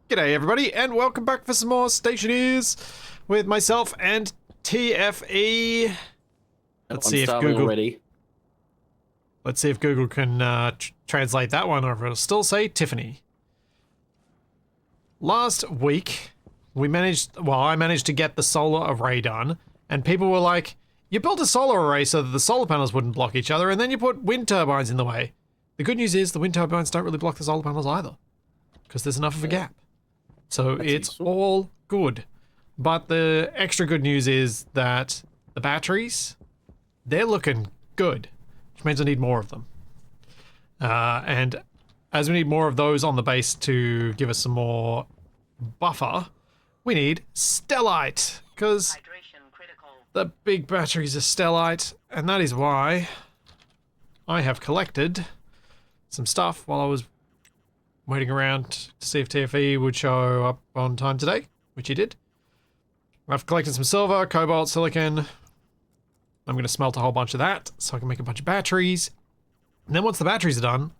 G'day everybody, and welcome back for some more Stationeers with myself and TFE. Let's see if Google already. Let's see if Google can translate that one, or if it'll still say Tiffany. Last week, I managed to get the solar array done, and people were like, you built a solar array so that the solar panels wouldn't block each other, and then you put wind turbines in the way. The good news is the wind turbines don't really block the solar panels either, because there's enough of a gap. So That's it's useful. all good. But the extra good news is that the batteries, they're looking good, which means I need more of them. And as we need more of those on the base to give us some more buffer, we need Stellite, because the big batteries are Stellite, and that is why I have collected some stuff while I was waiting around to see if TFE would show up on time today, which he did. I've collected some silver, cobalt, silicon. I'm going to smelt a whole bunch of that so I can make a bunch of batteries. And then once the batteries are done,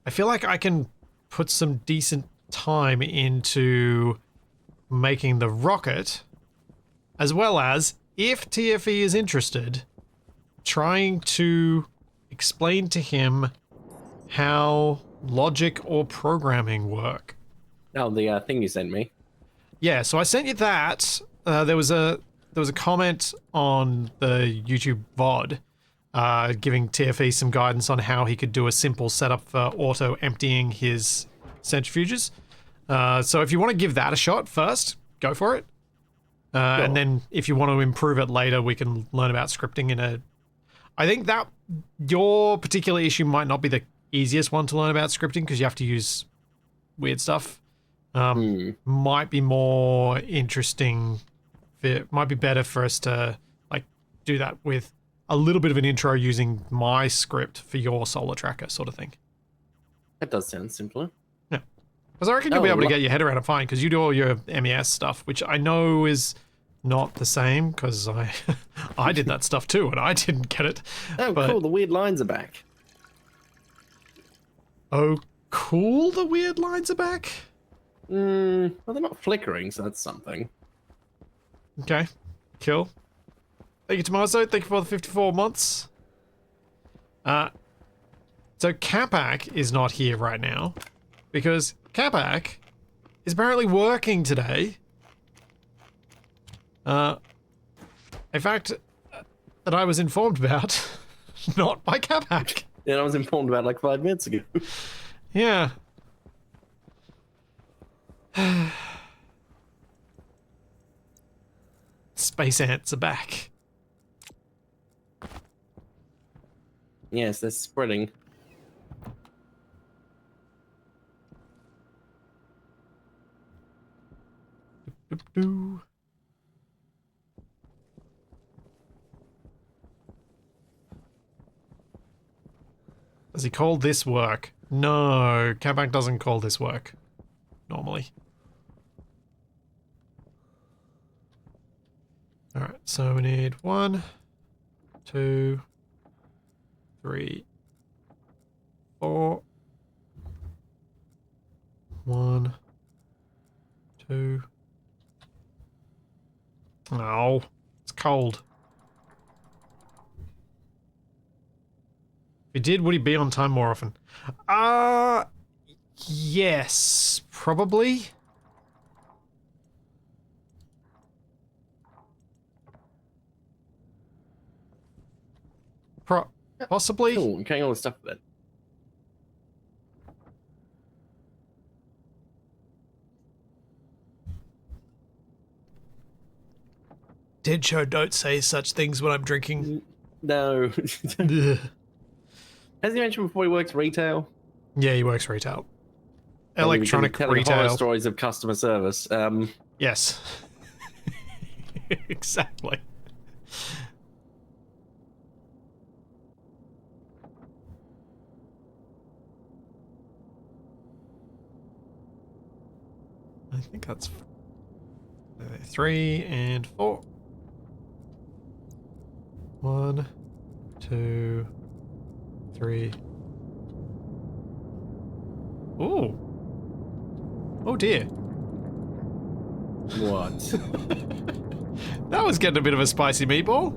I feel like I can put some decent time into making the rocket, as well as, if TFE is interested, trying to explain to him how logic or programming work. Oh, the thing you sent me. Yeah, so I sent you that. There was a comment on the YouTube VOD giving TFE some guidance on how he could do a simple setup for auto emptying his centrifuges. So if you want to give that a shot first, go for it. Sure. And then if you want to improve it later, we can learn about scripting in a... I think that your particular issue might not be the easiest one to learn about scripting because you have to use weird stuff. Might be more interesting. It might be better for us to like do that with a little bit of an intro using my script for your solar tracker sort of thing. That does sound simpler. Yeah, because I reckon you'll be able to get your head around it fine because you do all your MES stuff, which I know is not the same because I did that stuff too and I didn't get it. Oh, but, cool! The weird lines are back. Oh, cool! The weird lines are back. Well, they're not flickering, so that's something. Okay, cool. Thank you, Tomaso. Thank you for the 54 months. So Capac is not here right now because Capac is apparently working today. In fact, that I was informed about, not by Capac. Yeah, I was informed about like 5 minutes ago. Yeah. Space ants are back. Yes, they're spreading. Doo-doo. Does he call this work? No, Capac doesn't call this work. Normally. Alright, so we need 1, 2, 3, 4. 1, 2. Oh, it's cold. If he did, would he be on time more often? Yes, probably. Possibly. Cool, I'm carrying all the stuff with it. Dead show don't say such things when I'm drinking. No. Ugh. As you mentioned before, he works retail. Yeah, he works retail. And he Electronic can tell horror retail. stories of customer service. Yes. Exactly. I think that's 3 and 4. 1, 2, 3. Ooh. Oh dear. What? That was getting a bit of a spicy meatball.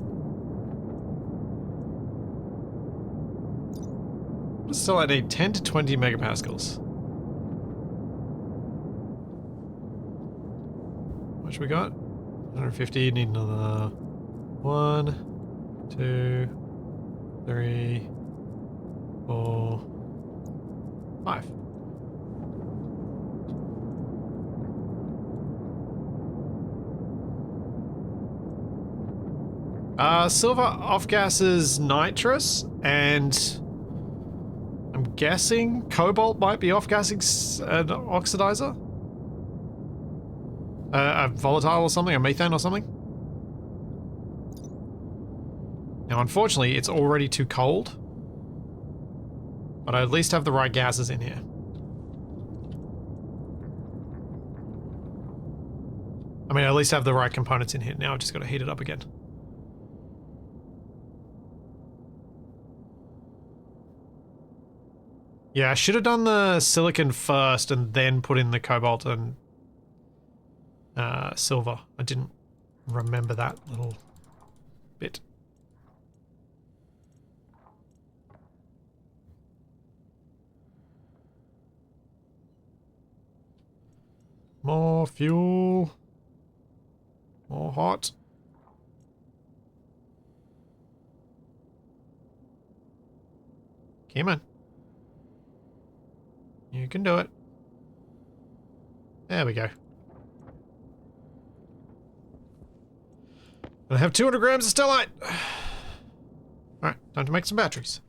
Still, I need 10 to 20 megapascals. How much we got? 150, need another 1, 2, 3, 4, 5. Silver off-gases nitrous, and I'm guessing cobalt might be off-gassing an oxidizer? A volatile or something, a methane or something? Now, unfortunately, it's already too cold, but I at least have the right gases in here. I mean, I at least have the right components in here. Now I've just got to heat it up again. Yeah, I should have done the silicon first and then put in the cobalt and silver. I didn't remember that little bit. More fuel. More hot. Come on. You can do it. There we go. I have 200 grams of stellite. Alright, time to make some batteries.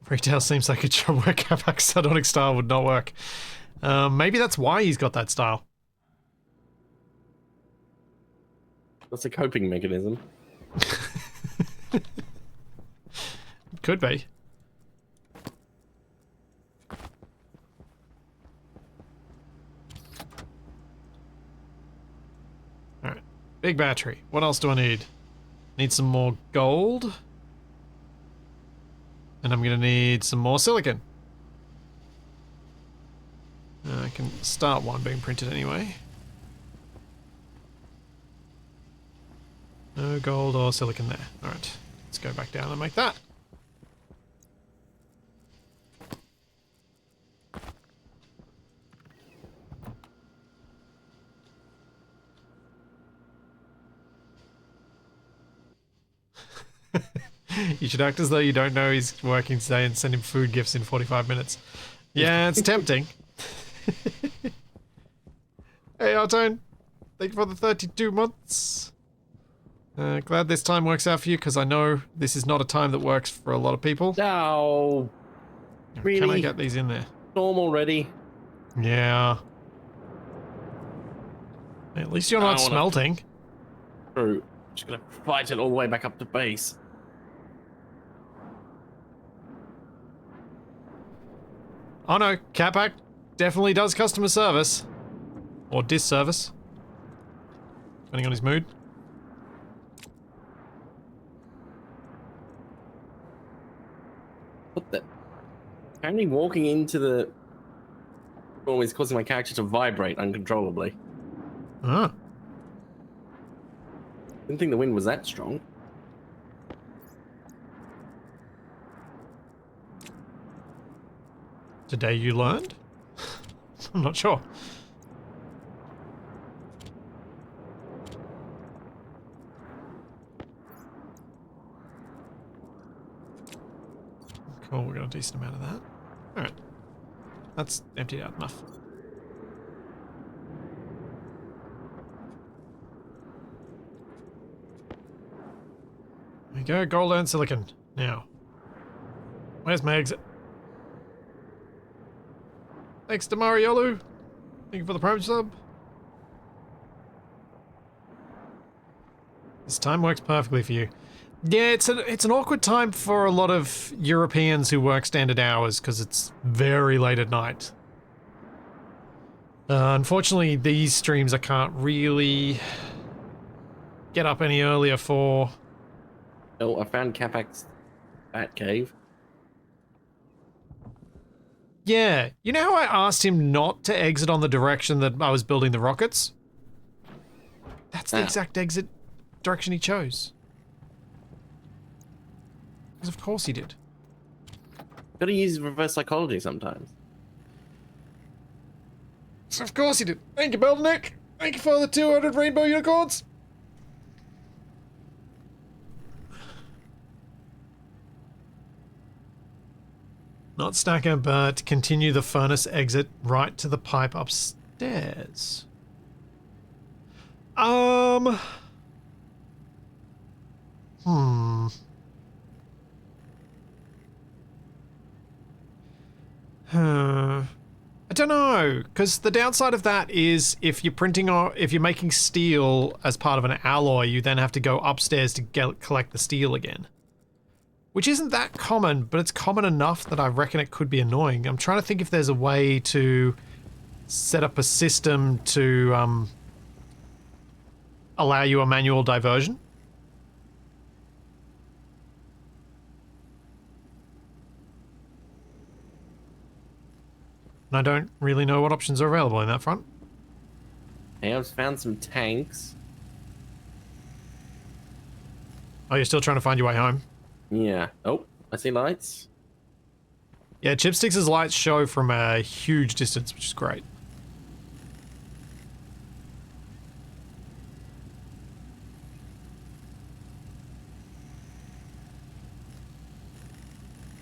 Retail seems like a job where Capac's sardonic style would not work. Maybe that's why he's got that style. That's a coping mechanism. Could be. Alright. Big battery. What else do I need? Need some more gold. And I'm gonna need some more silicon. I can start one being printed anyway. No gold or silicon there. Alright. Let's go back down and make that. You should act as though you don't know he's working today and send him food gifts in 45 minutes. Yeah, it's tempting. Hey, Artone. Thank you for the 32 months. Glad this time works out for you, because I know this is not a time that works for a lot of people. No. Really? Can I get these in there? Storm already. Yeah. At least you're not smelting. True. Just gonna fight it all the way back up to base. Oh no, Capac definitely does customer service. Or disservice. Depending on his mood. What the? Apparently walking into the storm is causing my character to vibrate uncontrollably. Ah. Didn't think the wind was that strong. Today you learned? I'm not sure. Cool, we got a decent amount of that. Alright. That's emptied out enough. There we go, gold and silicon. Now. Where's my exit? Thanks to Mariolu. Thank you for the Prime sub. This time works perfectly for you. Yeah, it's an awkward time for a lot of Europeans who work standard hours because it's very late at night. Unfortunately, these streams I can't really get up any earlier for... Oh, I found Capac's bat cave. Yeah, you know how I asked him not to exit on the direction that I was building the rockets? That's the exact exit direction he chose. Because of course he did. Gotta use reverse psychology sometimes. So of course he did. Thank you, Beldenek. Thank you for the 200 rainbow unicorns. Not stacker, but continue the furnace exit right to the pipe upstairs. I don't know, because the downside of that is if you're printing or if you're making steel as part of an alloy, you then have to go upstairs to collect the steel again. Which isn't that common, but it's common enough that I reckon it could be annoying. I'm trying to think if there's a way to set up a system to allow you a manual diversion. And I don't really know what options are available in that front. Hey, I've found some tanks. Oh, you're still trying to find your way home? Yeah. Oh, I see lights. Yeah, Chipsticks' lights show from a huge distance, which is great.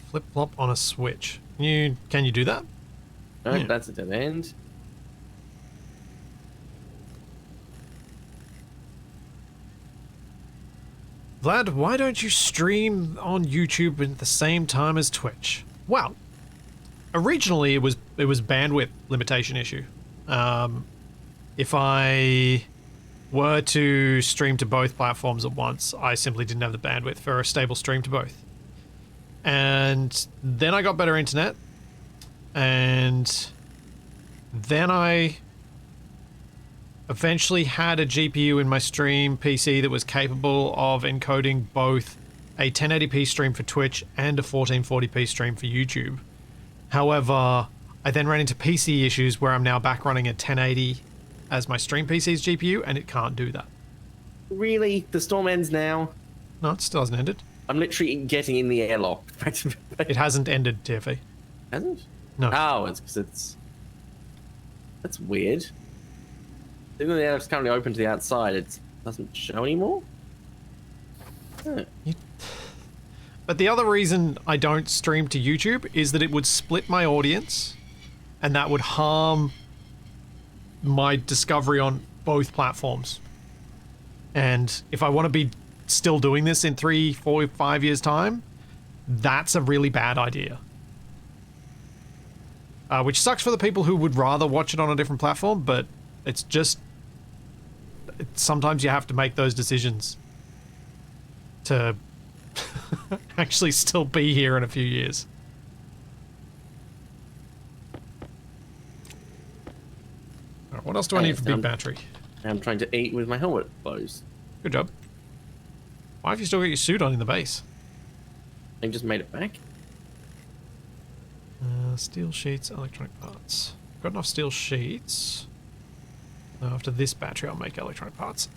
Flip-flop on a switch. Can you do that? No, Yeah. that's a dead end. Vlad, why don't you stream on YouTube at the same time as Twitch? Well, originally it was bandwidth limitation issue. If I were to stream to both platforms at once, I simply didn't have the bandwidth for a stable stream to both. And then I got better internet, and then I eventually had a GPU in my stream PC that was capable of encoding both a 1080p stream for Twitch and a 1440p stream for YouTube. However, I then ran into PC issues where I'm now back running a 1080 as my stream PC's GPU, and it can't do that. Really? The storm ends now? No, it still hasn't ended. I'm literally getting in the airlock. It hasn't ended, TFE. Hasn't? No. Oh, it's because it's... That's weird. Even though the airlock's currently open to the outside, it doesn't show anymore? Huh. But the other reason I don't stream to YouTube is that it would split my audience, and that would harm my discovery on both platforms. And if I want to be still doing this in 3, 4, 5 years' time, that's a really bad idea. Which sucks for the people who would rather watch it on a different platform, but it's just... sometimes you have to make those decisions to actually still be here in a few years. Alright, what else do I need for big battery? I'm trying to eat with my helmet closed. Good job. Why have you still got your suit on in the base? I just made it back. Steel sheets, electronic parts. Got enough steel sheets. After this battery, I'll make electronic parts.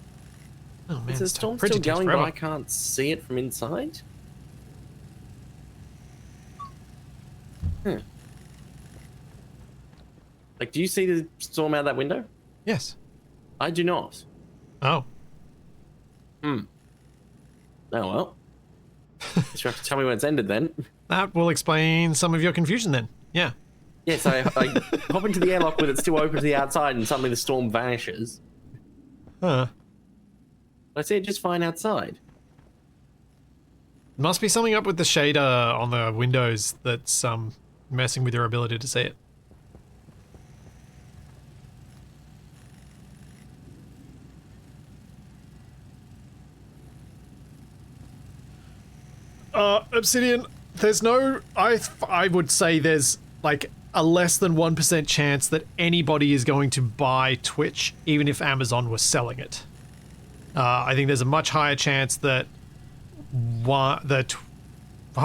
Oh man, Is the this storm printer still takes going, but forever. I can't see it from inside? Like, do you see the storm out that window? Yes. I do not. Oh. Oh well. Guess you have to tell me when it's ended then. That will explain some of your confusion then. Yeah. Yes, I hop into the airlock when it's still open to the outside and suddenly the storm vanishes. Huh. I see it just fine outside. Must be something up with the shader on the windows that's messing with your ability to see it. Obsidian, there's no... I would say there's like a less than 1% chance that anybody is going to buy Twitch, even if Amazon was selling it. I think there's a much higher chance that I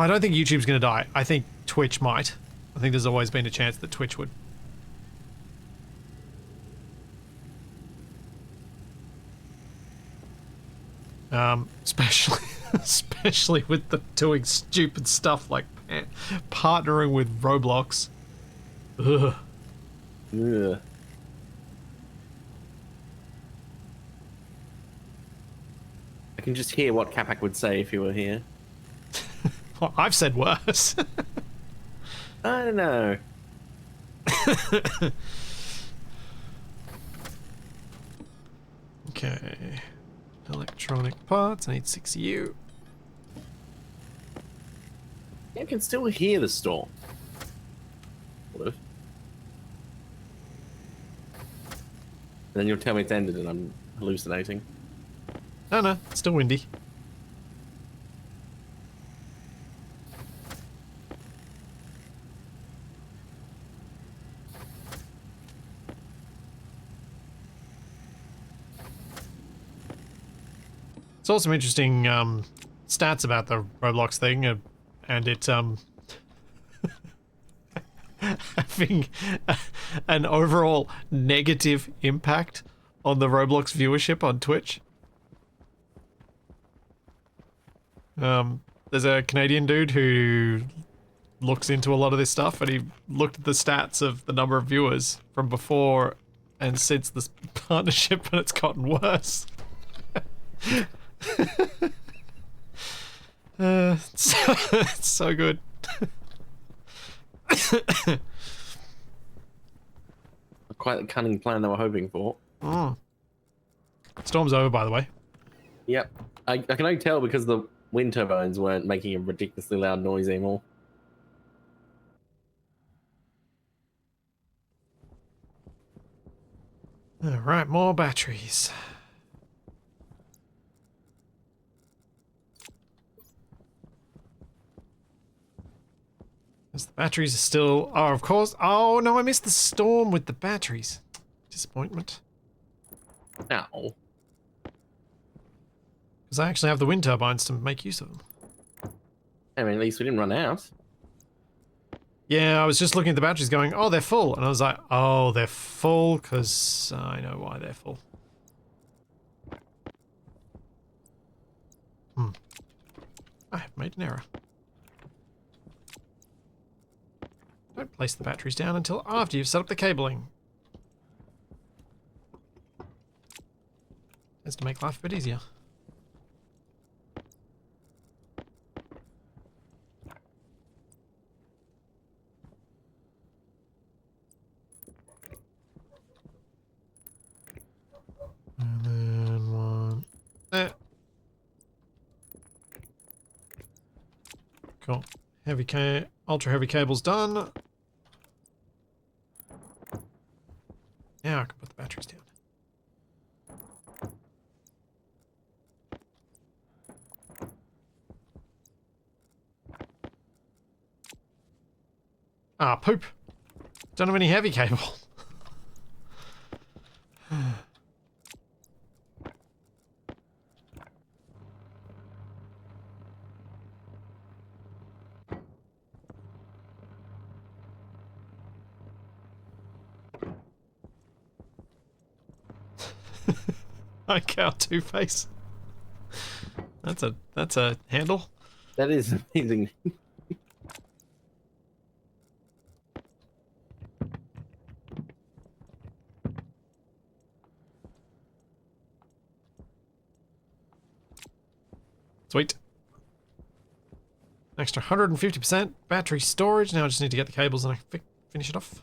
don't think YouTube's going to die. I think Twitch might. I think there's always been a chance that Twitch would. Especially with the doing stupid stuff like partnering with Roblox. Ugh. Ugh. I can just hear what Capac would say if he were here. Well, I've said worse. I don't know. Okay. Electronic parts. I need 6U. I can still hear the storm. Sort of. Then you'll tell me it's ended and I'm hallucinating. No, it's still windy. It's also interesting stats about the Roblox thing, and it having an overall negative impact on the Roblox viewership on Twitch. There's a Canadian dude who looks into a lot of this stuff, and he looked at the stats of the number of viewers from before and since this partnership, and it's gotten worse. It's so good. Quite the cunning plan they were hoping for. Storm's over, by the way. Yep. I can only tell because the wind turbines weren't making a ridiculously loud noise anymore. Alright, more batteries. As the batteries are still... Oh, of course. Oh, no, I missed the storm with the batteries. Disappointment. Ow. Because I actually have the wind turbines to make use of them. I mean, at least we didn't run out. Yeah, I was just looking at the batteries going, oh, they're full. And I was like, oh, they're full, because I know why they're full. I have made an error. Don't place the batteries down until after you've set up the cabling. That's to make life a bit easier. And then one there. Cool. Ultra heavy cable's done. Now I can put the batteries down. Ah, poop. Don't have any heavy cable. I cow Two-Face. That's a handle. That is amazing. Sweet. Extra 150% battery storage. Now I just need to get the cables and I can finish it off.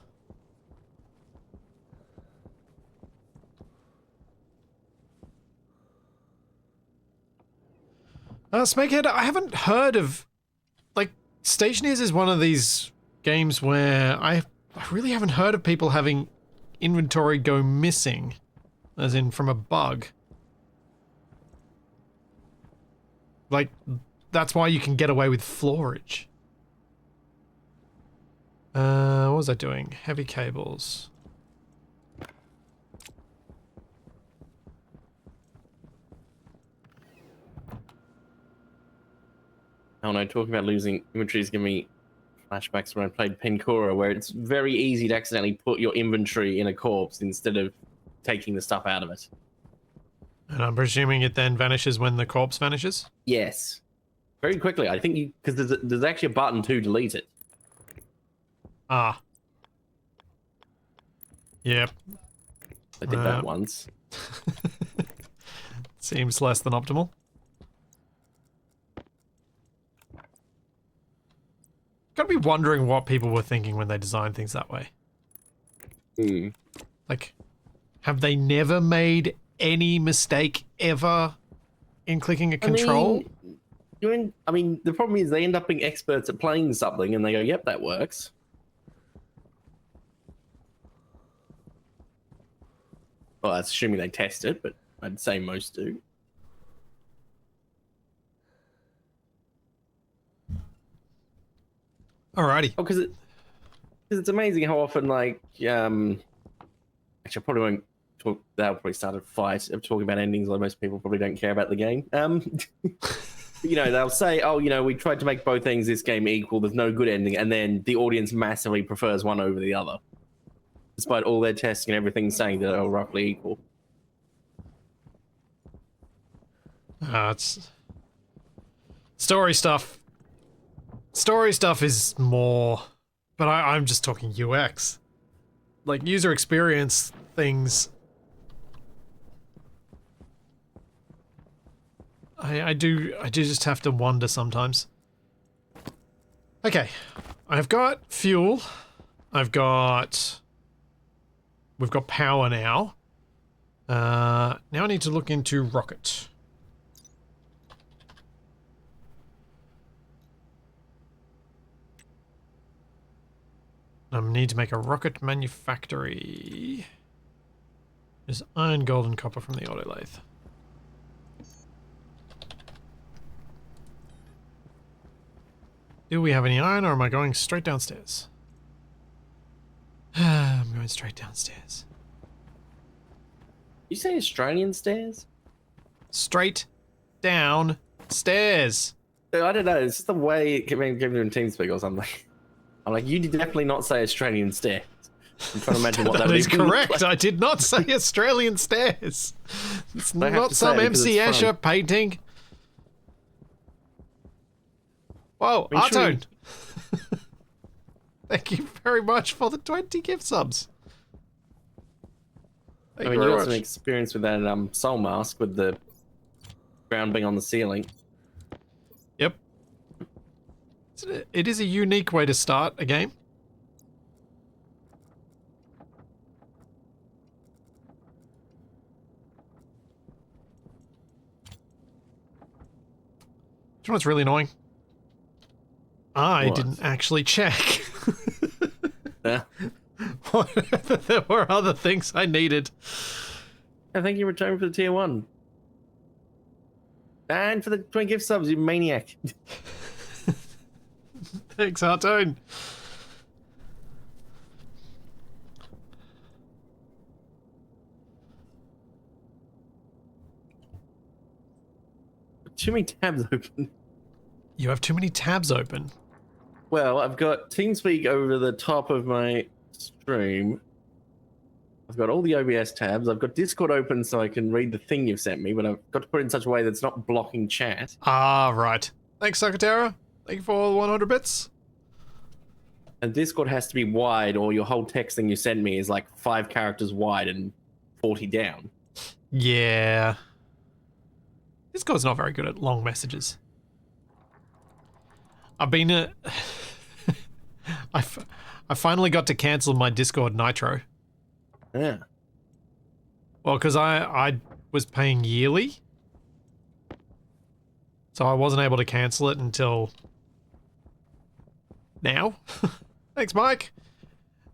Snakehead, I haven't heard of... Like, Stationeers is one of these games where I really haven't heard of people having inventory go missing. As in, from a bug. Like, that's why you can get away with floorage. What was I doing? Heavy cables. Oh no, talking about losing inventory is giving me flashbacks when I played Pencora, where it's very easy to accidentally put your inventory in a corpse instead of taking the stuff out of it. And I'm presuming it then vanishes when the corpse vanishes? Yes. Very quickly. I think you... Because there's actually a button to delete it. Ah. Yep. I did that once. Seems less than optimal. Gotta be wondering what people were thinking when they designed things that way. Hmm. Like, have they never made any mistake ever in clicking a control? I mean, the problem is they end up being experts at playing something and they go, yep, that works. Well, that's assuming they test it, but I'd say most do. Alrighty. Oh, because it's amazing how often, like, actually, I probably won't talk. That'll probably start a fight of talking about endings. Like most people probably don't care about the game. You know, they'll say, "Oh, you know, we tried to make both endings this game equal. There's no good ending," and then the audience massively prefers one over the other, despite all their testing and everything saying that they're roughly equal. It's story stuff. Story stuff is more, but I'm just talking UX. Like user experience things. I do just have to wonder sometimes. Okay, I've got fuel. We've got power now. Now I need to look into rocket. I need to make a rocket manufactory. There's iron, gold, and copper from the auto lathe. Do we have any iron, or am I going straight downstairs? I'm going straight downstairs. You say Australian stairs? Straight downstairs. I don't know. It's just the way it came in TeamSpeak or something. I'm like, you did definitely not say Australian stairs. I'm trying to imagine what that is would even correct. look like. I did not say Australian stairs. It's not some MC Escher painting. Whoa, Artone. Thank you very much for the 20 gift subs. I mean, you got some experience with that soul mask with the ground being on the ceiling. Yep. It is a unique way to start a game. Do you know what's really annoying? I didn't actually check. Yeah. There were other things I needed. I think you returned for the tier 1. And for the 20 gift subs, you maniac. Thanks, Artone. Too many tabs open. You have too many tabs open. Well, I've got TeamSpeak over the top of my stream. I've got all the OBS tabs. I've got Discord open so I can read the thing you've sent me, but I've got to put it in such a way that it's not blocking chat. Ah, right. Thanks, Sakatera. Thank you for all the 100 bits. And Discord has to be wide, or your whole text thing you sent me is like 5 characters wide and 40 down. Yeah. Discord's not very good at long messages. I've been I finally got to cancel my Discord Nitro. Yeah. Well, because I was paying yearly. So I wasn't able to cancel it until now. Thanks, Mike.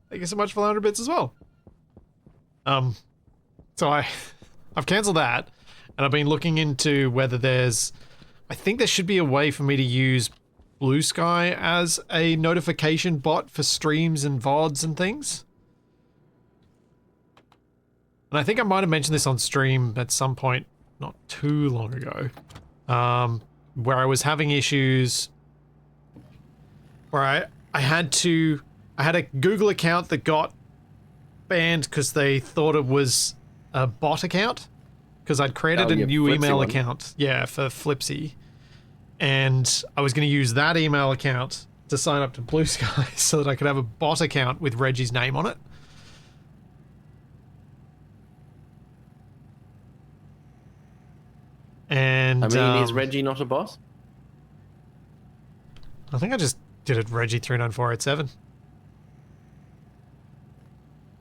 Thank you so much for the 100 bits as well. So I've cancelled that, and I've been looking into whether I think there should be a way for me to use Blue Sky as a notification bot for streams and VODs and things. And I think I might have mentioned this on stream at some point not too long ago, where I was having issues where I had a Google account that got banned because they thought it was a bot account, because I'd created a new Flipsy email one. account, yeah, for Flipsy, and I was going to use that email account to sign up to Blue Sky so that I could have a bot account with Reggie's name on it. And I mean, is Reggie not a bot? I think I just did it Reggie 39487.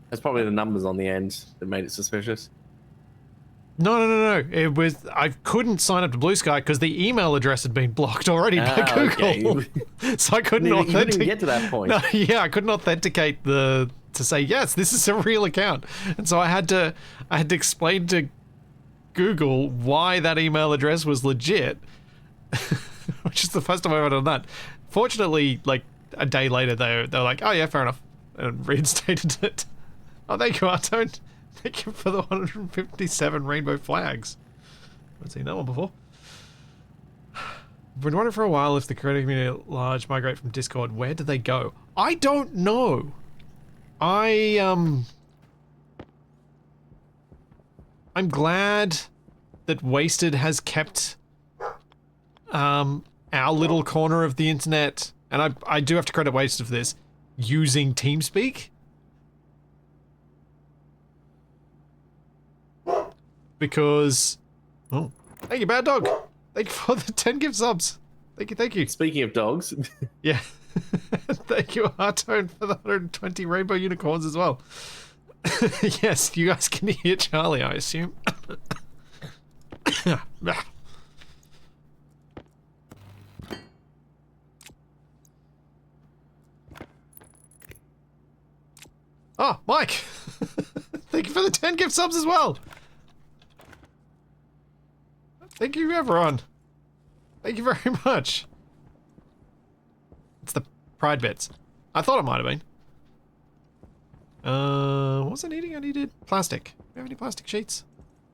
That's probably the numbers on the end that made it suspicious. No. It was, I couldn't sign up to Blue Sky because the email address had been blocked already by Google. Okay. So I couldn't You couldn't authenticate. even get to that point. No, yeah, I couldn't authenticate to say yes, this is a real account, and so I had to explain to Google why that email address was legit, which is the first time I've ever done that. Fortunately, like a day later, they're like, "Oh yeah, fair enough," and reinstated it. Oh, thank you, Artone. Thank you for the 157 rainbow flags. Haven't seen that one before. I've been wondering for a while if the creator community at large migrate from Discord. Where do they go? I don't know. I'm glad that Wasted has kept our little corner of the internet, and I do have to credit Wasted for this, using TeamSpeak. Because, oh, thank you, Bad Dog. Thank you for the 10 gift subs. Thank you. Speaking of dogs, Yeah. Thank you, Artone, for the 120 rainbow unicorns as well. Yes, you guys can hear Charlie, I assume. Oh, Mike! Thank you for the 10 gift subs as well. Thank you, everyone. Thank you very much. It's the pride bits. I thought it might have been. What was I needing? I needed plastic. Do you have any plastic sheets?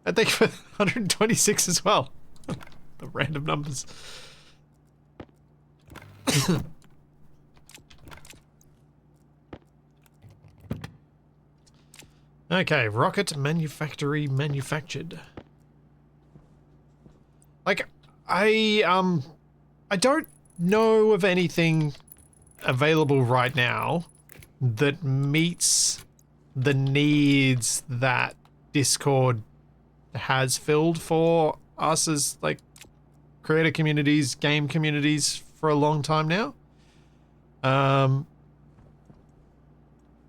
And thank you for 126 as well. The random numbers. Okay, rocket manufactured. Like, I don't know of anything available right now that meets the needs that Discord has filled for us as, like, creator communities, game communities for a long time now.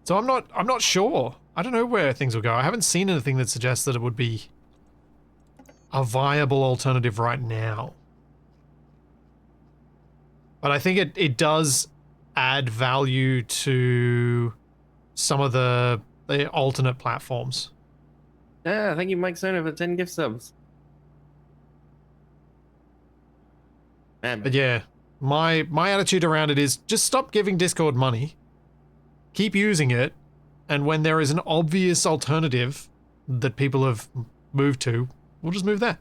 So I'm not sure. I don't know where things will go. I haven't seen anything that suggests that it would be a viable alternative right now. But I think it does add value to some of the alternate platforms. yeah, thank you, Mike Sona, for 10 gift subs. Man, But yeah, my attitude around it is just stop giving Discord money. Keep using it, and when there is an obvious alternative that people have moved to, we'll just move there.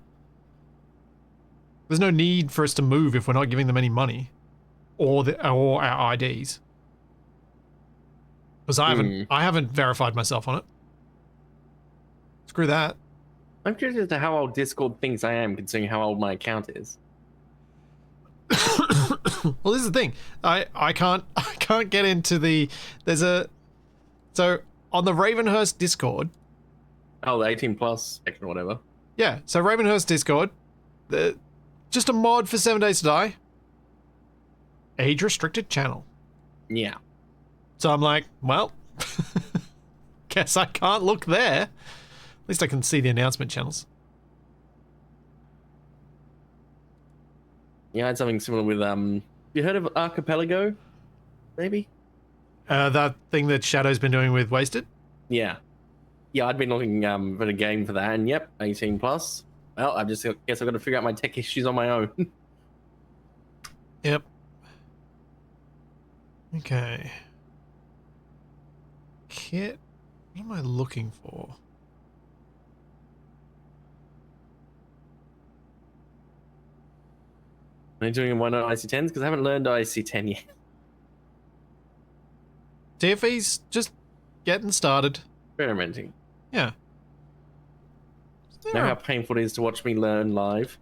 There's no need for us to move if we're not giving them any money or our IDs. Because I haven't verified myself on it. Screw that. I'm curious as to how old Discord thinks I am, considering how old my account is. Well, this is the thing. I can't get into the so on the Ravenhurst Discord. Oh, the 18 plus section or whatever. Yeah, so Ravenhurst Discord, just a mod for 7 Days to Die. Age restricted channel. Yeah. So I'm like, well, guess I can't look there. At least I can see the announcement channels. Yeah, I had something similar with you heard of Archipelago? Maybe? That thing that Shadow's been doing with Wasted. Yeah. Yeah, I'd been looking for a game for that, and yep, 18 plus. Well, I guess I've got to figure out my tech issues on my own. Yep. Okay. Kit. What am I looking for? Am I doing one on IC10s? Because I haven't learned IC10 yet. TFE's just getting started. Experimenting. Yeah. Know how painful it is to watch me learn live.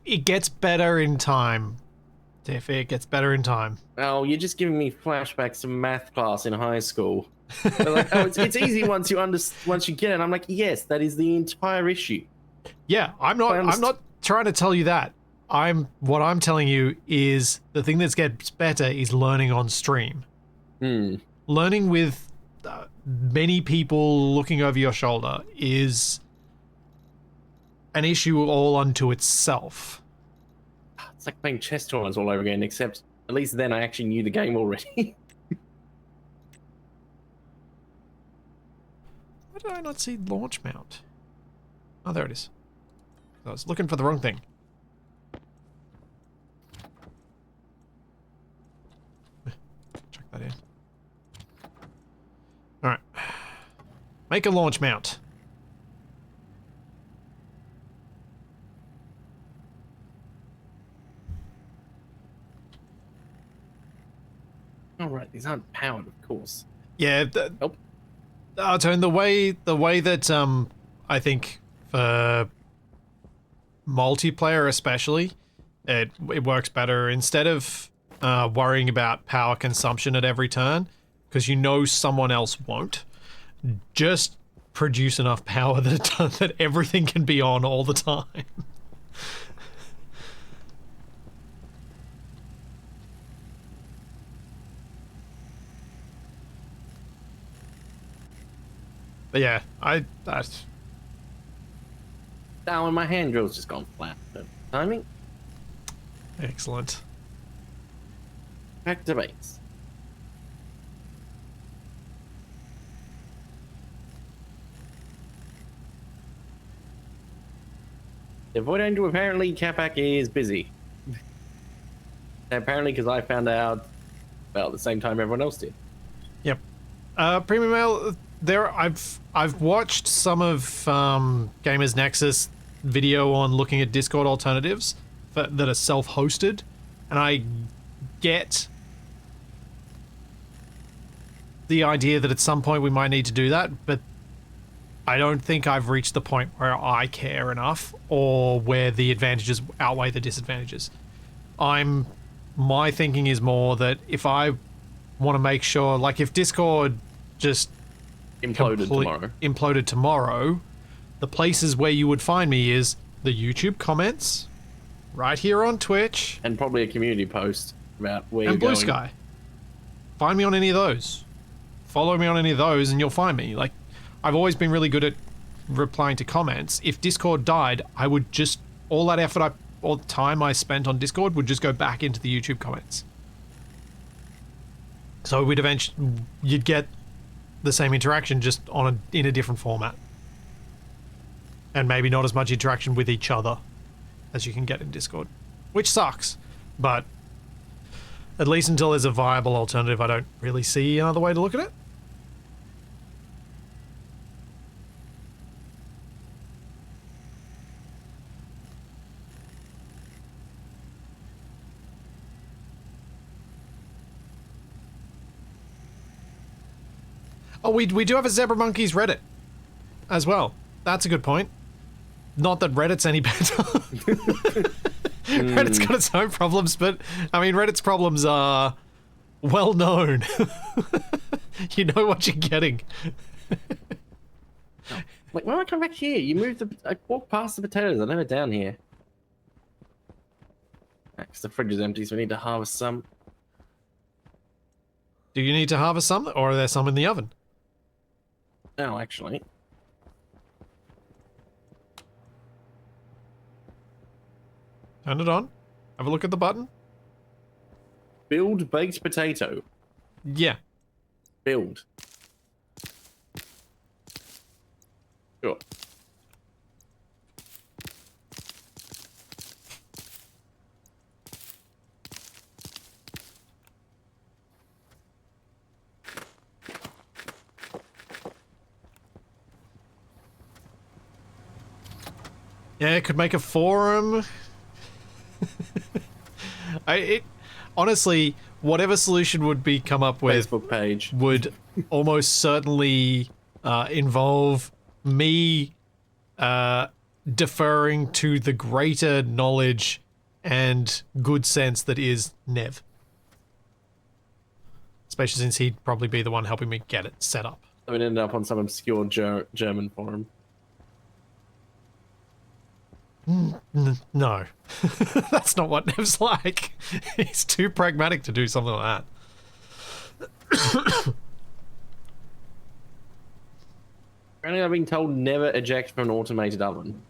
It gets better in time. TFE, it gets better in time. Oh, you're just giving me flashbacks to math class in high school. They're like, oh, it's easy once you get it. I'm like, yes, that is the entire issue. Yeah, I'm not trying to tell you that. What I'm telling you is the thing that gets better is learning on stream. Learning with many people looking over your shoulder is an issue all unto itself. It's like playing chess tournaments all over again, except at least then I actually knew the game already. Why did I not see launch mount? Oh, there it is. I was looking for the wrong thing. Check that in. Alright. Make a launch mount. All right, these aren't powered, of course. Yeah. Tone, the way that I think for multiplayer especially, it works better instead of worrying about power consumption at every turn, because you know someone else won't. Just produce enough power that everything can be on all the time. But yeah, that's... Now, my hand drill's just gone flat. So, timing? Excellent. Back to base. The Void Angel, apparently Capac is busy. Apparently, because I found out, well, at the same time everyone else did. Yep. Premium Mail, I've watched some of Gamers Nexus video on looking at Discord alternatives that are self-hosted, and I get the idea that at some point we might need to do that, but I don't think I've reached the point where I care enough or where the advantages outweigh the disadvantages. My thinking is more that if I want to make sure, like if Discord just imploded tomorrow, the places where you would find me is the YouTube comments, right here on Twitch, and probably a community post about where and you're Blue going. Sky. Find me on any of those. Follow me on any of those, and you'll find me. Like, I've always been really good at replying to comments. If Discord died, I would just all the time I spent on Discord would just go back into the YouTube comments. So we'd eventually you'd get the same interaction just in a different format. And maybe not as much interaction with each other as you can get in Discord. Which sucks, but at least until there's a viable alternative, I don't really see another way to look at it. Oh, we do have a Zebra Monkeys Reddit as well. That's a good point. Not that Reddit's any better. Reddit's got its own problems, but I mean, Reddit's problems are well known. You know what you're getting. Like, when I come back here, you moved I walked past the potatoes. I'm never down here. Because the fridge is empty, so we need to harvest some. Do you need to harvest some, or are there some in the oven? No, actually. Turn it on. Have a look at the button. Build baked potato. Yeah. Build. Sure. Yeah, it could make a forum. honestly, whatever solution would be come up with Facebook page. would almost certainly involve me deferring to the greater knowledge and good sense that is Nev. Especially since he'd probably be the one helping me get it set up. I would end up on some obscure German forum. No. That's not what Nev's like. He's too pragmatic to do something like that. Apparently I've been told never eject from an automated oven.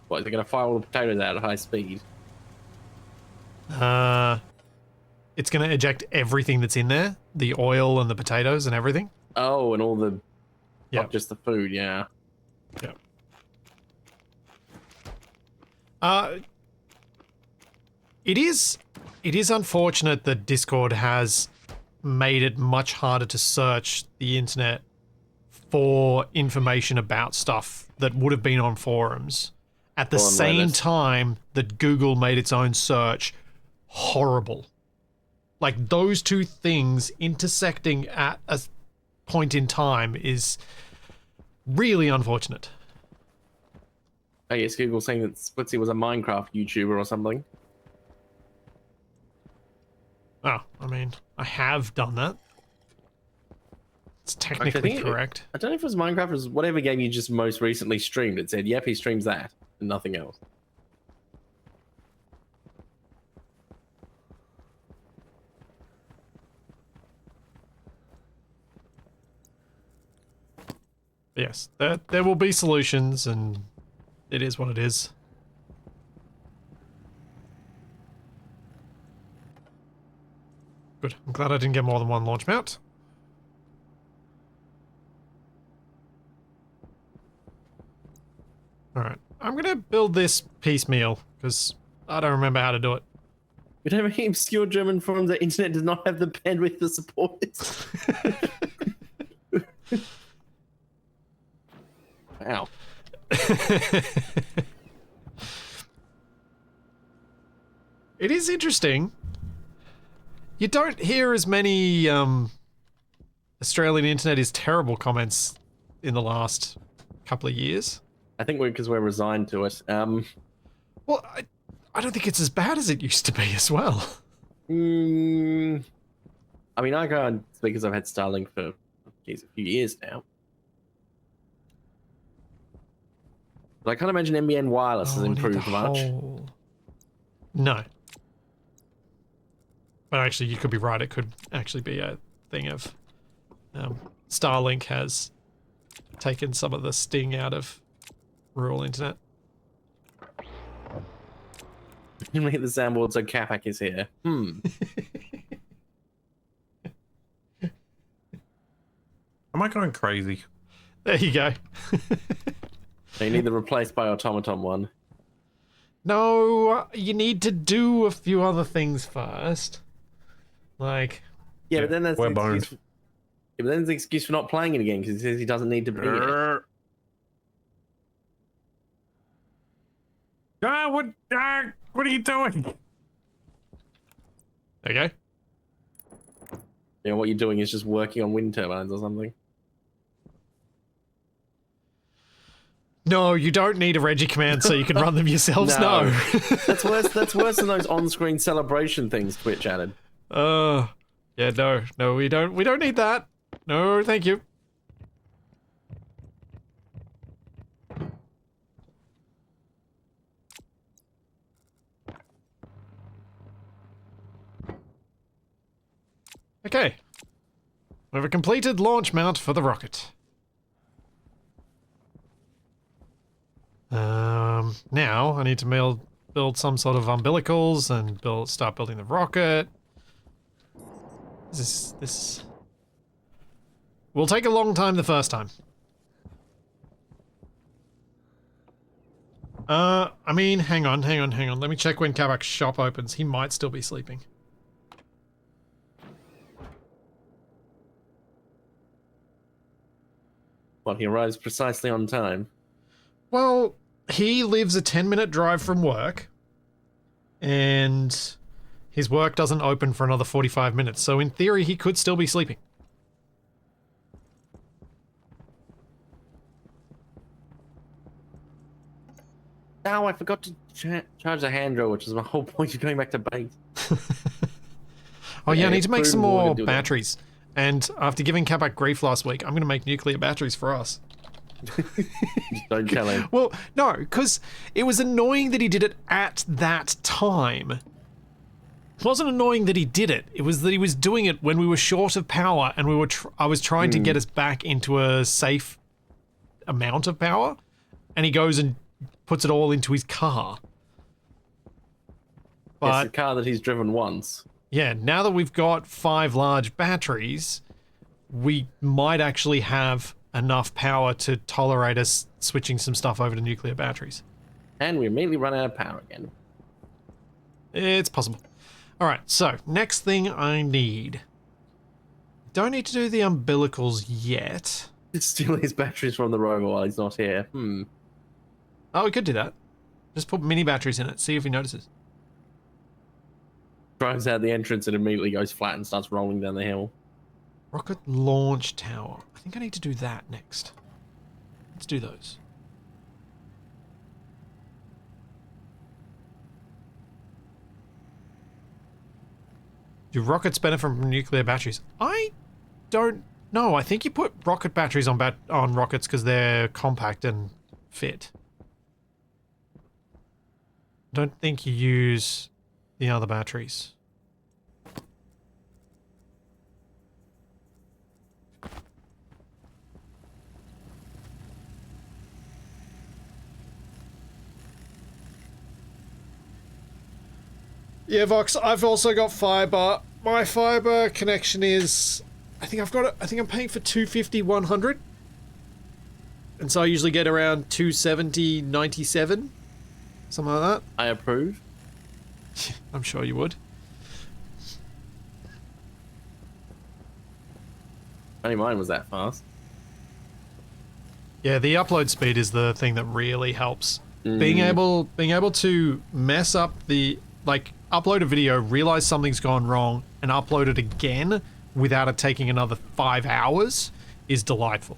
What, they're going to fire all the potatoes out at high speed? It's going to eject everything that's in there. The oil and the potatoes and everything. Oh, and all the... Yeah. Not just the food, yeah. Yeah. It is unfortunate that Discord has made it much harder to search the internet for information about stuff that would have been on forums at the same time that Google made its own search horrible. Like, those two things intersecting at a point in time is really unfortunate. I guess Google's saying that Splitsy was a Minecraft YouTuber or something. Oh, I mean, I have done that. It's technically correct. I don't know if it was Minecraft, it was whatever game you just most recently streamed. It said, yep, he streams that, and nothing else. Yes, there will be solutions, and it is what it is. Good. I'm glad I didn't get more than one launch mount. Alright, I'm gonna build this piecemeal, because I don't remember how to do it. You don't have any obscure German forums the internet does not have the bandwidth to support it. Wow. It is interesting. You don't hear as many Australian internet is terrible comments in the last couple of years. I think because we're resigned to it. Well, I don't think it's as bad as it used to be as well. I mean, I go on because I've had Starlink for a few years now. But I can't imagine NBN wireless has improved much. No. But actually, you could be right. It could actually be a thing of Starlink has taken some of the sting out of rural internet. You make the soundboard so Capac is here. Am I going crazy? There you go. You need the replaced by automaton one. No, you need to do a few other things first. Like... Yeah, but then that's we're the excuse. Yeah, but then there's the excuse for not playing it again because he says he doesn't need to be here. What are you doing? There you go. You know, what you're doing is just working on wind turbines or something. No, you don't need a Reggie command so you can run them yourselves. No. That's worse than those on-screen celebration things Twitch added. Yeah, no, we don't need that. No, thank you. Okay. We have a completed launch mount for the rocket. Now I need to build some sort of umbilicals and start building the rocket. This will take a long time the first time. I mean, hang on. Let me check when Kabak's shop opens. He might still be sleeping. Well, he arrives precisely on time. Well, he lives a 10-minute drive from work, and his work doesn't open for another 45 minutes, so in theory he could still be sleeping. Oh, I forgot to charge the hand drill, which is my whole point of going back to base. Oh yeah, I need to make food some and water more do that. batteries. And after giving Capac grief last week, I'm going to make nuclear batteries for us. Don't tell him. Well, no, because it was annoying that he did it at that time. It wasn't annoying that he did it. It was that he was doing it when we were short of power, and we were. I was trying to get us back into a safe amount of power, and he goes and puts it all into his car. It's a car that he's driven once. Yeah, now that we've got 5 large batteries, we might actually have enough power to tolerate us switching some stuff over to nuclear batteries. And we immediately run out of power again. It's possible. Alright, so, next thing I need. Don't need to do the umbilicals yet. Steal his batteries from the rover while he's not here. Oh, we could do that. Just put mini batteries in it, see if he notices. Drives out the entrance and immediately goes flat and starts rolling down the hill. Rocket launch tower. I think I need to do that next. Let's do those. Do rockets benefit from nuclear batteries? I don't know. I think you put rocket batteries on rockets because they're compact and fit. I don't think you use the other batteries. Yeah, Vox, I've also got fiber. My fiber connection is, I think I'm paying for 250, 100. And so I usually get around 270, 97. Something like that. I approve. I'm sure you would. Only mine was that fast. Yeah, the upload speed is the thing that really helps. Being able to mess up the, like, upload a video, realize something's gone wrong, and upload it again without it taking another 5 hours is delightful.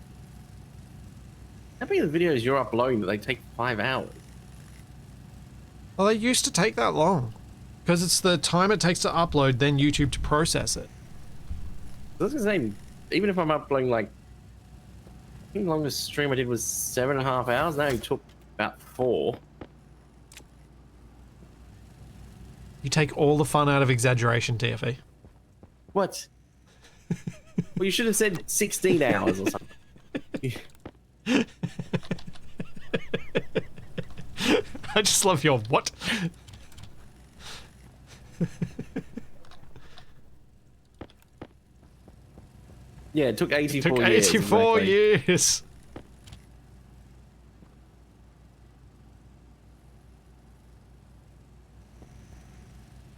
How many of the videos you're uploading that they take 5 hours? Well, they used to take that long. Because it's the time it takes to upload, then YouTube to process it. I was gonna say, even if I'm uploading, like, I think the longest stream I did was 7.5 hours. Now it took about 4. You take all the fun out of exaggeration, TFE. What? Well, you should have said 16 hours or something. I just love your what? Yeah, it took 84 Took years. 84 exactly. years.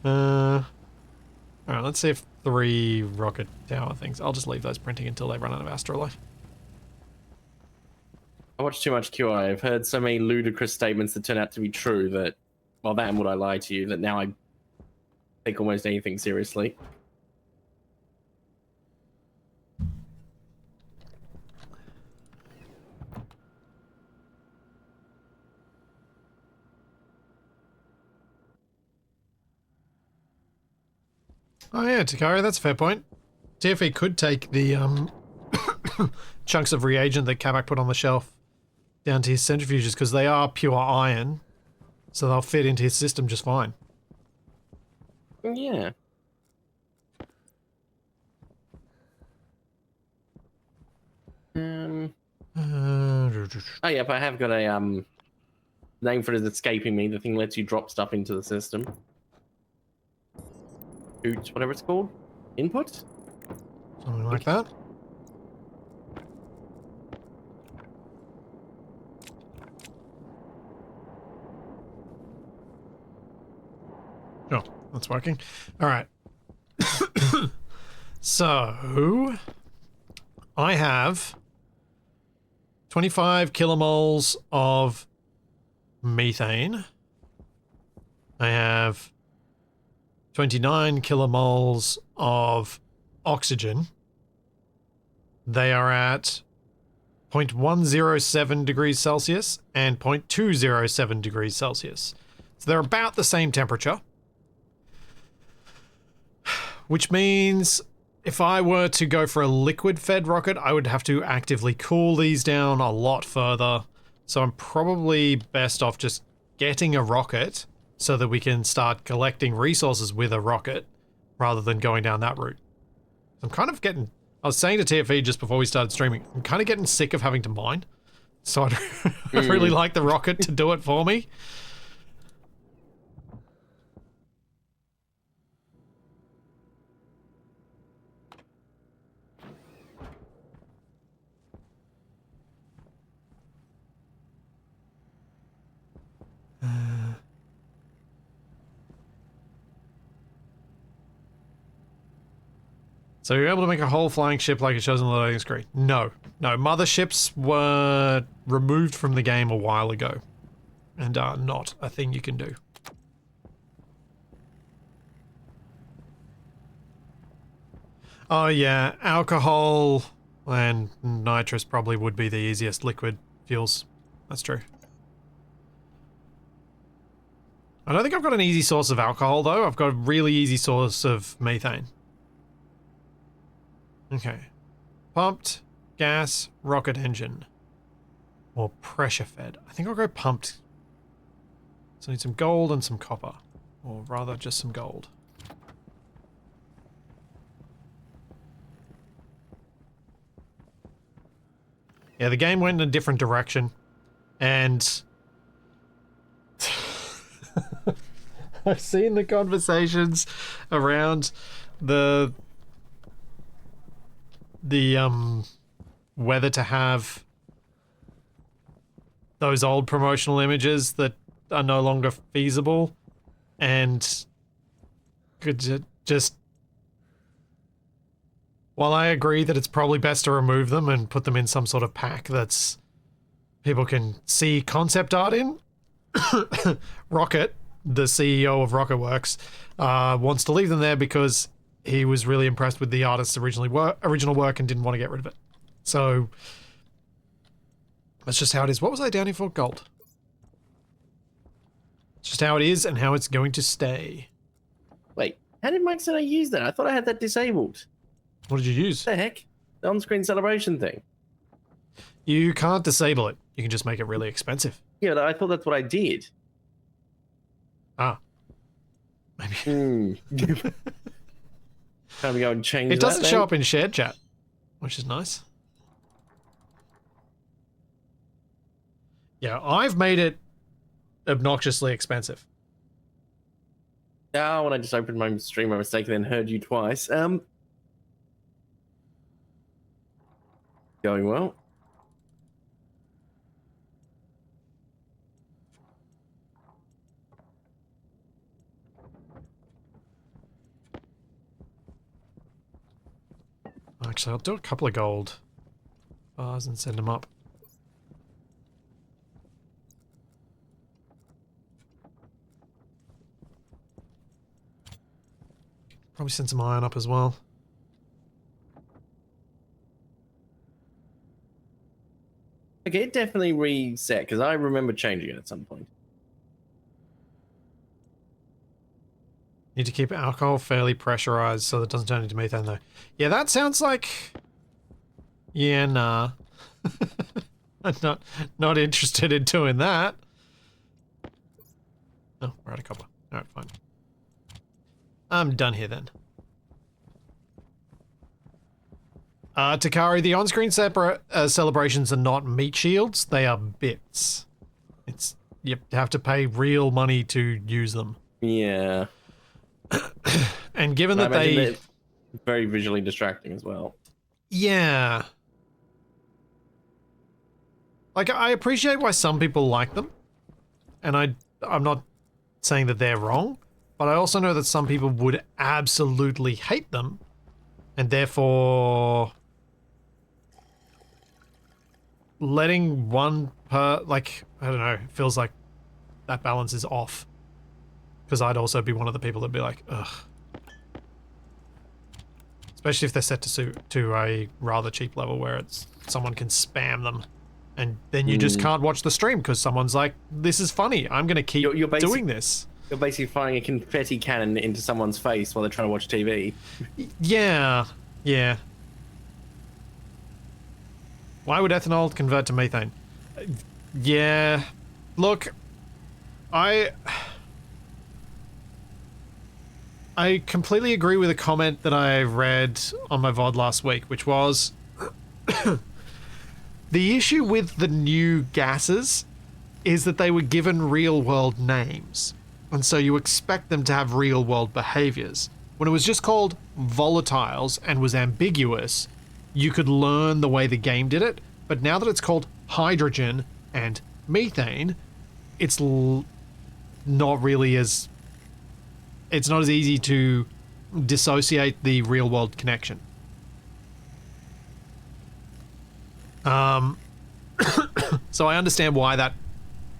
Alright, let's see if 3 rocket tower things. I'll just leave those printing until they run out of astrolife. I watch too much QI. I've heard so many ludicrous statements that turn out to be true that, well, that and would I lie to you, that now I take almost anything seriously. Oh yeah, Takari, that's a fair point. TFE could take the chunks of reagent that Kabak put on the shelf down to his centrifuges because they are pure iron, so they'll fit into his system just fine. Yeah. Oh, yep, I have got a name for it is escaping me. The thing lets you drop stuff into the system. Whatever it's called. Input? Something like that. Oh, that's working. All right. So, I have 25 kilomoles of methane. I have 29 kilomoles of oxygen. They are at 0.107 degrees Celsius and 0.207 degrees Celsius. So they're about the same temperature. Which means if I were to go for a liquid-fed rocket, I would have to actively cool these down a lot further. So I'm probably best off just getting a rocket so that we can start collecting resources with a rocket rather than going down that route. I'm kind of getting... I was saying to TFE just before we started streaming, I'm kind of getting sick of having to mine. So I'd really like the rocket to do it for me. So you're able to make a whole flying ship like it shows on the loading screen? No. No, motherships were removed from the game a while ago and are not a thing you can do. Oh yeah, alcohol and nitrous probably would be the easiest liquid fuels. That's true. I don't think I've got an easy source of alcohol though. I've got a really easy source of methane. Okay. Pumped, gas, rocket engine. Or pressure fed. I think I'll go pumped. So I need some gold and some copper. Or rather, just some gold. Yeah, the game went in a different direction. And... I've seen the conversations around whether to have those old promotional images that are no longer feasible, and could just while I agree that it's probably best to remove them and put them in some sort of pack that's people can see concept art in, Rocket, the CEO of Rocketworks, wants to leave them there because he was really impressed with the artist's original work and didn't want to get rid of it. So that's just how it is. What was I down here for? Gold. It's just how it is and how it's going to stay. Wait, how did Mike say I use that? I thought I had that disabled. What did you use? What the heck? The on-screen celebration thing. You can't disable it. You can just make it really expensive. Yeah, I thought that's what I did. Ah. Maybe. Time to go and change it doesn't that, show up in shared chat, which is nice. Yeah, I've made it obnoxiously expensive. Oh, when I just opened my stream, I mistakenly then heard you twice. Going well. Actually, I'll do a couple of gold bars and send them up. Probably send some iron up as well. Okay, it definitely reset, because I remember changing it at some point. Need to keep alcohol fairly pressurized so that it doesn't turn into methane though. Yeah, that sounds like... Yeah, nah. I'm not interested in doing that. Oh, we're out of copper. Alright, fine. I'm done here then. Takari, the on-screen celebrations are not meat shields, they are bits. You have to pay real money to use them. Yeah. And given And that they're very visually distracting as well. Yeah. Like, I appreciate why some people like them. And I'm not saying that they're wrong. But I also know that some people would absolutely hate them. And therefore... letting one I don't know, it feels like that balance is off. Because I'd also be one of the people that'd be like, ugh. Especially if they're set to a rather cheap level where someone can spam them. And then you just can't watch the stream because someone's like, this is funny. I'm going to keep doing this. You're basically firing a confetti cannon into someone's face while they're trying to watch TV. Yeah. Yeah. Why would ethanol convert to methane? Yeah. Look, I completely agree with a comment that I read on my VOD last week, which was the issue with the new gases is that they were given real-world names, and so you expect them to have real-world behaviors. When it was just called volatiles and was ambiguous, you could learn the way the game did it, but now that it's called hydrogen and methane, it's not really as... It's not as easy to dissociate the real-world connection. So I understand why that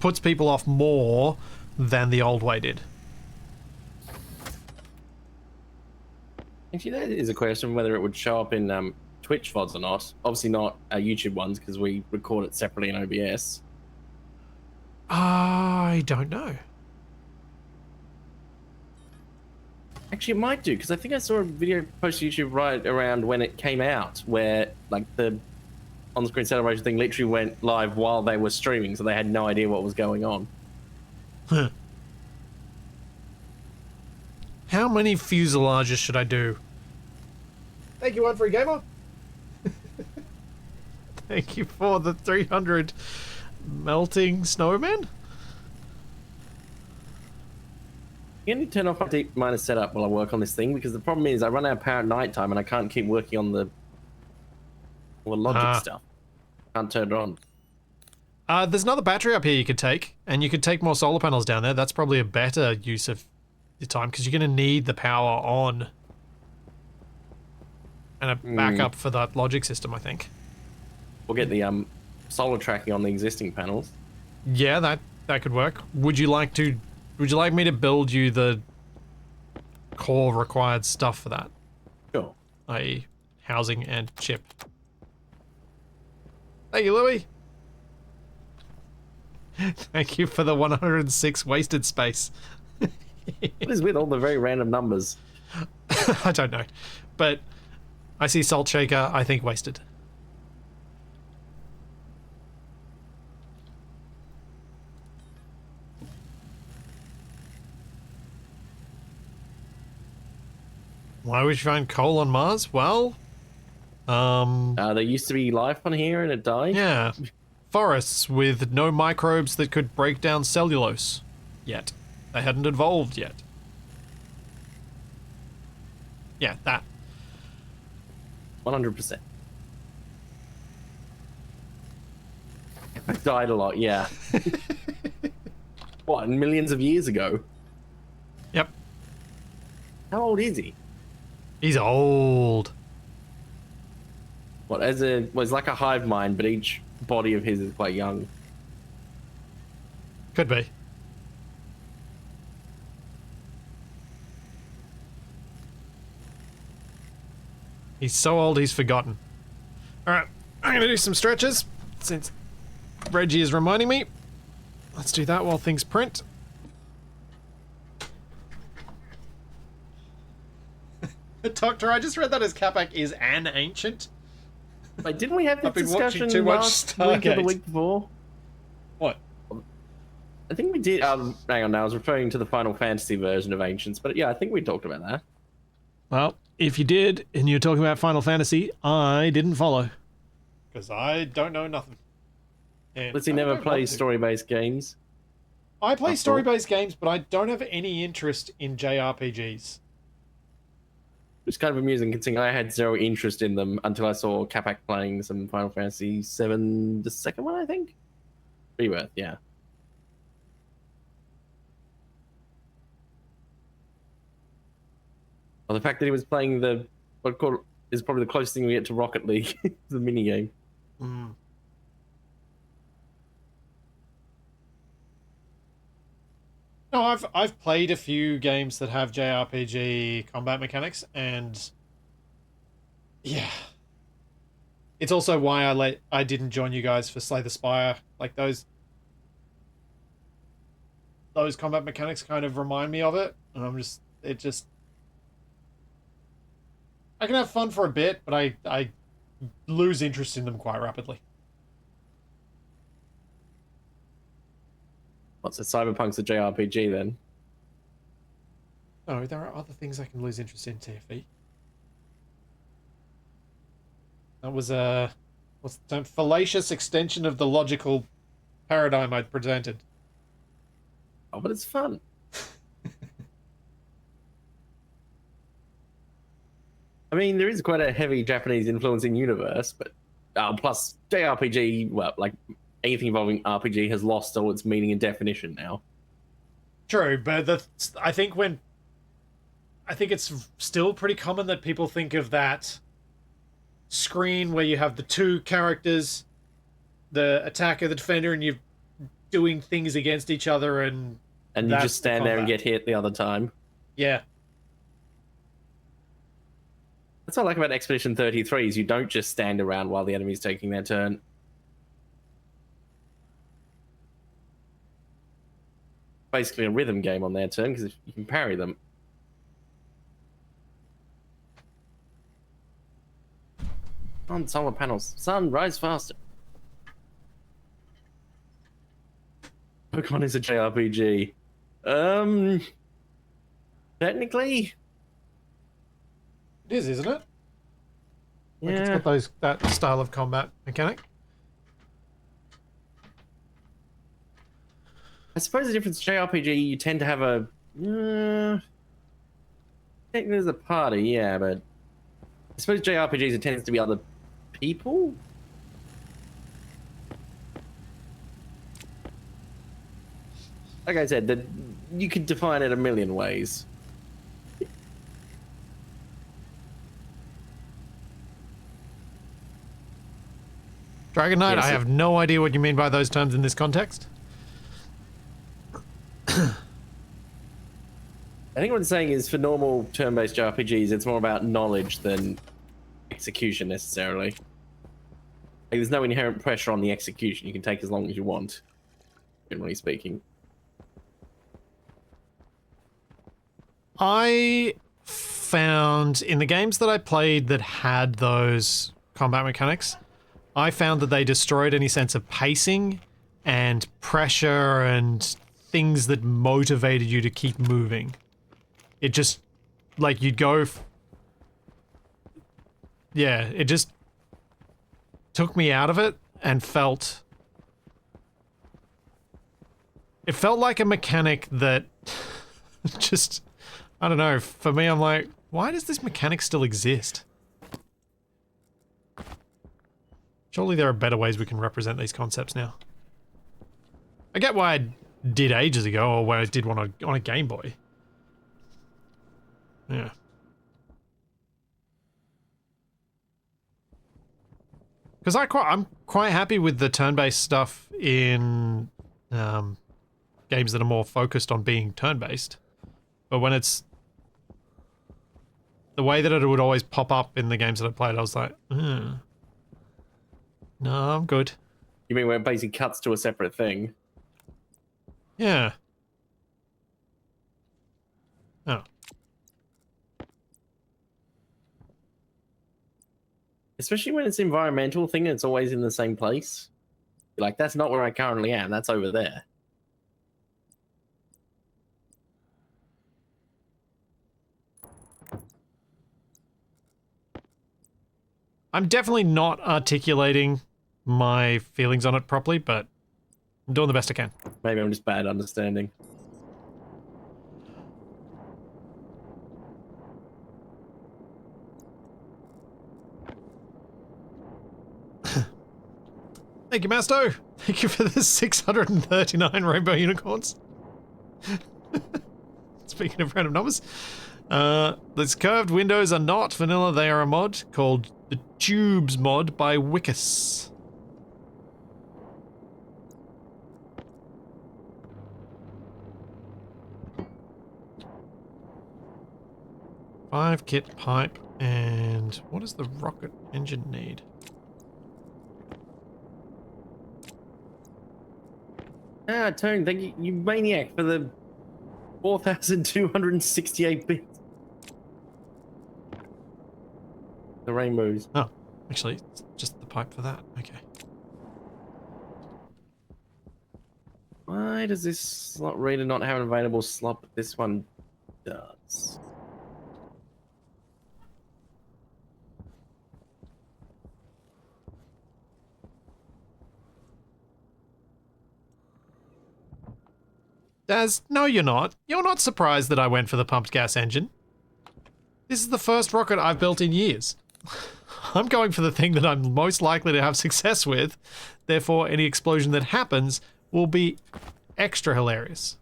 puts people off more than the old way did. Actually, that is a question whether it would show up in Twitch VODs or not. Obviously not YouTube ones because we record it separately in OBS. I don't know. Actually, it might do because I think I saw a video post to YouTube right around when it came out where like the on-screen celebration thing literally went live while they were streaming, so they had no idea what was going on. Huh. How many fuselages should I do? Thank you, One Free Gamer. Thank you for the 300 melting snowmen. You need to turn off my deep miner setup while I work on this thing because the problem is I run out of power at night time and I can't keep working on all the logic stuff. Can't turn it on. There's another battery up here you could take, and you could take more solar panels down there. That's probably a better use of your time because you're going to need the power on and a backup for that logic system, I think. We'll get the solar tracking on the existing panels. Yeah, that could work. Would you like me to build you the core required stuff for that? Sure. i.e. housing and chip. Thank you, Louis. Thank you for the 106 wasted space. What is with all the very random numbers? I don't know. But I see Salt Shaker, I think wasted. Why would you find coal on Mars? Well, there used to be life on here and it died. yeah. Forests with no microbes that could break down cellulose. Yet. They hadn't evolved yet. Yeah, that. 100%. It died a lot, yeah. What, millions of years ago? Yep. How old is he? He's old. What, it's like a hive mind, but each body of his is quite young. Could be. He's so old he's forgotten. Alright, I'm gonna do some stretches since Reggie is reminding me. Let's do that while things print. Doctor, I just read that his Capac is an ancient. Wait, didn't we have this I've been watching discussion too much last week or the Stargate. week before? What? I think we did. Hang on, now I was referring to the Final Fantasy version of Ancients, but yeah, I think we talked about that. Well, if you did, and you're talking about Final Fantasy, I didn't follow. Because I don't know nothing. And Let's see, I never don't play want to. story-based games. I play That's all. story-based games, but I don't have any interest in JRPGs. It's kind of amusing considering I had zero interest in them until I saw Capac playing some Final Fantasy VII, the second one, I think? Rebirth, yeah. Well, the fact that he was playing is probably the closest thing we get to Rocket League, the minigame. Mm. No, I've played a few games that have JRPG combat mechanics, and yeah, it's also why I didn't join you guys for Slay the Spire. Like those combat mechanics kind of remind me of it, and I can have fun for a bit, but I lose interest in them quite rapidly. What's it? Cyberpunk's a JRPG then? No, there are other things I can lose interest in, TFE. That was a what's the term? Fallacious extension of the logical paradigm I'd presented. Oh, but it's fun. I mean, there is quite a heavy Japanese influencing universe, but plus JRPG, well, like anything involving RPG has lost all its meaning and definition now. True, but I think it's still pretty common that people think of that screen where you have the two characters, the attacker, the defender, and you're doing things against each other, and you just stand there and get hit the other time. Yeah. That's what I like about Expedition 33 is you don't just stand around while the enemy's taking their turn. Basically a rhythm game on their turn because you can parry them. On solar panels. Sun, rise faster. Pokemon is a JRPG. Technically. It is, isn't it? Like Yeah. it's got that style of combat mechanic. I suppose the difference in JRPG, you tend to have a... technically there's a party, yeah, but... I suppose JRPGs, it tends to be other people? Like I said, you could define it a million ways. Dragon Knight, Yes, I have no idea what you mean by those terms in this context. I think what I'm saying is for normal turn-based JRPGs, it's more about knowledge than execution necessarily. Like, there's no inherent pressure on the execution. You can take as long as you want, generally speaking. I found in the games that I played that had those combat mechanics, I found that they destroyed any sense of pacing and pressure and things that motivated you to keep moving. It just, like, you'd go... yeah, it just took me out of it and felt... it felt like a mechanic that just... I don't know, for me I'm like, why does this mechanic still exist? Surely there are better ways we can represent these concepts now. I get why I did ages ago, or why I did one on a Game Boy. Yeah. Because I'm quite happy with the turn-based stuff in games that are more focused on being turn-based. But when it's... the way that it would always pop up in the games that I played, I was like, no, I'm good. You mean where it basically cuts to a separate thing? Yeah. Oh. Especially when it's an environmental thing and it's always in the same place. You're like, that's not where I currently am, that's over there. I'm definitely not articulating my feelings on it properly, but I'm doing the best I can. Maybe I'm just bad at understanding. Thank you, Masto. Thank you for the 639 rainbow unicorns. Speaking of random numbers. These curved windows are not vanilla, they are a mod called the Tubes mod by Wickus. 5 kit pipe, and what does the rocket engine need? Ah, Tone, thank you, you maniac, for the 4,268 bits. The rainbows. Oh, actually, it's just the pipe for that. Okay. Why does this slot reader not have an available slot, but this one does? Daz, no you're not. You're not surprised that I went for the pumped gas engine. This is the first rocket I've built in years. I'm going for the thing that I'm most likely to have success with, therefore any explosion that happens will be extra hilarious.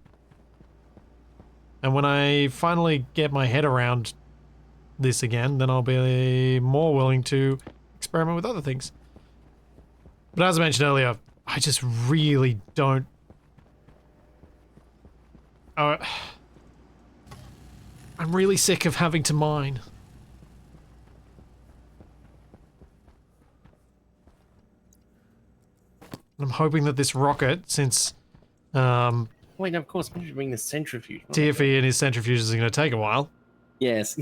And when I finally get my head around this again, then I'll be more willing to experiment with other things. But as I mentioned earlier, I just really don't... I'm really sick of having to mine. I'm hoping that this rocket, since Wait, no, of course, we should bring the centrifuge. TFE and his centrifuges is going to take a while. Yes.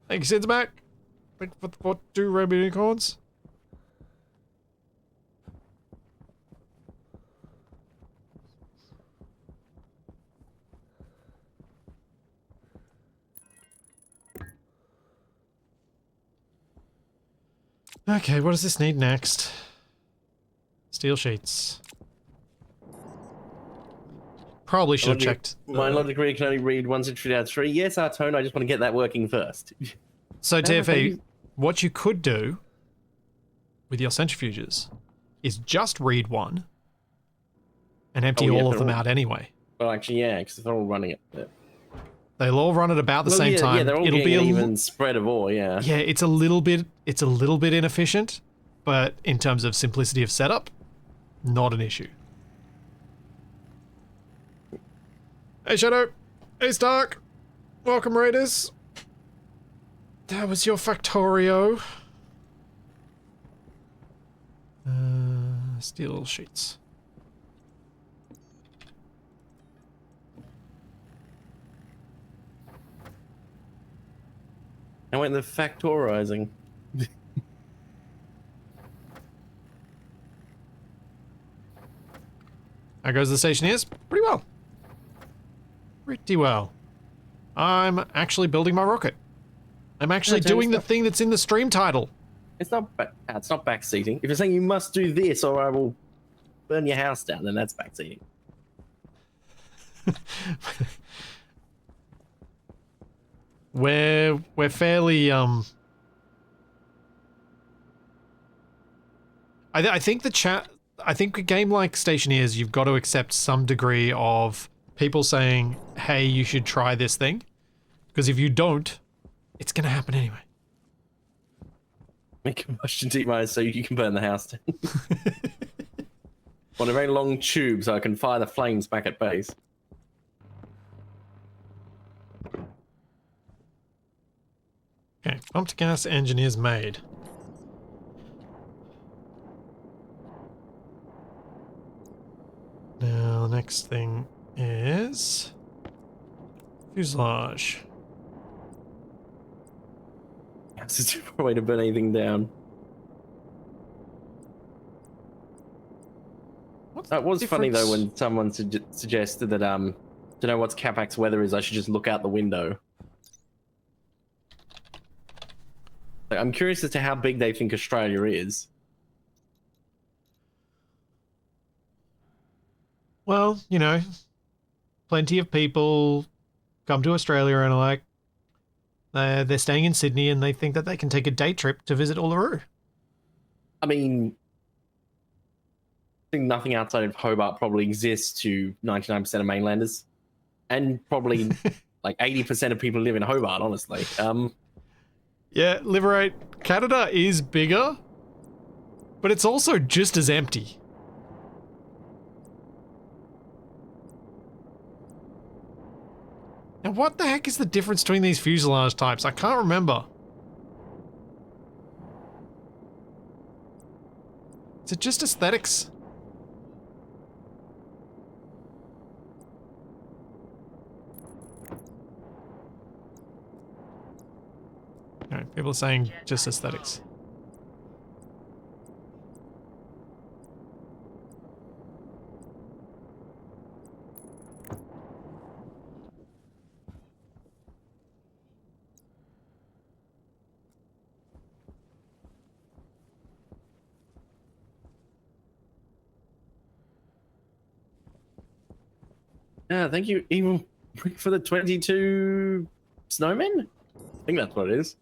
Thank you, Sid's back. Thank you for 2 rainbow unicorns. Okay, what does this need next? Steel sheets. Probably should have checked. My logic reader can only read 1 centrifuge out of 3. Yes, our Tone, I just want to get that working first. So, thank TFE, you. what you could do with your centrifuges is just read 1 and empty Oh, yeah, all of them they're all- out anyway. Well, actually, yeah, because they're all running it. Yeah. They'll all run at about the same time. Yeah, they're all It'll getting be an a even spread of ore, yeah. Yeah, it's a little bit inefficient, but in terms of simplicity of setup, not an issue. Hey Shadow, hey Stark, welcome Raiders. That was your Factorio. Steel sheets. I went the factorizing. How goes the Stationeers? Pretty well. Pretty well. I'm actually building my rocket. I'm actually doing the thing that's in the stream title. It's not backseating. If you're saying you must do this or I will burn your house down, then that's backseating. We're fairly I think I think a game like Stationeers, you've got to accept some degree of people saying, hey, you should try this thing. Because if you don't, it's gonna happen anyway. Make combustion demise so you can burn the house down. Want a very long tube so I can fire the flames back at base. Okay, pumped gas engine is made. Now, next thing is fuselage. That's a super way to burn anything down. What's It was the funny though difference? when someone suggested that to know what's Capac's weather is, I should just look out the window. Like, I'm curious as to how big they think Australia is. Well, you know, plenty of people come to Australia and are like, they're staying in Sydney and they think that they can take a day trip to visit Uluru. I mean, I think nothing outside of Hobart probably exists to 99% of mainlanders, and probably like 80% of people live in Hobart. Honestly, Yeah, Liberate Canada is bigger, but it's also just as empty. Now, what the heck is the difference between these fuselage types? I can't remember. Is it just aesthetics? No, people are saying just aesthetics. Yeah, thank you even for the 22 snowmen. I think that's what it is.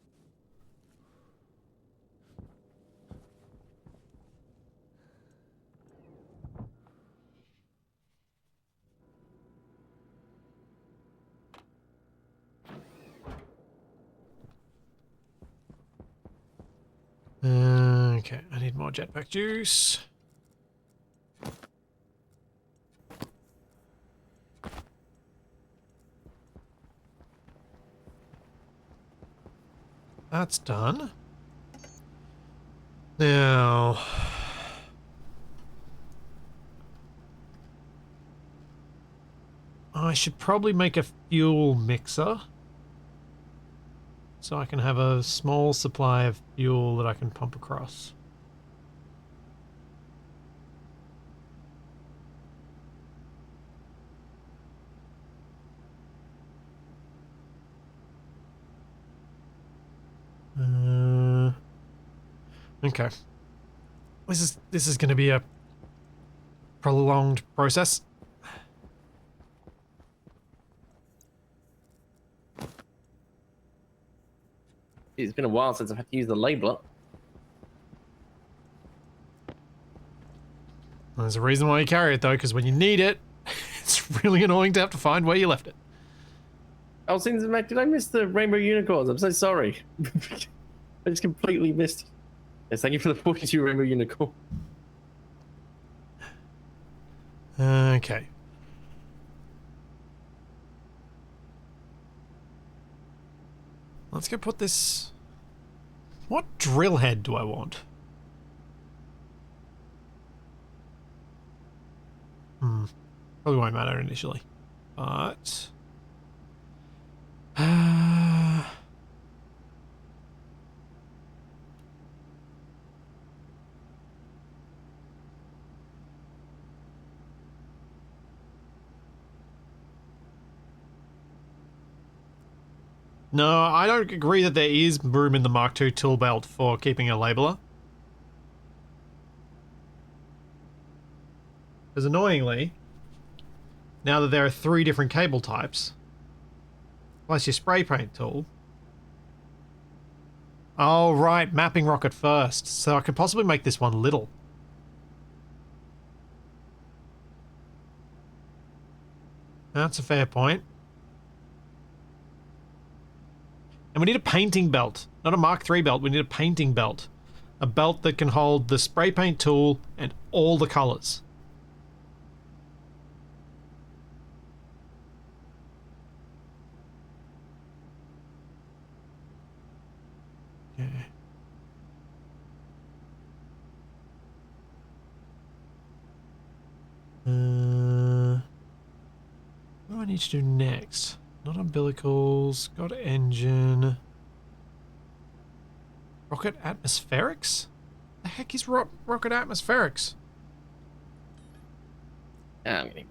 Okay, I need more jetpack juice. That's done. Now... I should probably make a fuel mixer. So I can have a small supply of fuel that I can pump across. Okay. This is going to be a prolonged process. It's been a while since I've had to use the labeler. There's a reason why you carry it though, because when you need it, it's really annoying to have to find where you left it. Oh, since Mac, did I miss the rainbow unicorns? I'm so sorry. I just completely missed. Yes, thank you for the 42 rainbow unicorn. Okay. Let's go put this... What drill head do I want? Probably won't matter initially. But... No, I don't agree that there is room in the Mark II tool belt for keeping a labeler. Because annoyingly, now that there are 3 different cable types, plus your spray paint tool. Oh, right, mapping rocket first. So I could possibly make this one little. That's a fair point. And we need a painting belt. Not a Mark III belt, we need a painting belt. A belt that can hold the spray paint tool and all the colors. Okay. What do I need to do next? Not umbilicals, got engine. Rocket atmospherics? The heck is rocket atmospherics? I'm gonna...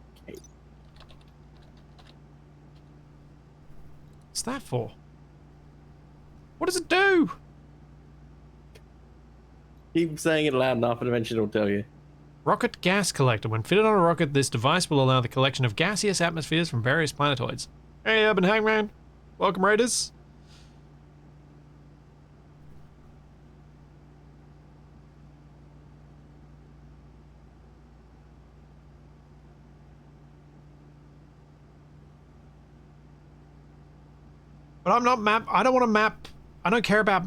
What's that for? What does it do? Keep saying it loud enough and eventually it'll tell you. Rocket gas collector. When fitted on a rocket, this device will allow the collection of gaseous atmospheres from various planetoids. Hey, Urban Hangman. Welcome, Raiders. But I'm not I don't want to map. I don't care about...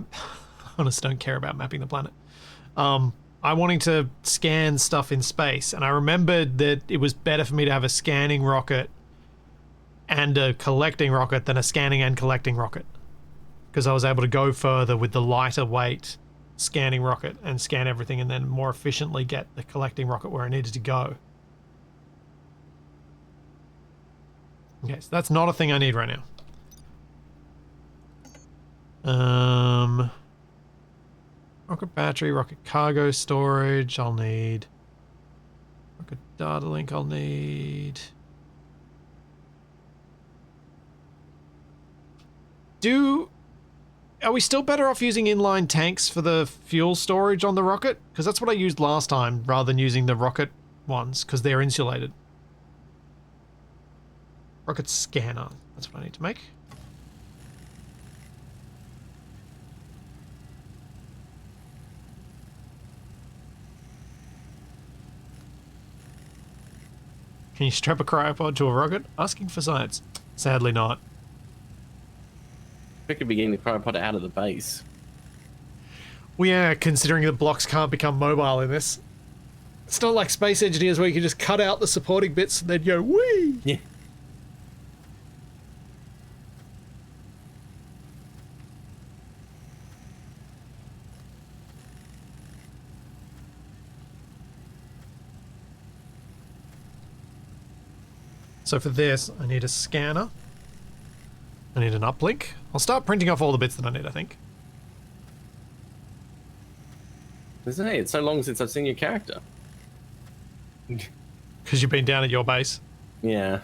honestly, don't care about mapping the planet. I'm wanting to scan stuff in space, and I remembered that it was better for me to have a scanning rocket and a collecting rocket than a scanning and collecting rocket. Because I was able to go further with the lighter weight scanning rocket and scan everything and then more efficiently get the collecting rocket where I needed to go. Okay, so that's not a thing I need right now. Rocket battery, rocket cargo storage, I'll need. Rocket data link, I'll need. Are we still better off using inline tanks for the fuel storage on the rocket? Because that's what I used last time, rather than using the rocket ones, because they're insulated. Rocket scanner, that's what I need to make. Can you strap a cryopod to a rocket? Asking for science. Sadly not. We could be getting the cryopod out of the base. We are, considering the blocks can't become mobile in this. It's not like Space Engineers where you can just cut out the supporting bits and then go, whee! Yeah. So for this, I need a scanner. I need an uplink. I'll start printing off all the bits that I need, I think. Hey, it's so long since I've seen your character. Because you've been down at your base. Yeah.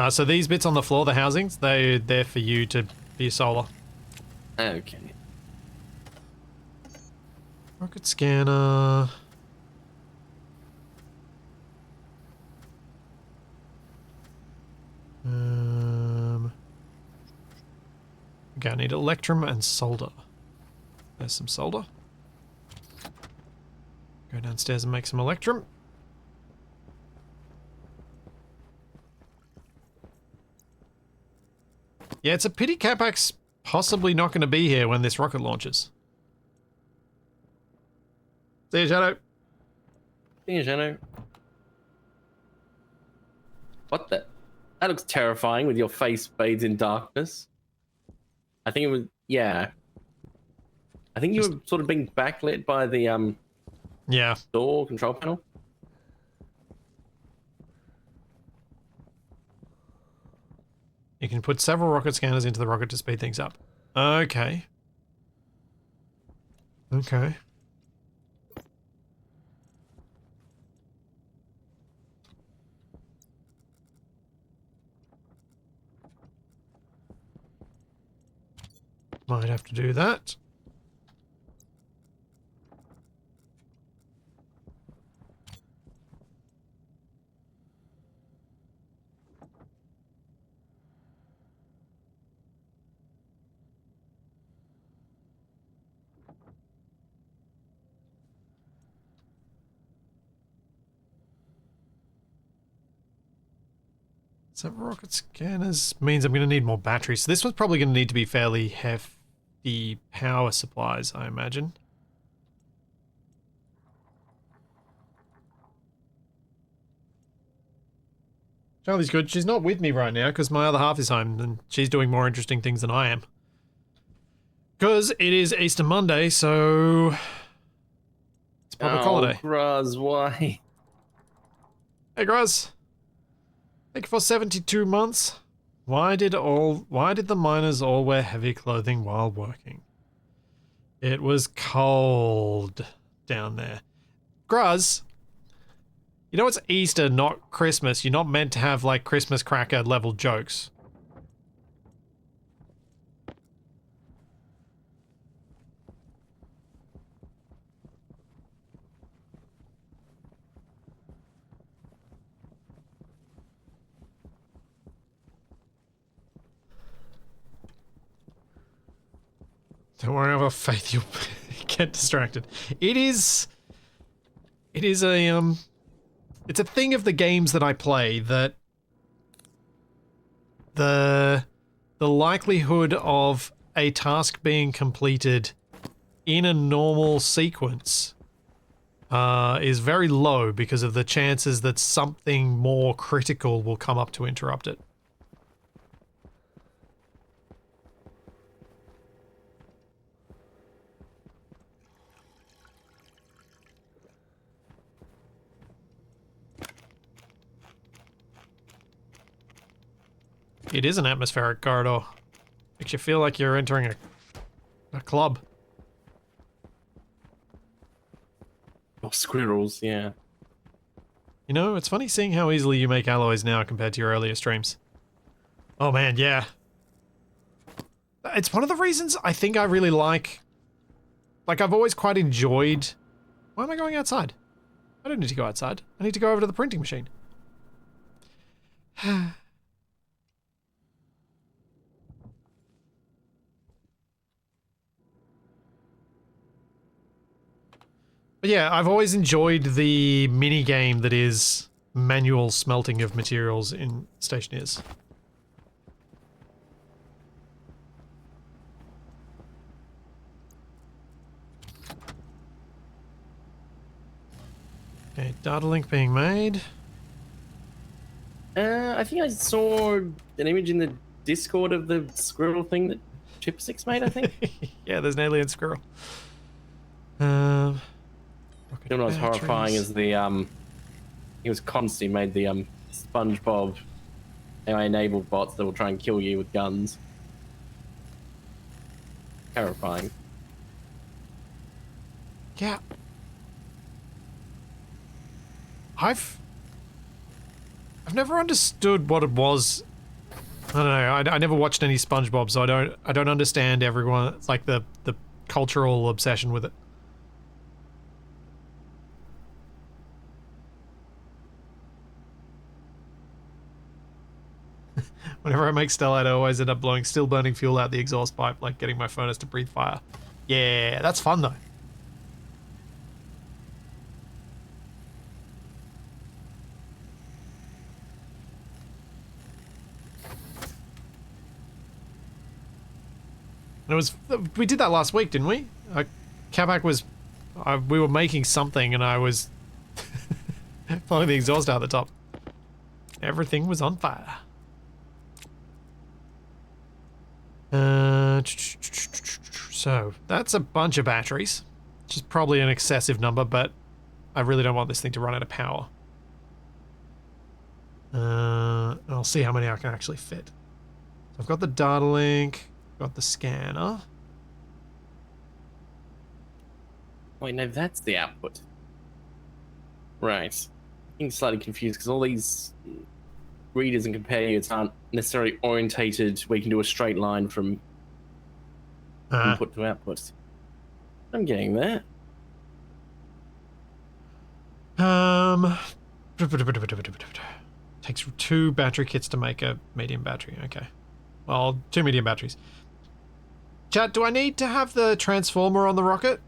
So these bits on the floor, the housings, they're there for you to be solar. Okay. Rocket scanner. Okay, I need electrum and solder. There's some solder. Go downstairs and make some electrum. Yeah, it's a pity Capac's possibly not going to be here when this rocket launches. See you, Shadow. See you, Shadow. What the? That looks terrifying with your face bathed in darkness. I think it was, yeah. I think you were sort of being backlit by the Yeah. door control panel. You can put several rocket scanners into the rocket to speed things up. Okay. Okay. Might have to do that. Several rocket scanners means I'm going to need more batteries. So this one's probably going to need to be fairly hefty power supplies, I imagine. Charlie's good. She's not with me right now because my other half is home and she's doing more interesting things than I am. Because it is Easter Monday, so it's public holiday. Graz, why? Hey, Graz. Thank you for 72 months. Why did the miners all wear heavy clothing while working? It was cold down there. Graz, you know it's Easter, not Christmas. You're not meant to have like Christmas cracker level jokes. Don't worry, I have faith you'll get distracted. It's a thing of the games that I play that the likelihood of a task being completed in a normal sequence is very low because of the chances that something more critical will come up to interrupt it. It is an atmospheric corridor. Makes you feel like you're entering a club. Oh, squirrels, yeah. You know, it's funny seeing how easily you make alloys now compared to your earlier streams. Oh man, yeah. It's one of the reasons I think I really like... I've always quite enjoyed... Why am I going outside? I don't need to go outside. I need to go over to the printing machine. But yeah, I've always enjoyed the mini game that is manual smelting of materials in Stationeers. Okay, data link being made. I think I saw an image in the Discord of the squirrel thing that Chipsticks made, I think. Yeah, there's an alien squirrel. You know what was batteries. horrifying is the he was constantly made the SpongeBob AI-enabled bots that will try and kill you with guns. Terrifying. Yeah. I've never understood what it was. I don't know. I never watched any SpongeBob, so I don't understand everyone, like the cultural obsession with it. Whenever I make Stellite, I always end up blowing still burning fuel out the exhaust pipe, like getting my furnace to breathe fire. Yeah, that's fun though. And it was, we did that last week, didn't we? Kabak was, we were making something and I was blowing the exhaust out the top. Everything was on fire. So that's a bunch of batteries, which is probably an excessive number, but I really don't want this thing to run out of power. I'll see how many I can actually fit. So I've got the data link, got the scanner. Wait, no, that's the output. Right. I'm getting slightly confused because all these readers and companions aren't necessarily orientated where you can do a straight line from input to output. I'm getting there. Takes 2 battery kits to make a medium battery. Okay. Well, 2 medium batteries. Chat, do I need to have the transformer on the rocket?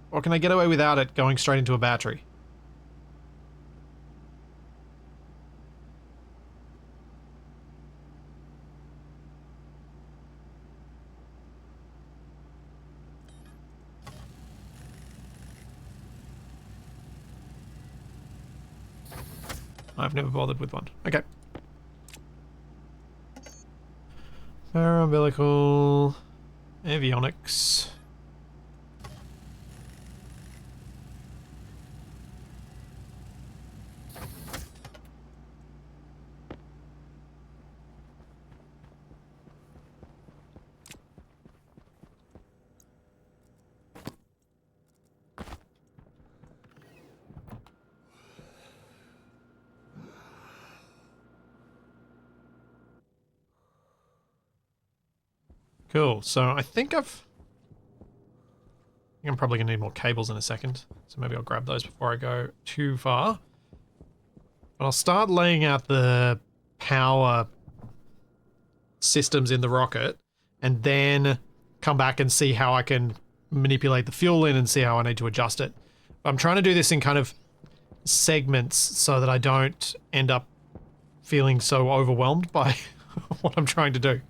Or can I get away without it going straight into a battery? I've never bothered with one. Okay. Umbilical avionics. Cool, so I think I'm probably gonna need more cables in a second, so maybe I'll grab those before I go too far. But I'll start laying out the power systems in the rocket, and then come back and see how I can manipulate the fuel in and see how I need to adjust it. I'm trying to do this in kind of segments so that I don't end up feeling so overwhelmed by what I'm trying to do.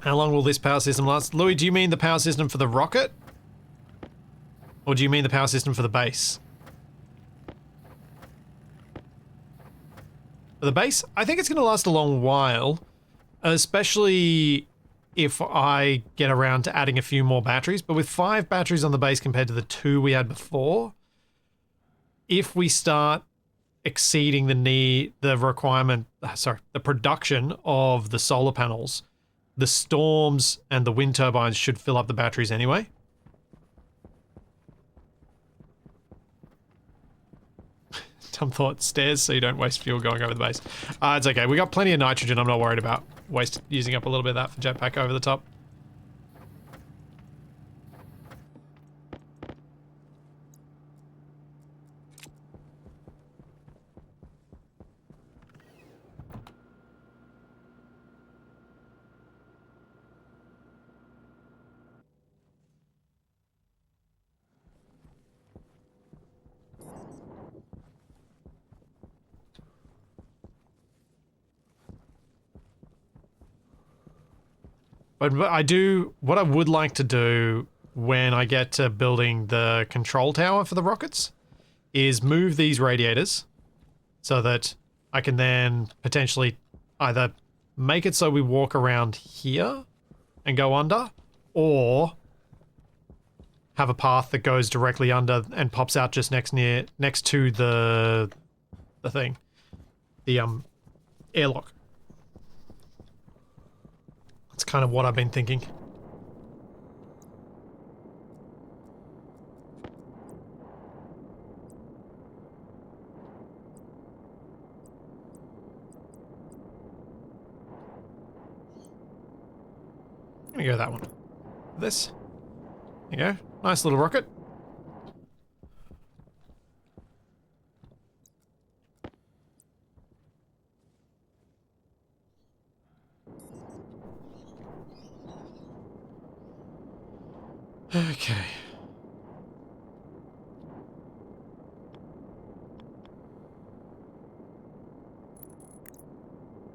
How long will this power system last? Louis, do you mean the power system for the rocket? Or do you mean the power system for the base? For the base, I think it's going to last a long while. Especially if I get around to adding a few more batteries, but with 5 batteries on the base compared to the 2 we had before, if we start exceeding the requirement, the production of the solar panels, the storms and the wind turbines should fill up the batteries anyway. Dumb thought, stairs so you don't waste fuel going over the base. It's okay, we got plenty of nitrogen, I'm not worried about using up a little bit of that for jetpack over the top. But what I would like to do when I get to building the control tower for the rockets is move these radiators so that I can then potentially either make it so we walk around here and go under, or have a path that goes directly under and pops out just next to the thing, the airlock. That's kind of what I've been thinking. I'm gonna go that one. This. There you go. Nice little rocket. Okay.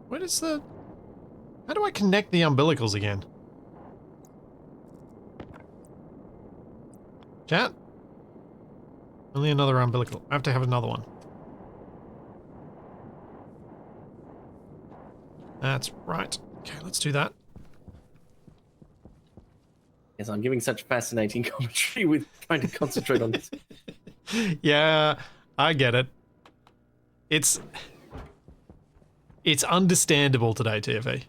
What is the... How do I connect the umbilicals again? Chat? Only another umbilical. I have to have another one. That's right. Okay, let's do that. Yes, I'm giving such fascinating commentary with trying to concentrate on this. Yeah, I get it. It's understandable today, TFE.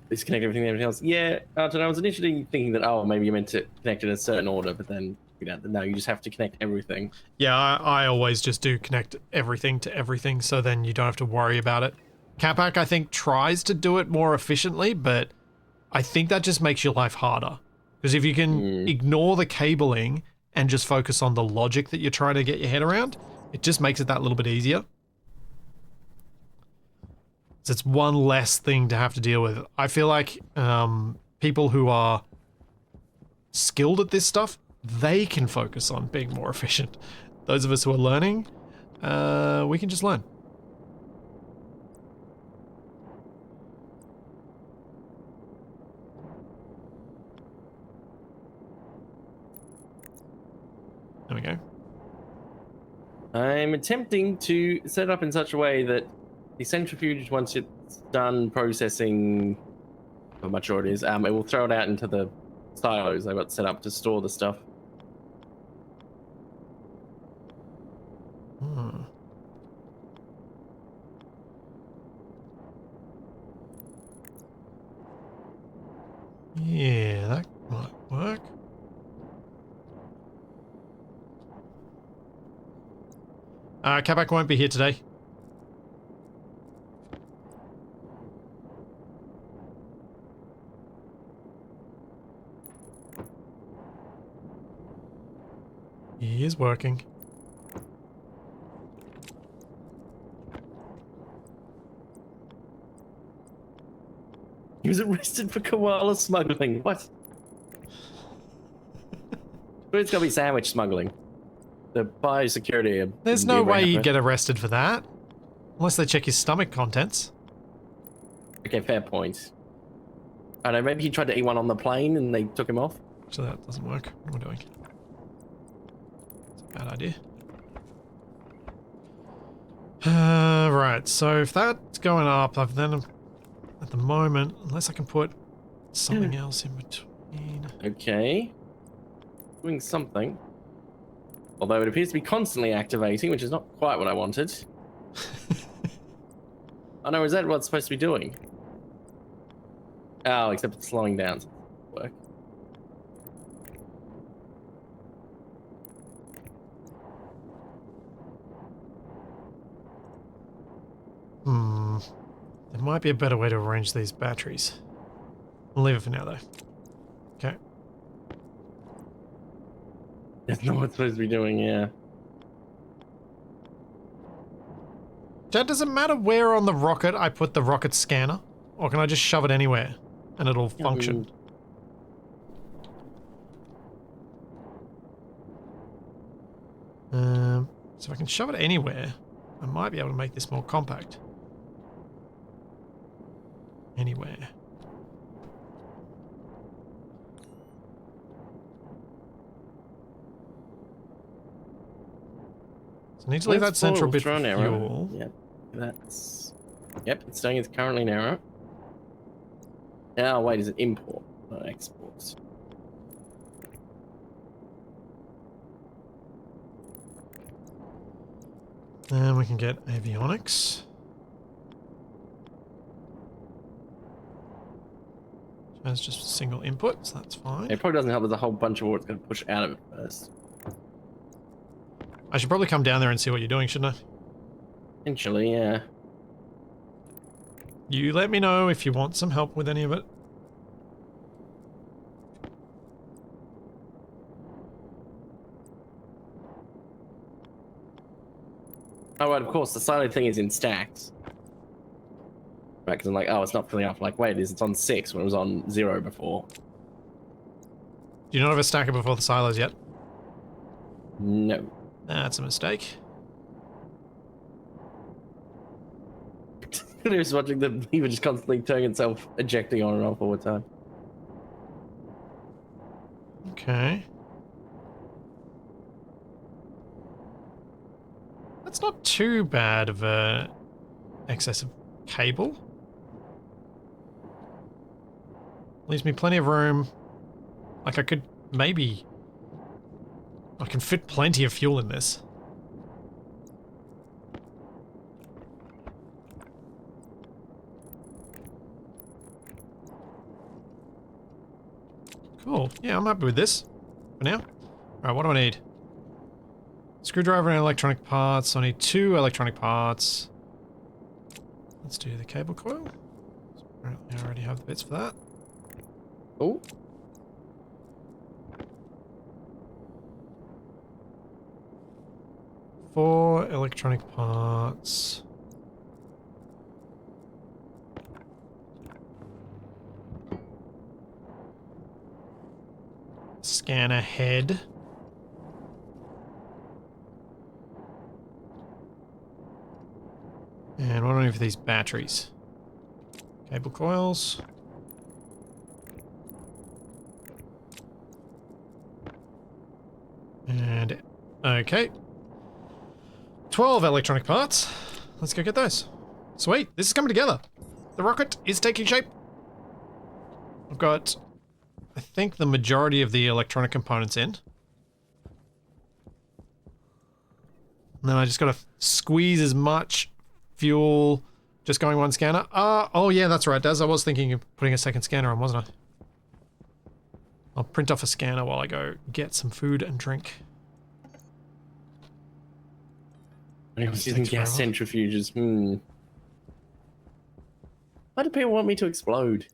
Disconnect everything else. Yeah, I don't know. I was initially thinking that, oh, maybe you meant to connect it in a certain order, but then, no, you just have to connect everything. Yeah, I always just do connect everything to everything, so then you don't have to worry about it. Capac, I think, tries to do it more efficiently, but I think that just makes your life harder. Because if you can ignore the cabling and just focus on the logic that you're trying to get your head around, it just makes it that little bit easier. So it's one less thing to have to deal with. I feel like people who are skilled at this stuff, they can focus on being more efficient. Those of us who are learning, we can just learn. There we go. I'm attempting to set it up in such a way that the centrifuge, once it's done processing, how much it is, it will throw it out into the silos I've got set up to store the stuff. Hmm. Yeah, that might work. Kabak won't be here today. He is working. He was arrested for koala smuggling. What? But it's got to be sandwich smuggling. The biosecurity. There's no way you'd get arrested for that. Unless they check his stomach contents. Okay, fair point. I don't know, maybe he tried to eat one on the plane and they took him off. So that doesn't work. What am I doing? It's a bad idea. Alright, so if that's going up, I've then, at the moment, unless I can put something else in between. Okay. Doing something. Although it appears to be constantly activating, which is not quite what I wanted. Oh no, is that what it's supposed to be doing? Oh, except it's slowing down. So it work. There might be a better way to arrange these batteries. We'll leave it for now, though. Okay. That's not what it's supposed to be doing, yeah. Chad, does it matter where on the rocket I put the rocket scanner? Or can I just shove it anywhere and it'll function? So if I can shove it anywhere, I might be able to make this more compact. Anywhere. So I need to leave that central bit for fuel. Yep, that's... Yep, it's saying it's currently narrow. Oh, wait, is it import, not export? And we can get avionics. That's just a single input, so that's fine. It probably doesn't help. There's a whole bunch of what it's going to push out of it first. I should probably come down there and see what you're doing, shouldn't I? Eventually, yeah. You let me know if you want some help with any of it. Oh, right, of course, the silent thing is in stacks. Right, because I'm like, oh, it's not filling up. Like, wait, it's on 6 when it was on 0 before. Do you not have a stacker before the silos yet? No. That's a mistake. I was watching the lever just constantly turning itself, ejecting on and off all the time. Okay. That's not too bad of a excess of cable. Leaves me plenty of room. Like I could maybe... I can fit plenty of fuel in this. Cool. Yeah, I'm happy with this. For now. Alright, what do I need? Screwdriver and electronic parts. I need 2 electronic parts. Let's do the cable coil. Apparently I already have the bits for that. Oh. Four electronic parts. Scanner head. And what do I need for these batteries? Cable coils. And, okay. 12 electronic parts. Let's go get those. Sweet, this is coming together. The rocket is taking shape. I've got, I think, the majority of the electronic components in. And then I just gotta squeeze as much fuel, just going one scanner. Oh yeah, that's right, Daz. I was thinking of putting a second scanner on, wasn't I? I'll print off a scanner while I go get some food and drink. Anyone's using gas centrifuges. Why do people want me to explode?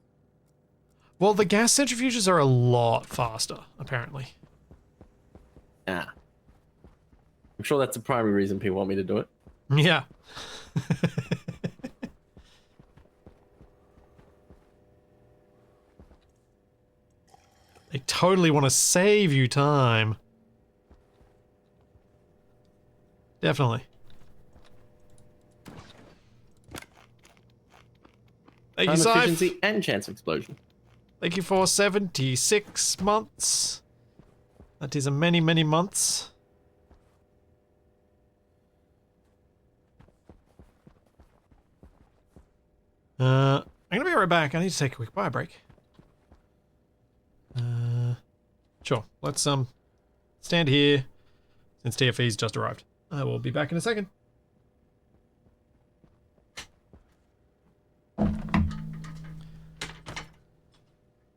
Well, the gas centrifuges are a lot faster, apparently. Ah. I'm sure that's the primary reason people want me to do it. Yeah. They totally want to save you time. Definitely. Thank you, Time Scythe. efficiency and chance of explosion. Thank you for 76 months. That is a many, many months. I'm gonna be right back. I need to take a quick bio break. Sure. Let's stand here since TFE's just arrived. I will be back in a second.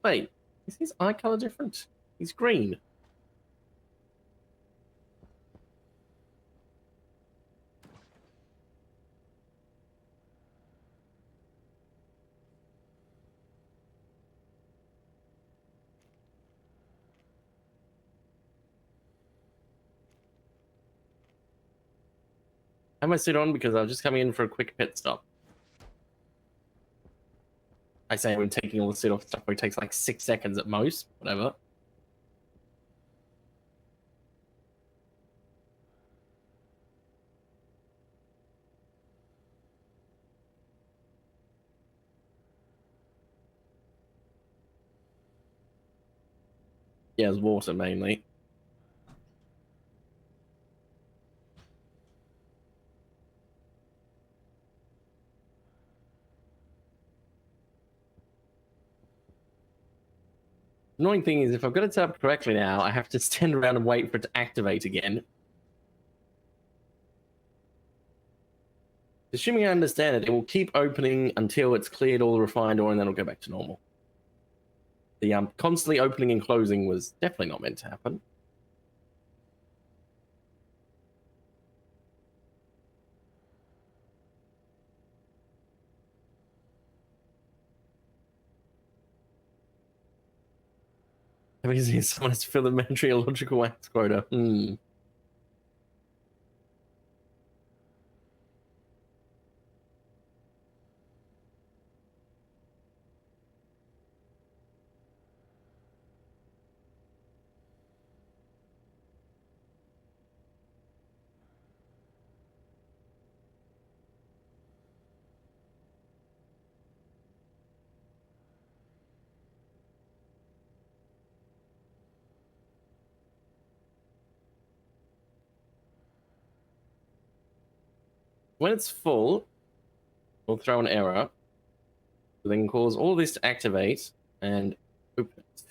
Wait, is his eye color different? He's green. I have my suit on because I was just coming in for a quick pit stop. I say I'm taking all the suit off stuff where it takes like 6 seconds at most, whatever. Yeah, it's water mainly. Annoying thing is, if I've got it set up correctly now, I have to stand around and wait for it to activate again. Assuming I understand it, it will keep opening until it's cleared all the refined ore and then it'll go back to normal. The constantly opening and closing was definitely not meant to happen. Because someone has to fill the meteorological wax quota. When it's full, we'll throw an error. Then cause all this to activate and open it.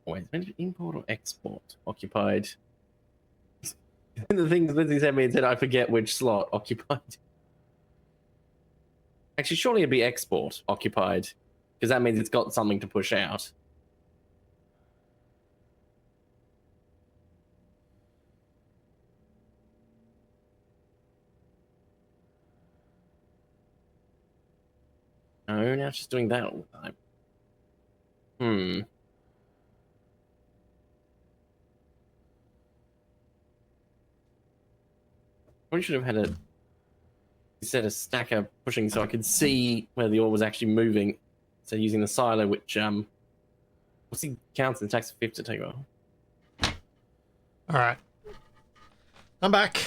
Wait, is it import or export? Occupied. The things Lindsay sent me and said I forget which slot occupied. Actually, surely it'd be export occupied, because that means it's got something to push out. Oh, now she's doing that all the time. Probably should have had a stacker pushing so I could see where the ore was actually moving. So using the silo, which what's he counts and takes 50 to take off. Alright. I'm back.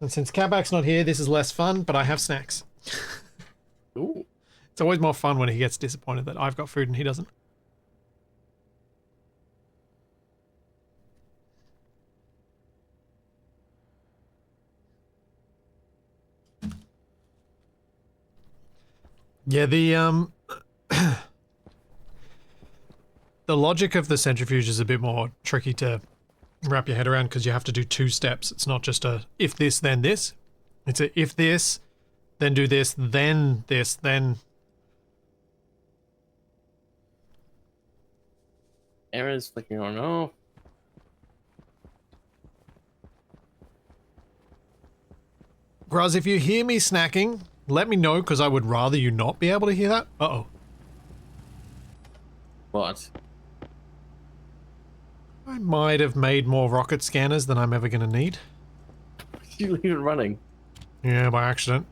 And since Catback's not here, this is less fun, but I have snacks. Ooh. It's always more fun when he gets disappointed that I've got food and he doesn't. Yeah, the the logic of the centrifuge is a bit more tricky to wrap your head around because you have to do 2 steps. It's not just a if this, then this. It's a if this, then do this, then this, then... Errors flicking on and off. Graz, if you hear me snacking, let me know because I would rather you not be able to hear that. Uh-oh. What? I might have made more rocket scanners than I'm ever going to need. Did you leave it running? Yeah, by accident.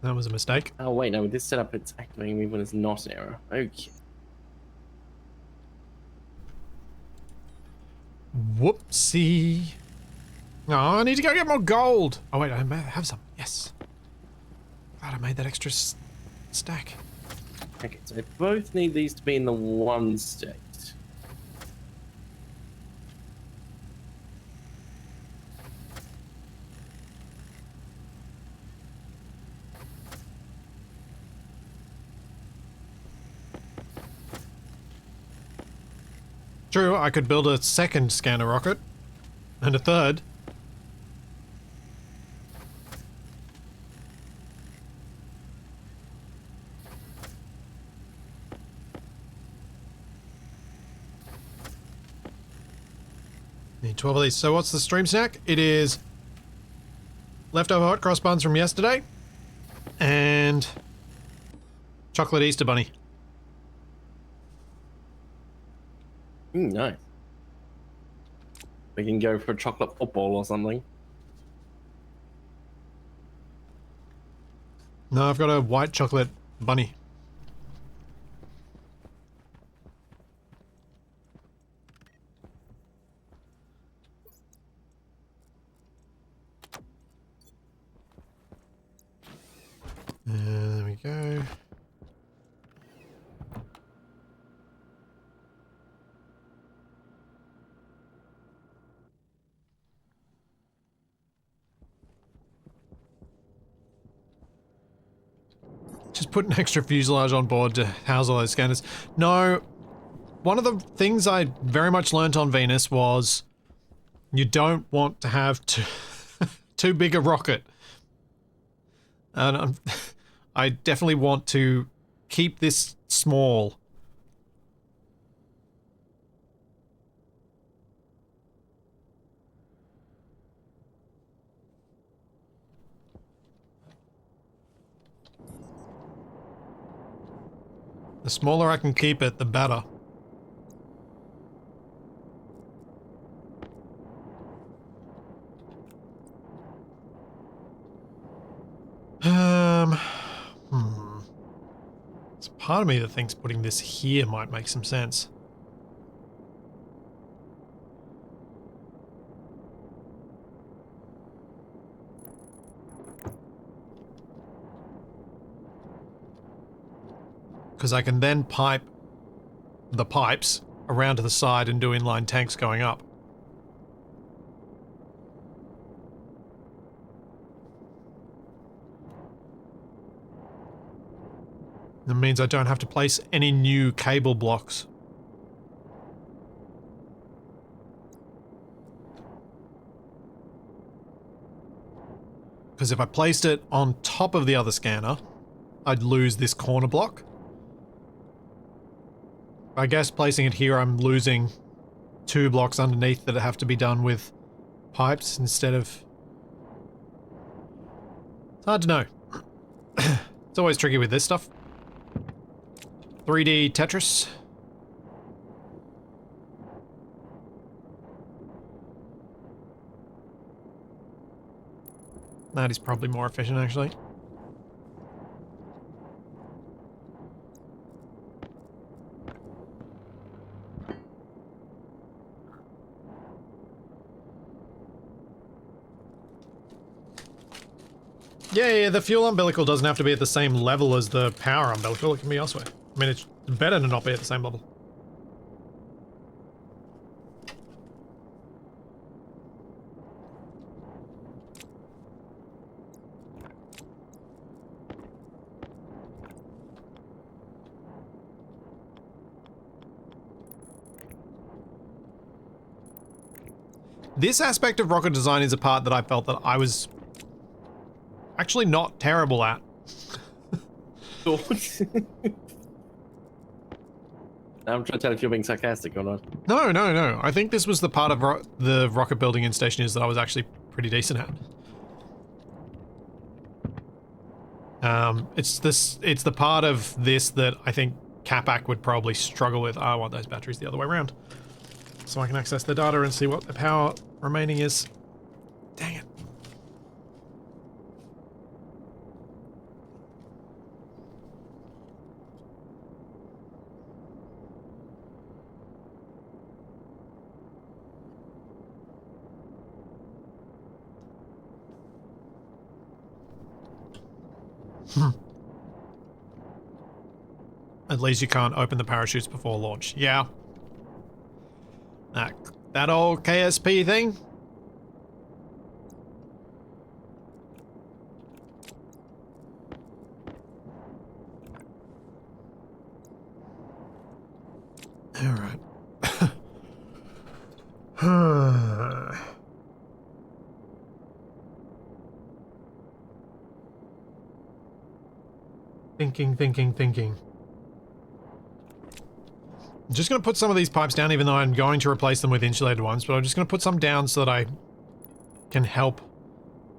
That was a mistake. Oh wait, no, with this setup it's activating me when it's not an error. Okay. Whoopsie. Oh, I need to go get more gold. Oh wait, I may have some. Yes. Glad I made that extra stack. Okay, so they both need these to be in the one state. True, I could build a second scanner rocket. And a third. Need 12 of these. So what's the stream snack? It is leftover hot cross buns from yesterday and chocolate Easter bunny. Nice. We can go for a chocolate football or something. No, I've got a white chocolate bunny. There we go. Just put an extra fuselage on board to house all those scanners. No, one of the things I very much learnt on Venus was you don't want to have too big a rocket. And I definitely want to keep this small. The smaller I can keep it, the better. There's part of me that thinks putting this here might make some sense. Because I can then pipe the pipes around to the side and do inline tanks going up. That means I don't have to place any new cable blocks. Because if I placed it on top of the other scanner, I'd lose this corner block. I guess placing it here, I'm losing 2 blocks underneath that have to be done with pipes instead of... It's hard to know. It's always tricky with this stuff. 3D Tetris. That is probably more efficient, actually. Yeah, the fuel umbilical doesn't have to be at the same level as the power umbilical. It can be elsewhere. I mean, it's better to not be at the same level. This aspect of rocket design is a part that I felt that I was actually not terrible at. I'm trying to tell if you're being sarcastic or not. No. I think this was the part of the rocket building in Stationeers that I was actually pretty decent at. It's the part of this that I think Capac would probably struggle with. I want those batteries the other way around. So I can access the data and see what the power remaining is. Dang it. At least you can't open the parachutes before launch. Yeah. That old KSP thing? Alright. Thinking. I'm just going to put some of these pipes down, even though I'm going to replace them with insulated ones, but I'm just going to put some down so that I can help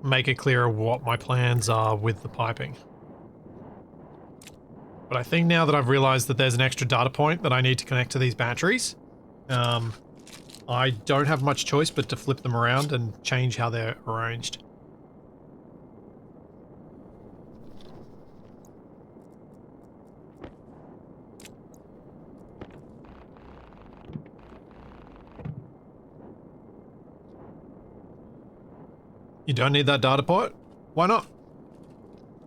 make it clearer what my plans are with the piping. But I think now that I've realized that there's an extra data point that I need to connect to these batteries, I don't have much choice but to flip them around and change how they're arranged. You don't need that data point? Why not?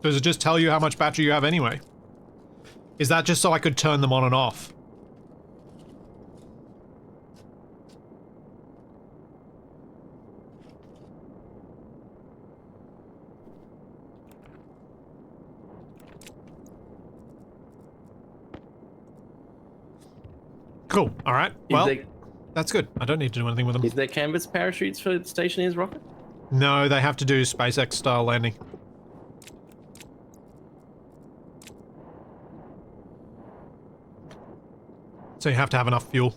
Does it just tell you how much battery you have anyway? Is that just so I could turn them on and off? Cool. All right. Well, that's good. I don't need to do anything with them. Is there canvas parachutes for Stationeers rocket? No, they have to do SpaceX style landing. So you have to have enough fuel.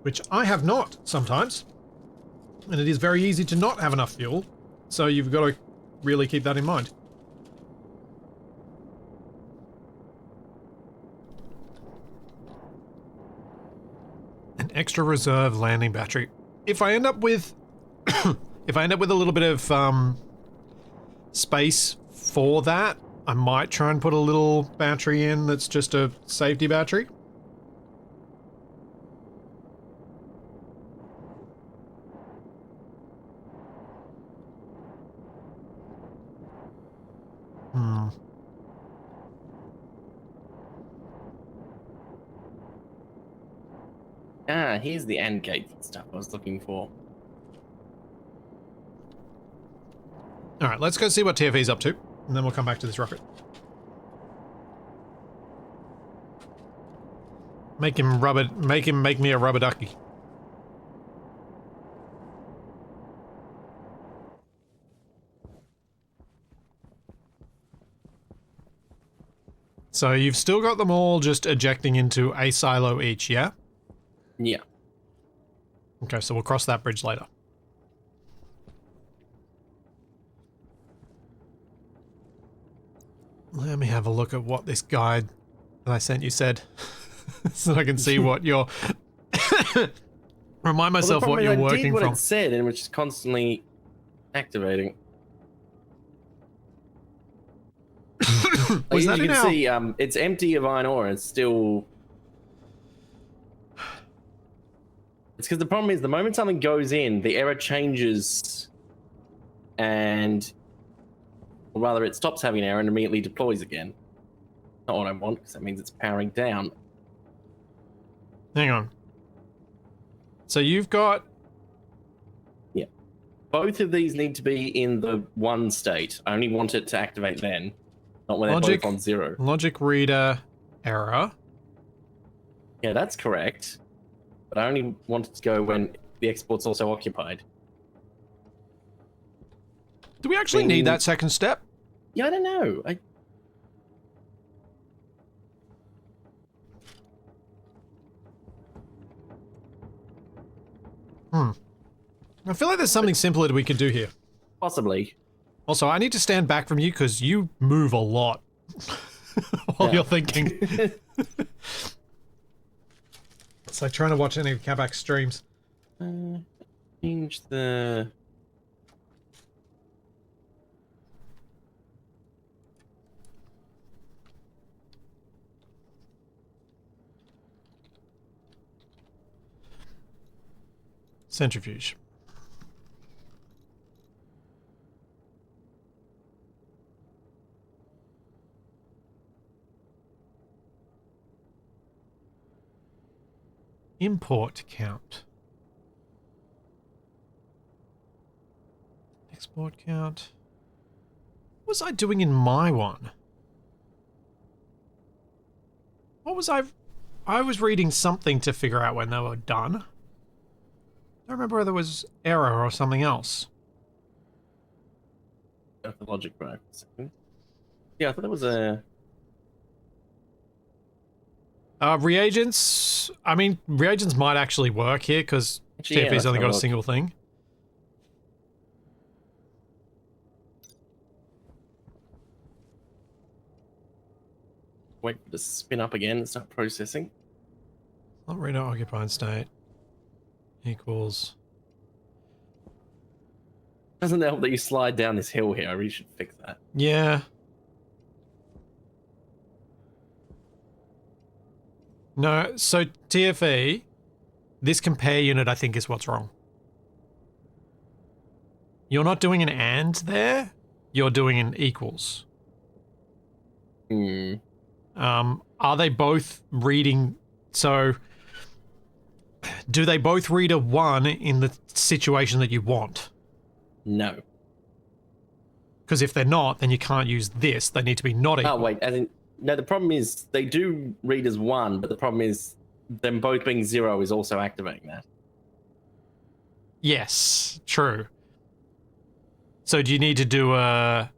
Which I have not sometimes. And it is very easy to not have enough fuel. So you've got to really keep that in mind. An extra reserve landing battery. If I end up with if I end up with a little bit of space for that, I might try and put a little battery in that's just a safety battery. Ah, here's the end gate stuff I was looking for. Alright, let's go see what TFE's up to, and then we'll come back to this rocket. Make him make me a rubber ducky. So you've still got them all just ejecting into a silo each, yeah? Yeah. Okay, so we'll cross that bridge later. Let me have a look at what this guide that I sent you said. So I can see what you're... Remind myself what you're working what from. it said, and which is constantly activating. Was you that can in our... see it's empty of iron ore. It's still... It's because the problem is the moment something goes in, the error changes, and... Or rather, it stops having an error and immediately deploys again. Not what I want, because that means it's powering down. Hang on. So you've got... Yeah. Both of these need to be in the one state. I only want it to activate then, not when they're both on 0. Logic reader error. Yeah, that's correct. But I only want it to go when the export's also occupied. Do we actually need that second step? Yeah, I don't know. I feel like there's something simpler that we could do here. Possibly. Also, I need to stand back from you because you move a lot while you're thinking. It's like trying to watch any of Kabak's streams. Change the... Centrifuge. Import count. Export count. What was I doing in my one? What was I was reading something to figure out when they were done. I don't remember whether it was error or something else. Got the logic right for a second. Yeah, I thought it was a... Reagents. I mean, reagents might actually work here because Actually, yeah, TFE's let's only have a got a look. single thing. Wait for it to spin up again and start processing. Not reader occupied state equals. Doesn't help that you slide down this hill here. I really should fix that. Yeah. No, so TFE, this compare unit I think is what's wrong. You're not doing an and there, you're doing an equals. Hmm. Are they both reading, so do they both read a 1 in the situation that you want? No. Because if they're not, then you can't use this, they need to be not equal. Oh, wait. As in, no, the problem is they do read as 1, but the problem is them both being 0 is also activating that. Yes, true. So do you need to do a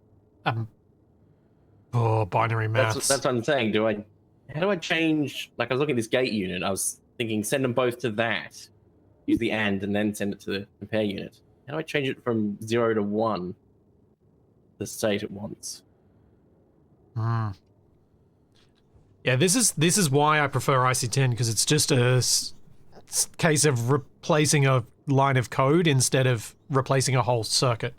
binary maths? That's what I'm saying. How do I change? Like, I was looking at this gate unit. I was thinking send them both to that. Use the and then send it to the compare unit. How do I change it from 0 to 1? The state it wants. Hmm. Yeah, this is why I prefer IC10 because it's just a case of replacing a line of code instead of replacing a whole circuit.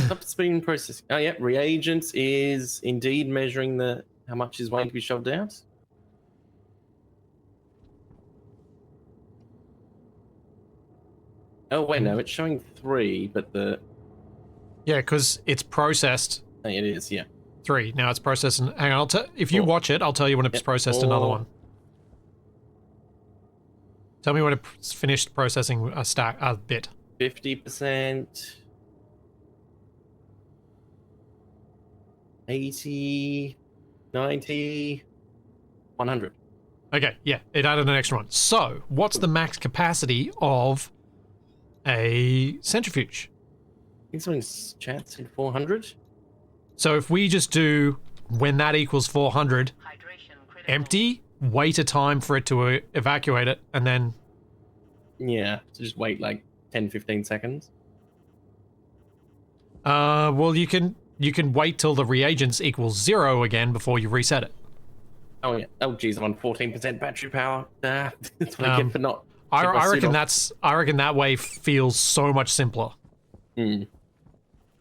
Up speed processing. Oh yeah, reagents is indeed measuring how much is waiting to be shoved out. Oh wait, no, it's showing 3, but Yeah, because it's processed oh, it is, yeah. 3. Now it's processing. Hang on, if you 4. watch it, I'll tell you when it's Yep, processed another 4. one. Tell me when it's finished processing a bit. 50%. 80, 90, 100. Okay, yeah, it added an extra one. So, what's the max capacity of a centrifuge? I think someone's chat said 400. So if we just do when that equals 400, empty, wait a time for it to evacuate it, and then... Yeah, so just wait like 10, 15 seconds. Well, you can wait till the reagents equals 0 again before you reset it. Oh yeah. Oh geez, I'm on 14% battery power. That's what I get for not. I taking my reckon suit I reckon that way feels so much simpler. off. Hmm.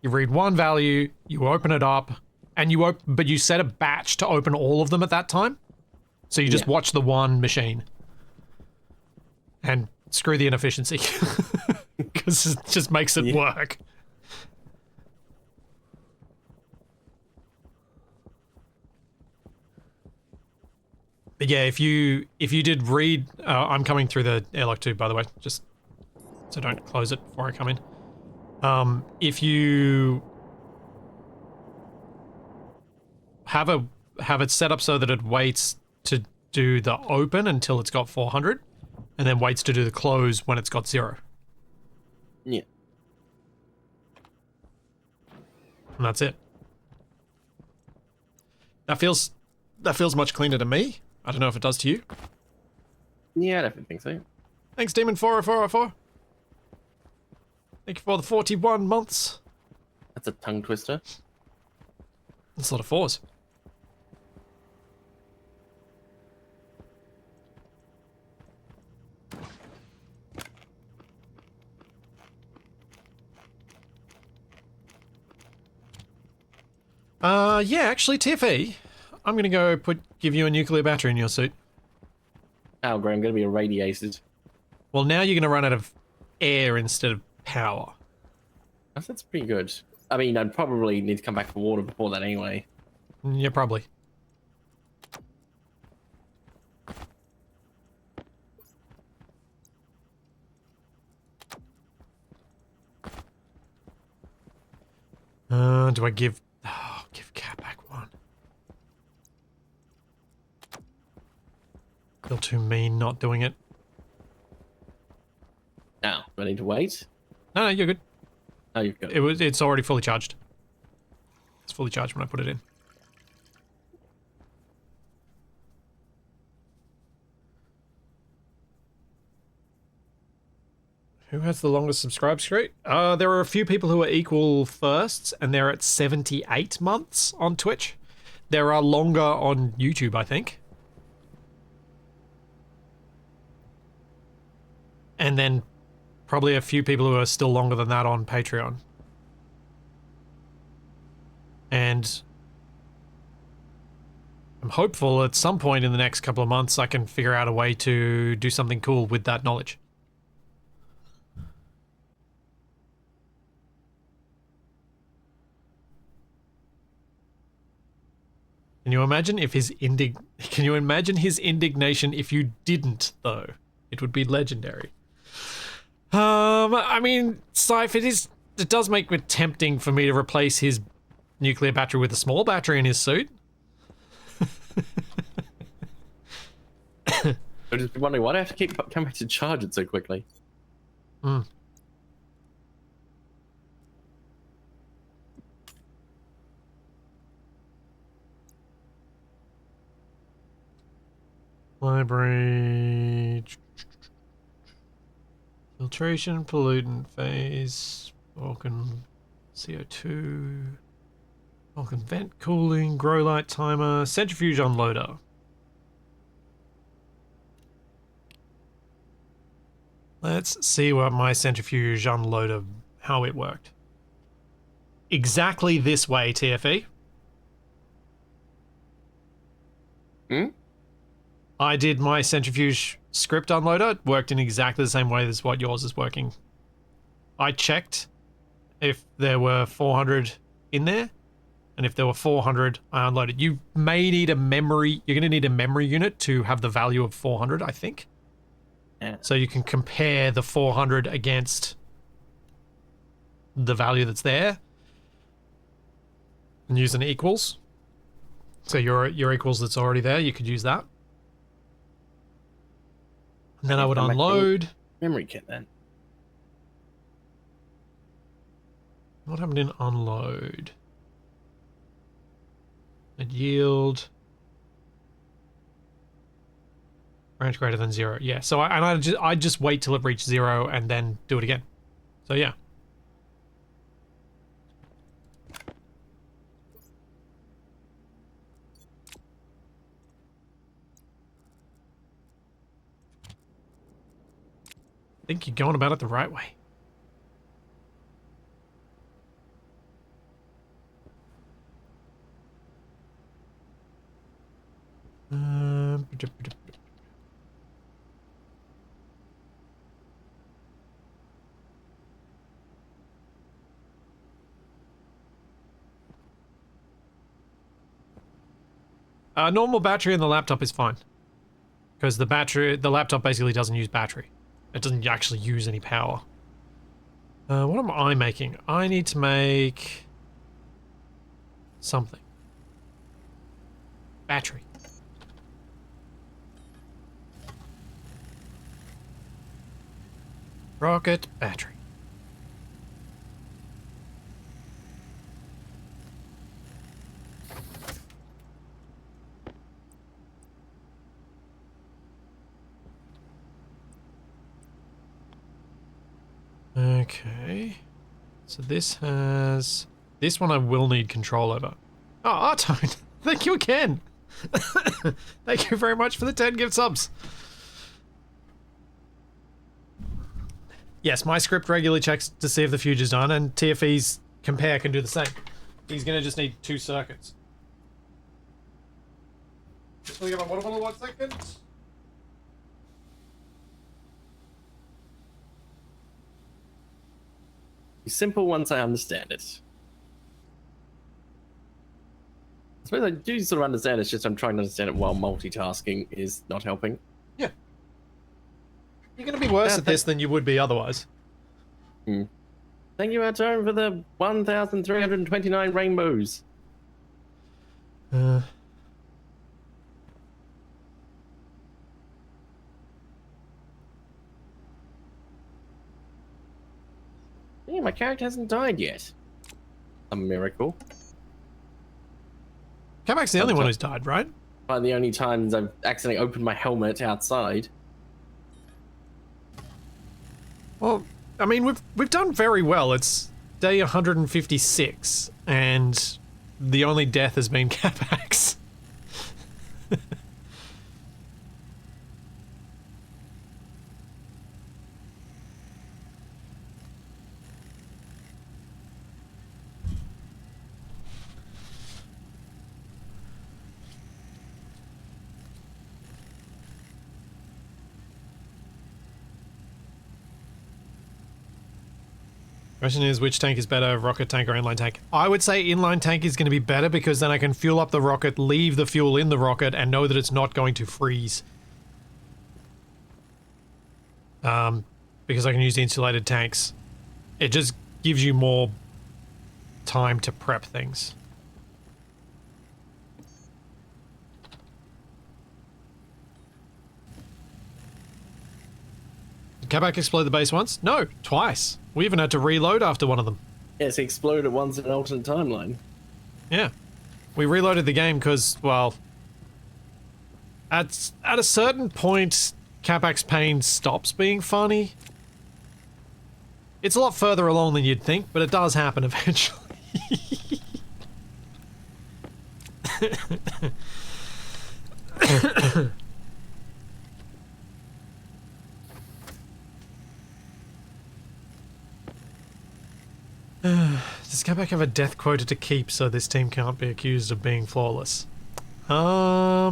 You read one value, you open it up, and but you set a batch to open all of them at that time. So you just Yeah. watch the one machine. And screw the inefficiency. Because it just makes it Yeah. work. But yeah, if you did read, I'm coming through the airlock tube, by the way, just so don't close it before I come in. If you have it set up so that it waits to do the open until it's got 400, and then waits to do the close when it's got 0. Yeah. And that's it. That feels much cleaner to me. I don't know if it does to you. Yeah, I definitely think so. Thanks, Demon 40404. Thank you for the 41 months. That's a tongue twister. That's a lot of 4s. Yeah, actually, TFE, I'm gonna go give you a nuclear battery in your suit. Oh, great, I'm going to be irradiated. Well, now you're gonna run out of air instead of power. That's pretty good. I mean, I'd probably need to come back for water before that anyway. Yeah, probably. one do I give? Oh, give Cat back one. Feel too mean not doing it. Now, do I need to wait? No, you're good. Oh, you've got It's already fully charged. It's fully charged when I put it in. Who has the longest subscribe streak? There are a few people who are equal firsts, and they're at 78 months on Twitch. There are longer on YouTube, I think. And then probably a few people who are still longer than that on Patreon. And I'm hopeful at some point in the next couple of months I can figure out a way to do something cool with that knowledge. Can you imagine if Can you imagine his indignation if you didn't, though? It would be legendary. I mean, Scythe, it does make it tempting for me to replace his nuclear battery with a small battery in his suit. I'm just wondering why do I have to keep coming back to charge it so quickly? Hmm. Library. Filtration, pollutant phase, Vulcan CO2, Vulcan vent cooling, grow light timer, centrifuge unloader. Let's see what my centrifuge unloader, how it worked. Exactly this way, TFE. Hmm? I did my centrifuge script unloader. It worked in exactly the same way as what yours is working. I checked if there were 400 in there, and if there were 400, I unloaded. You may need a memory. You're going to need a memory unit to have the value of 400, I think. Yeah. So you can compare the 400 against the value that's there and use an equals. So your equals that's already there, you could use that. And then I would unload. Memory kit then. What happened in unload? And yield. Branch greater than 0. Yeah, so I just wait till it reaches 0 and then do it again. So yeah. I think you're going about it the right way. Normal battery in the laptop is fine. Because the laptop basically doesn't use battery. It doesn't actually use any power. What am I making? I need to make something. Battery. Rocket battery. Okay. So this one I will need control over. Oh, Artone, thank you again. Thank you very much for the 10 gift subs. Yes, my script regularly checks to see if the fuge is done, and TFE's compare can do the same. He's gonna just need 2 circuits. Just gonna get my water bottle 1 second. Simple once I understand it. I suppose I do sort of understand it, it's just I'm trying to understand it while multitasking is not helping. Yeah. You're gonna be worse at this than you would be otherwise. Hmm. Thank you, Atone, for the 1,329 rainbows. Yeah, my character hasn't died yet. A miracle. Kabak's the only one who's died, right? By the only times I've accidentally opened my helmet outside. Well, I mean, we've done very well. It's day 156, and the only death has been Kabak's. Question is, which tank is better, rocket tank or inline tank? I would say inline tank is going to be better because then I can fuel up the rocket, leave the fuel in the rocket, and know that it's not going to freeze. Because I can use the insulated tanks. It just gives you more time to prep things. Did Kabak explode the base once? No, twice. We even had to reload after one of them. Yes, it exploded once in an alternate timeline. Yeah. We reloaded the game because, well, at a certain point, Kabak's pain stops being funny. It's a lot further along than you'd think, but it does happen eventually. Does Kabak have a death quota to keep so this team can't be accused of being flawless? I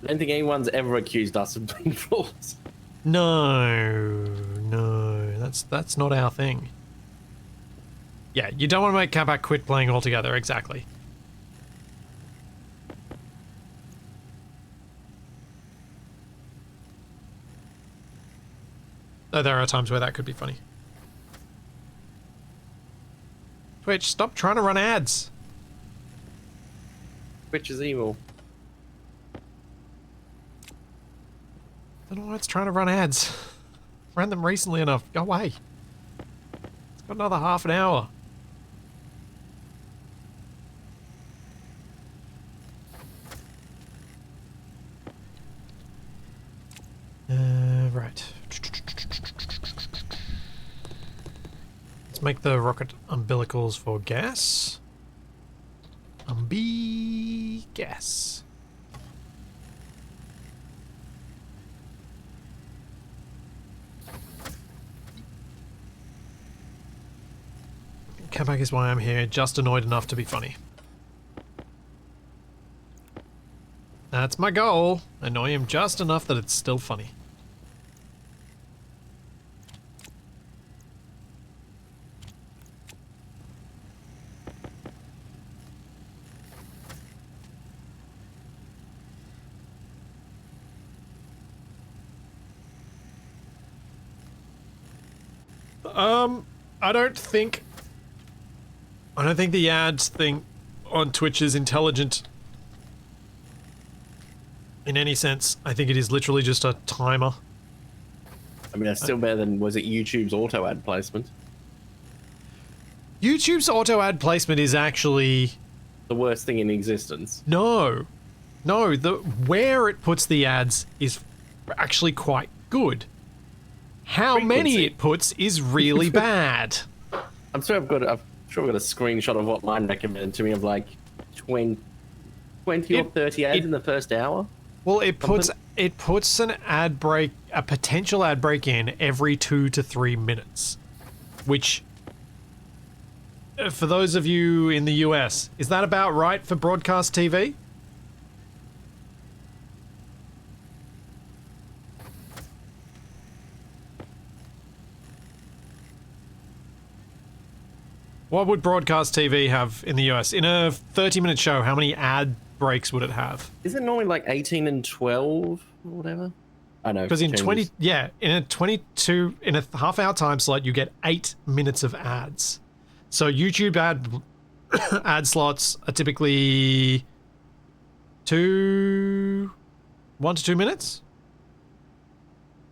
don't think anyone's ever accused us of being flawless. No, that's not our thing. Yeah, you don't want to make Kabak quit playing altogether, exactly. Though there are times where that could be funny. Twitch, stop trying to run ads. Which is evil. I don't know why it's trying to run ads. Ran them recently enough. Go away. It's got another half an hour. Right. Let's make the rocket umbilicals for gas. Gas. Kabak is why I'm here, just annoyed enough to be funny. That's my goal. Annoy him just enough that it's still funny. I don't think the ads thing on Twitch is intelligent in any sense. I think it is literally just a timer. I mean, that's still better than, was it YouTube's auto ad placement? YouTube's auto ad placement is actually... The worst thing in existence. No, where it puts the ads is actually quite good. How many it puts is really bad. I'm sure I've got a screenshot of what mine recommended to me of like 20 or 30 ads in the first hour. Well, it puts an ad break, a potential ad break in every 2 to 3 minutes, which, for those of you in the US, is that about right for broadcast TV? What would broadcast TV have in the US? In a 30-minute show, how many ad breaks would it have? Isn't it normally like 18 and 12 or whatever? I know. Because in changes. in a half-hour time slot, you get 8 minutes of ads. So YouTube ad slots are typically 1 to 2 minutes.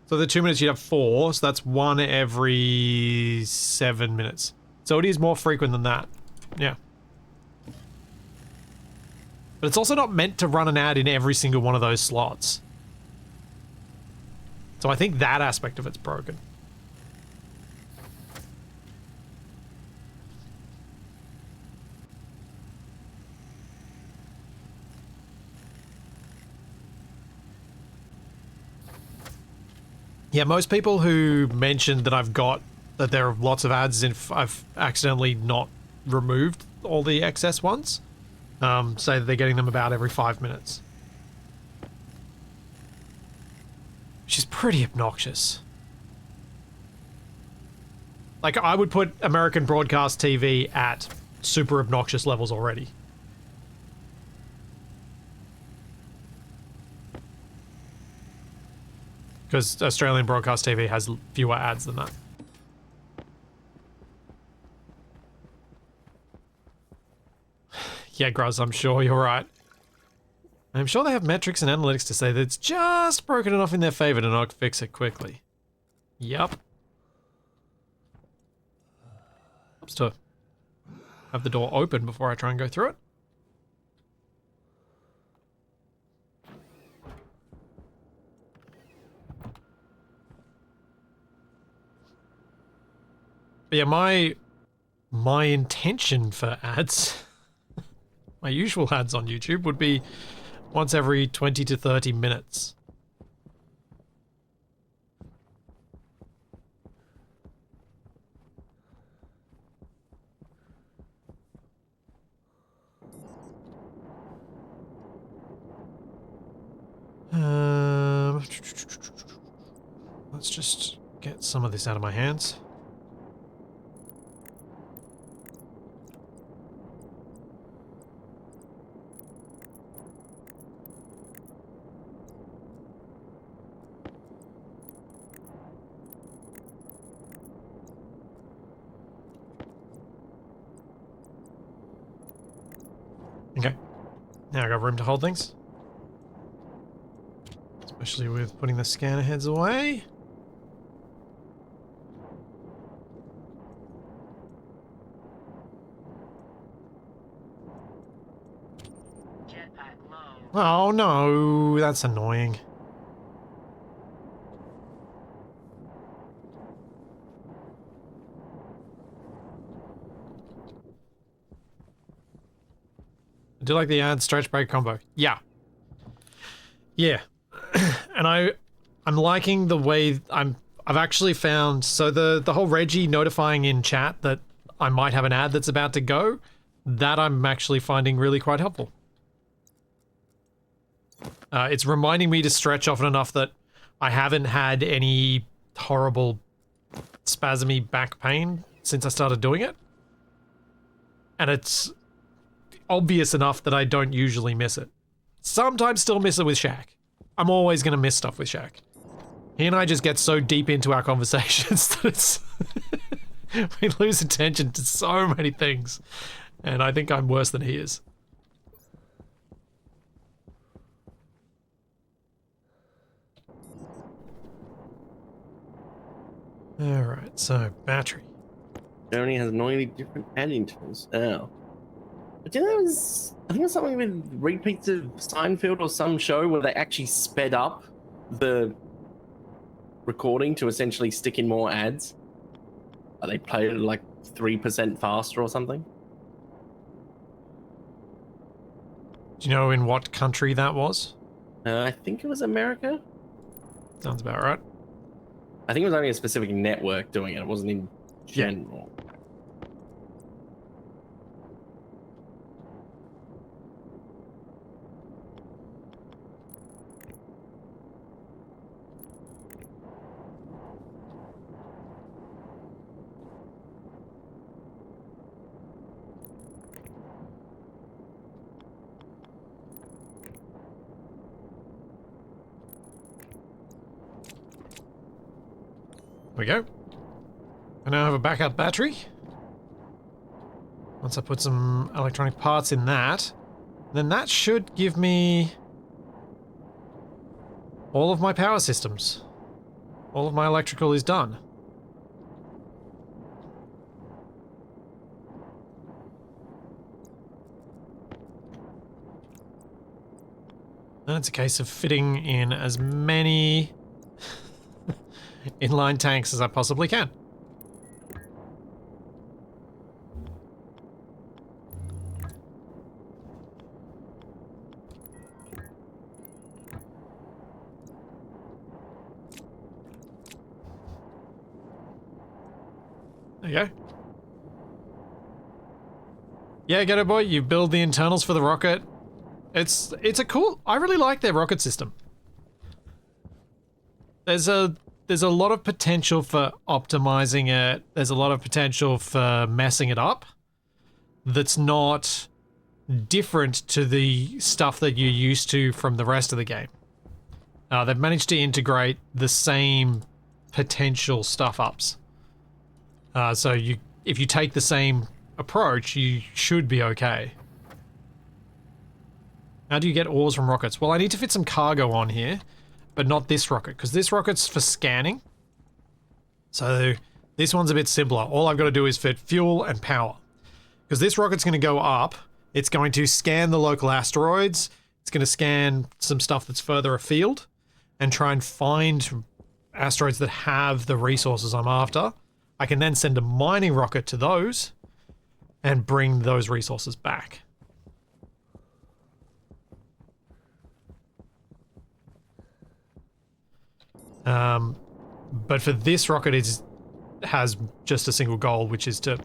So the 2 minutes you'd have 4, so that's 1 every 7 minutes. So it is more frequent than that. Yeah. But it's also not meant to run an ad in every single one of those slots. So I think that aspect of it's broken. Yeah, most people who mentioned that there are lots of ads I've accidentally not removed all the excess ones, say that they're getting them about every 5 minutes. Which is pretty obnoxious. Like, I would put American broadcast TV at super obnoxious levels already. Because Australian broadcast TV has fewer ads than that. Yeah, Gruz, I'm sure you're right. I'm sure they have metrics and analytics to say that it's just broken enough in their favor to not fix it quickly. Yup. Helps to have the door open before I try and go through it. But yeah, my intention for ads, my usual ads on YouTube would be once every 20 to 30 minutes. Let's just get some of this out of my hands. Okay. Now I got room to hold things. Especially with putting the scanner heads away. Oh no, that's annoying. I do like the ad stretch break combo. Yeah. Yeah. And I'm liking the way I've actually found, so the whole Reggie notifying in chat that I might have an ad that's about to go, that I'm actually finding really quite helpful. It's reminding me to stretch often enough that I haven't had any horrible spasmy back pain since I started doing it. And it's obvious enough that I don't usually miss it. Sometimes still miss it with Shaq. I'm always going to miss stuff with Shaq. He and I just get so deep into our conversations that it's... we lose attention to so many things. And I think I'm worse than he is. Alright, so battery. Germany has 90 different ad intervals. Oh. But you know, I think it was something with repeats of Seinfeld or some show where they actually sped up the recording to essentially stick in more ads. They played it like 3% faster or something. Do you know in what country that was? I think it was America. Sounds about right. I think it was only a specific network doing it. It wasn't in general. we go. I now have a backup battery. Once I put some electronic parts in that, then that should give me all of my power systems. All of my electrical is done. Then it's a case of fitting in as many inline tanks as I possibly can. There you go. Yeah, get it, boy. You build the internals for the rocket. It's a cool. I really like their rocket system. There's a lot of potential for optimizing it. There's a lot of potential for messing it up. That's not different to the stuff that you're used to from the rest of the game. They've managed to integrate the same potential stuff ups. So if you take the same approach, you should be okay. How do you get ores from rockets? Well, I need to fit some cargo on here, but not this rocket, because this rocket's for scanning. So this one's a bit simpler. All I've got to do is fit fuel and power. Because this rocket's going to go up, it's going to scan the local asteroids, it's going to scan some stuff that's further afield, and try and find asteroids that have the resources I'm after. I can then send a mining rocket to those and bring those resources back. But for this rocket, it has just a single goal, which is to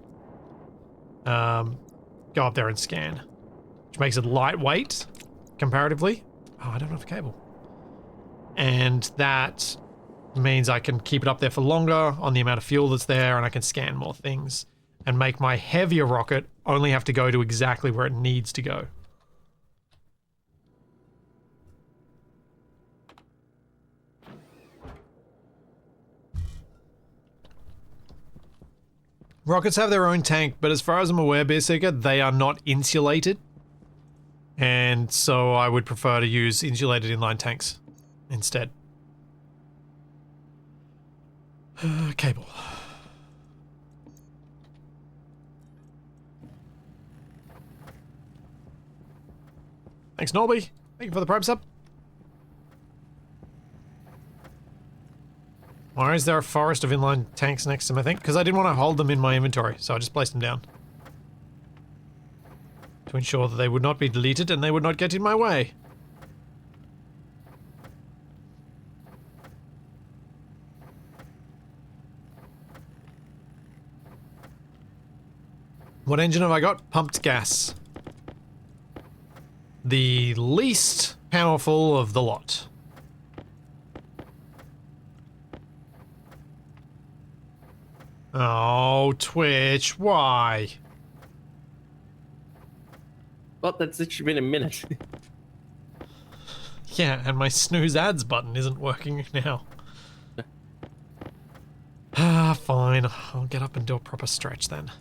go up there and scan, which makes it lightweight comparatively. Oh, I don't have a cable. And that means I can keep it up there for longer on the amount of fuel that's there, and I can scan more things and make my heavier rocket only have to go to exactly where it needs to go. Rockets have their own tank, but as far as I'm aware, Beer Seeker, they are not insulated. And so I would prefer to use insulated inline tanks instead. Cable. Thanks, Norby. Thank you for the Prime sub. Why is there a forest of inline tanks next to my thing? Because I didn't want to hold them in my inventory, so I just placed them down. To ensure that they would not be deleted and they would not get in my way. What engine have I got? Pumped gas. The least powerful of the lot. Oh, Twitch, why? Well, that's literally been a minute. Yeah, and my snooze ads button isn't working now. Fine. I'll get up and do a proper stretch then.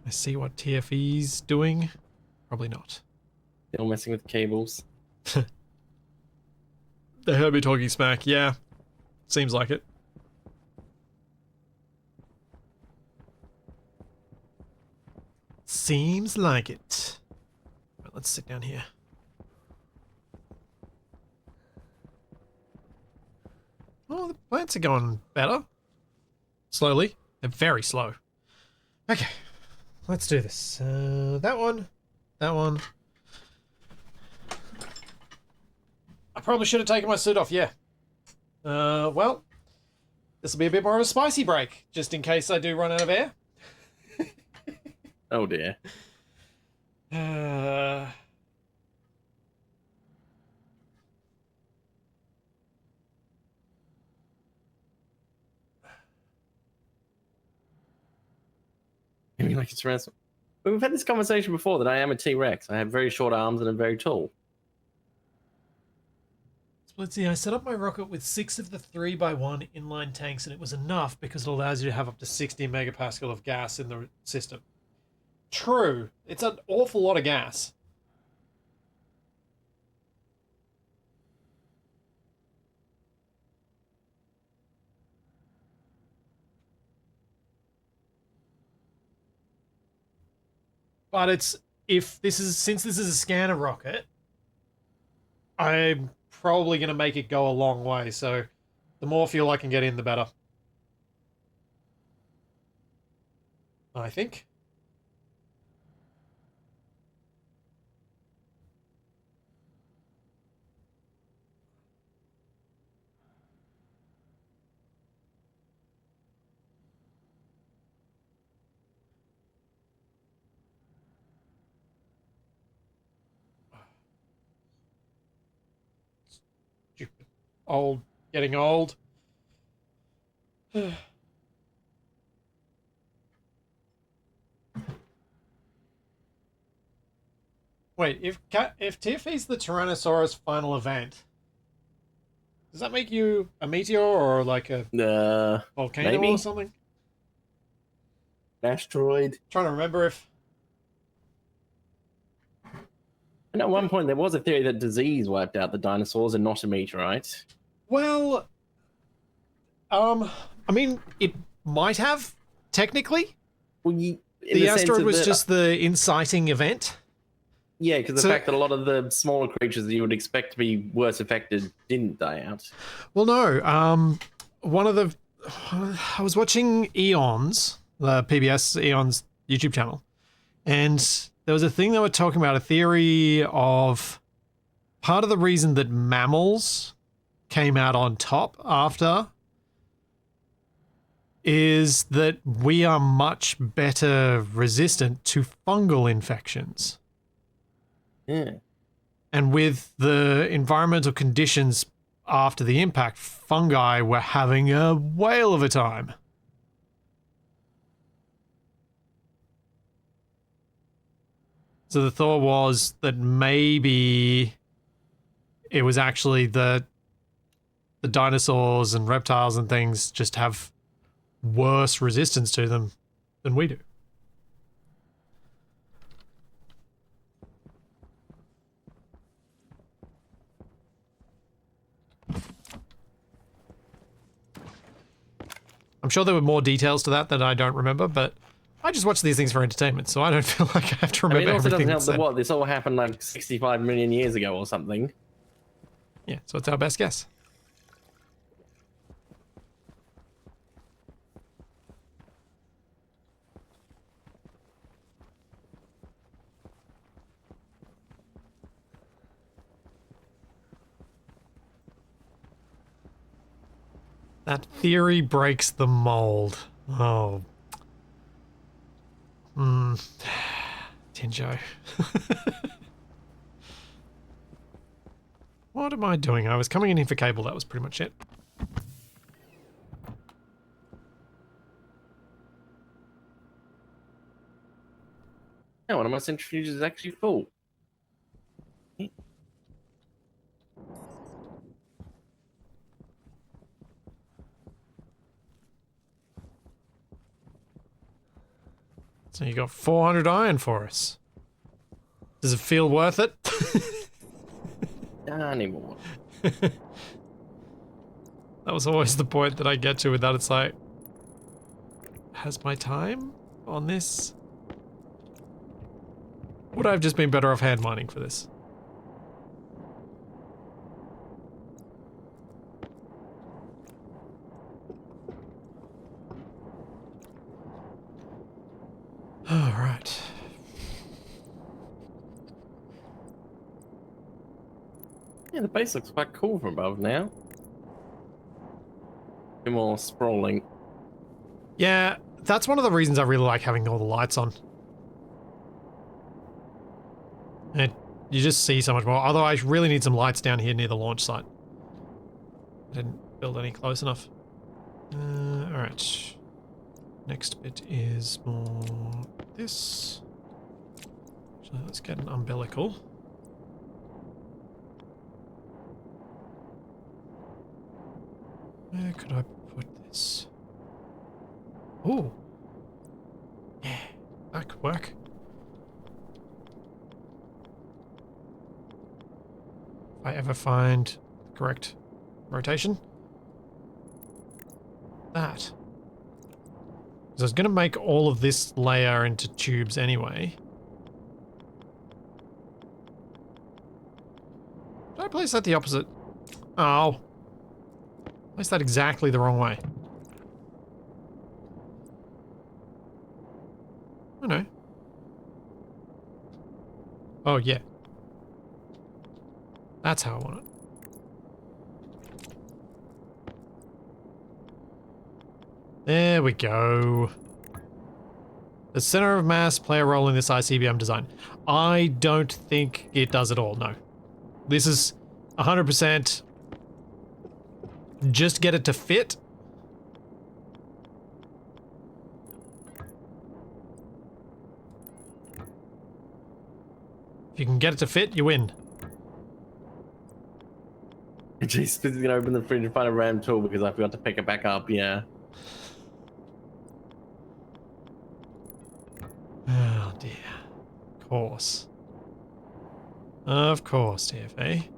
I see what TFE's doing. Probably not. Still messing with cables. They heard me talking smack. Yeah. Seems like it. Seems like it. Right, let's sit down here. Oh, the plants are going better. Slowly. They're very slow. Okay. Let's do this. That one. That one. I probably should have taken my suit off, yeah. Well, this will be a bit more of a spicy break, just in case I do run out of air. Oh dear. I mean, like it's ransom. We've had this conversation before that I am a T-Rex. I have very short arms and I'm very tall. Let's see, I set up my rocket with 6 of the 3x1 inline tanks, and it was enough because it allows you to have up to 60 megapascal of gas in the system. True. It's an awful lot of gas. But it's, since this is a scanner rocket, I'm probably going to make it go a long way, so the more fuel I can get in, the better. I think. Stupid. Old. Getting old. Wait, if TFE's the Tyrannosaurus final event, does that make you a meteor or like a volcano maybe. or something? Asteroid. Trying to remember if. And at one point there was a theory that disease wiped out the dinosaurs and not a meteorite. Well, I mean, it might have technically. Well, the asteroid was just the inciting event. Yeah, because the fact that a lot of the smaller creatures that you would expect to be worse affected didn't die out. Well, no. I was watching Eons, the PBS Eons YouTube channel, and there was a thing they were talking about, a theory of part of the reason that mammals came out on top after is that we are much better resistant to fungal infections. Yeah. And with the environmental conditions after the impact, fungi were having a whale of a time. So the thought was that maybe it was actually the dinosaurs and reptiles and things just have worse resistance to them than we do. I'm sure there were more details to that I don't remember, but I just watch these things for entertainment, so I don't feel like I have to remember it also everything. doesn't help that what this all happened like 65 million years ago or something. Yeah, so it's our best guess. That theory breaks the mold. Oh. Tinjo. What am I doing? I was coming in for cable, that was pretty much it. Yeah, one of my centrifuges is actually full. So you got 400 iron for us. Does it feel worth it? Not anymore. That was always the point that I get to with that. It's like, has my time on this? Would I have just been better off hand mining for this? All right. Yeah, the base looks quite cool from above now. A bit more sprawling. Yeah, that's one of the reasons I really like having all the lights on. And you just see so much more. Although I really need some lights down here near the launch site. I didn't build any close enough. Alright. Next bit is more this. So let's get an umbilical. Where could I put this? Ooh. Yeah, that could work. If I ever find the correct rotation. That. Because I was going to make all of this layer into tubes anyway. Did I place that the opposite? Oh. Placed that exactly the wrong way. Oh no. Oh yeah. That's how I want it. There we go. The center of mass play a role in this ICBM design. I don't think it does at all, no. This is 100% just get it to fit. If you can get it to fit, you win. Jeez, this is gonna open the fridge and find a RAM tool because I forgot to pick it back up, yeah. Oh dear. Of course. Of course, TFA.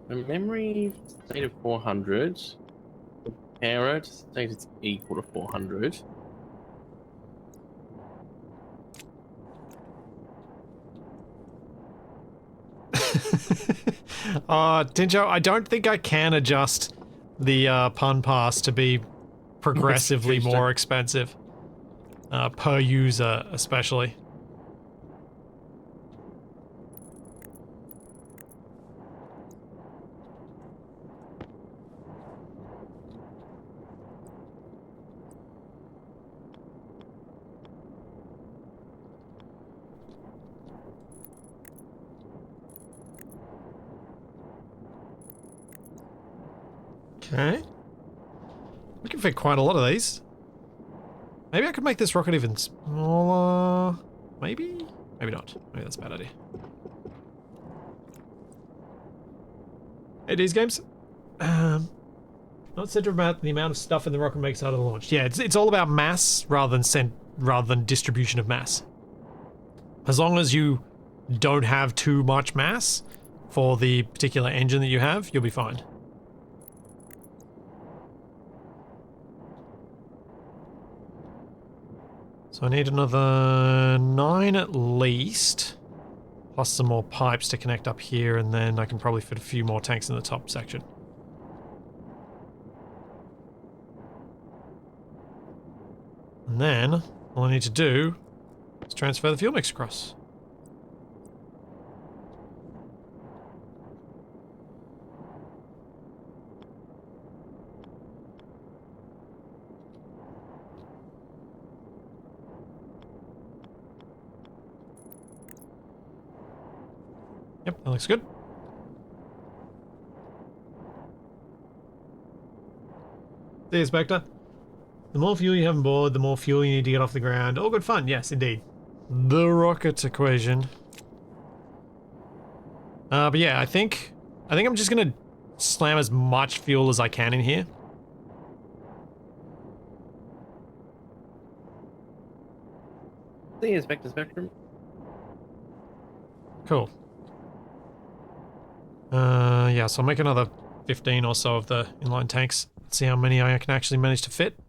A memory state of 400. Compare it, state it's equal to 400. Tinjo, I don't think I can adjust the pun pass to be progressively more expensive. Per user, especially. Okay. We can fit quite a lot of these. Maybe I could make this rocket even smaller. Maybe? Maybe not. Maybe that's a bad idea. Hey, these games. Not centered about the amount of stuff in the rocket makes out of the launch. Yeah, it's all about mass rather than distribution of mass. As long as you don't have too much mass for the particular engine that you have, you'll be fine. So I need another 9 at least, plus some more pipes to connect up here, and then I can probably fit a few more tanks in the top section. And then, all I need to do is transfer the fuel mix across. Yep, that looks good. See you, Spectre. The more fuel you have on board, the more fuel you need to get off the ground. All good fun, yes, indeed. The rocket equation. But yeah, I think I'm just gonna slam as much fuel as I can in here. The inspector spectrum. Cool. Yeah, so I'll make another 15 or so of the inline tanks. See how many I can actually manage to fit.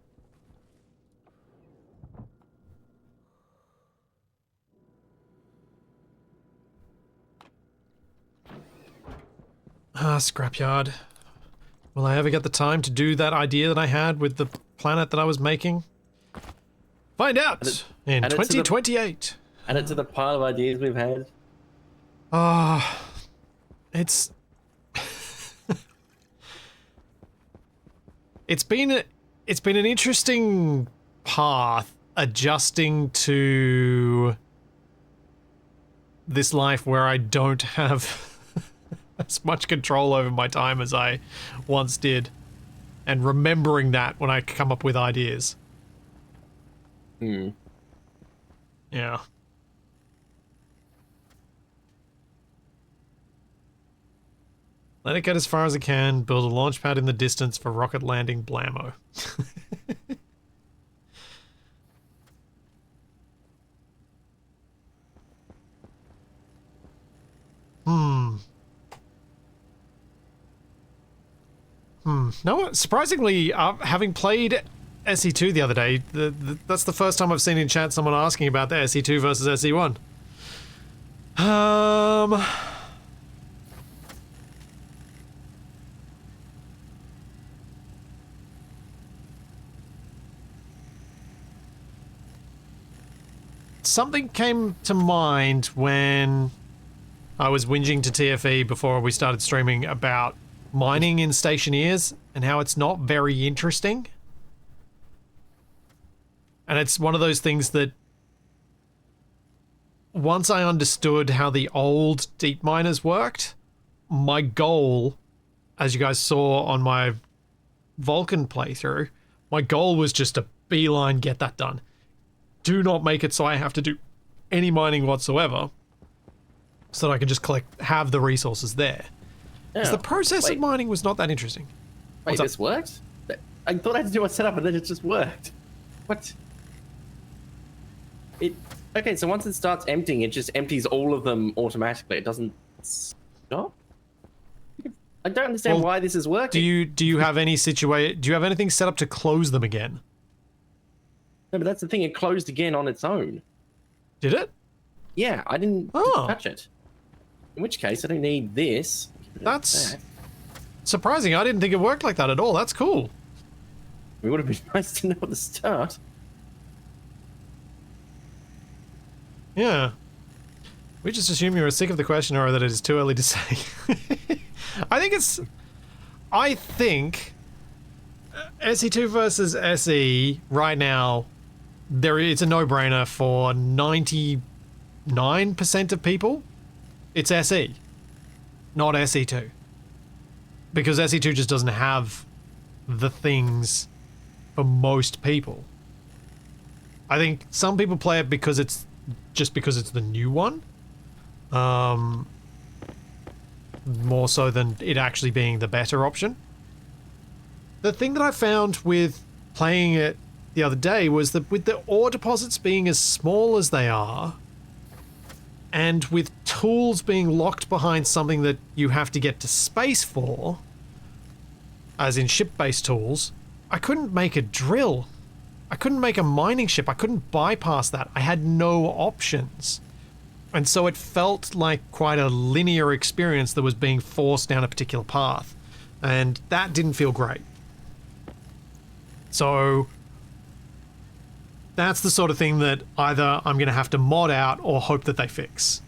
Scrapyard. Will I ever get the time to do that idea that I had with the planet that I was making? Find out in 2028. Add it to the pile of ideas we've had. It's it's been an interesting path adjusting to this life where I don't have as much control over my time as I once did, and remembering that when I come up with ideas. Hmm. Yeah. Let it get as far as it can. Build a launch pad in the distance for rocket landing blammo. No, surprisingly, having played SE2 the other day, that's the first time I've seen in chat someone asking about the SE2 versus SE1. Something came to mind when I was whinging to TFE before we started streaming about mining in Stationeers and how it's not very interesting. And it's one of those things that once I understood how the old deep miners worked, my goal, as you guys saw on my Vulcan playthrough, my goal was just to beeline get that done. Do not make it so I have to do any mining whatsoever, so that I can just have the resources there. Because the process of mining was not that interesting. Wait, this worked? I thought I had to do a setup and then it just worked. What? Okay, so once it starts emptying, it just empties all of them automatically. It doesn't stop? I don't understand why this is working. Do you have any do you have anything set up to close them again? No, but that's the thing, it closed again on its own. Did it? Yeah, I didn't touch it. In which case, I don't need this. That's surprising. I didn't think it worked like that at all. That's cool. It would have been nice to know at the start. Yeah. We just assume you were sick of the question or that it is too early to say. I think SE2 versus SE right now, it's a no-brainer for 99% of people. It's SE, not SE2. Because SE2 just doesn't have the things for most people. I think some people play it because it's the new one. More so than it actually being the better option. The thing that I found with playing it the other day was that with the ore deposits being as small as they are, and with tools being locked behind something that you have to get to space for, as in ship-based tools, I couldn't make a drill. I couldn't make a mining ship. I couldn't bypass that. I had no options. And so it felt like quite a linear experience that was being forced down a particular path. And that didn't feel great. So that's the sort of thing that either I'm going to have to mod out or hope that they fix.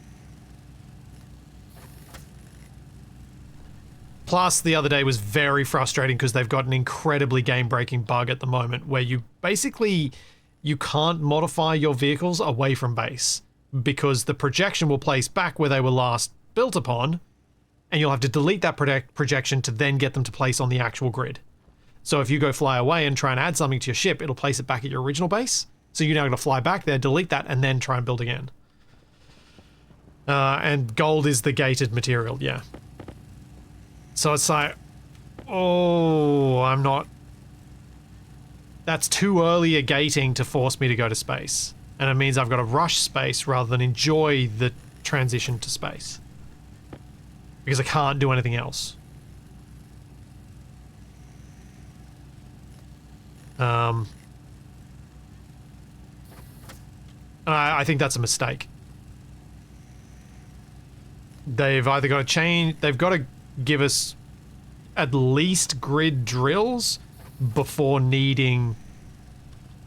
Plus, the other day was very frustrating because they've got an incredibly game-breaking bug at the moment where you can't modify your vehicles away from base because the projection will place back where they were last built upon, and you'll have to delete that projection to then get them to place on the actual grid. So if you go fly away and try and add something to your ship, it'll place it back at your original base. So you're now going to fly back there, delete that, and then try and build again. And gold is the gated material, yeah. So it's like, that's too early a gating to force me to go to space. And it means I've got to rush space rather than enjoy the transition to space. Because I can't do anything else. And I think that's a mistake. They've either got to give us at least grid drills before needing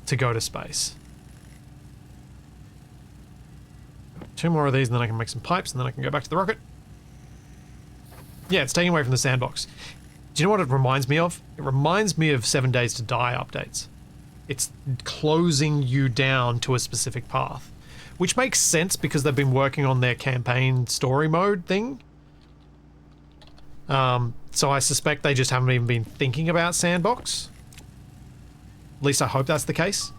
to go to space. 2 more of these and then I can make some pipes and then I can go back to the rocket. Yeah, it's taking away from the sandbox. Do you know what it reminds me of? It reminds me of 7 Days to Die updates. It's closing you down to a specific path, which makes sense because they've been working on their campaign story mode thing. So I suspect they just haven't even been thinking about sandbox. At least I hope that's the case.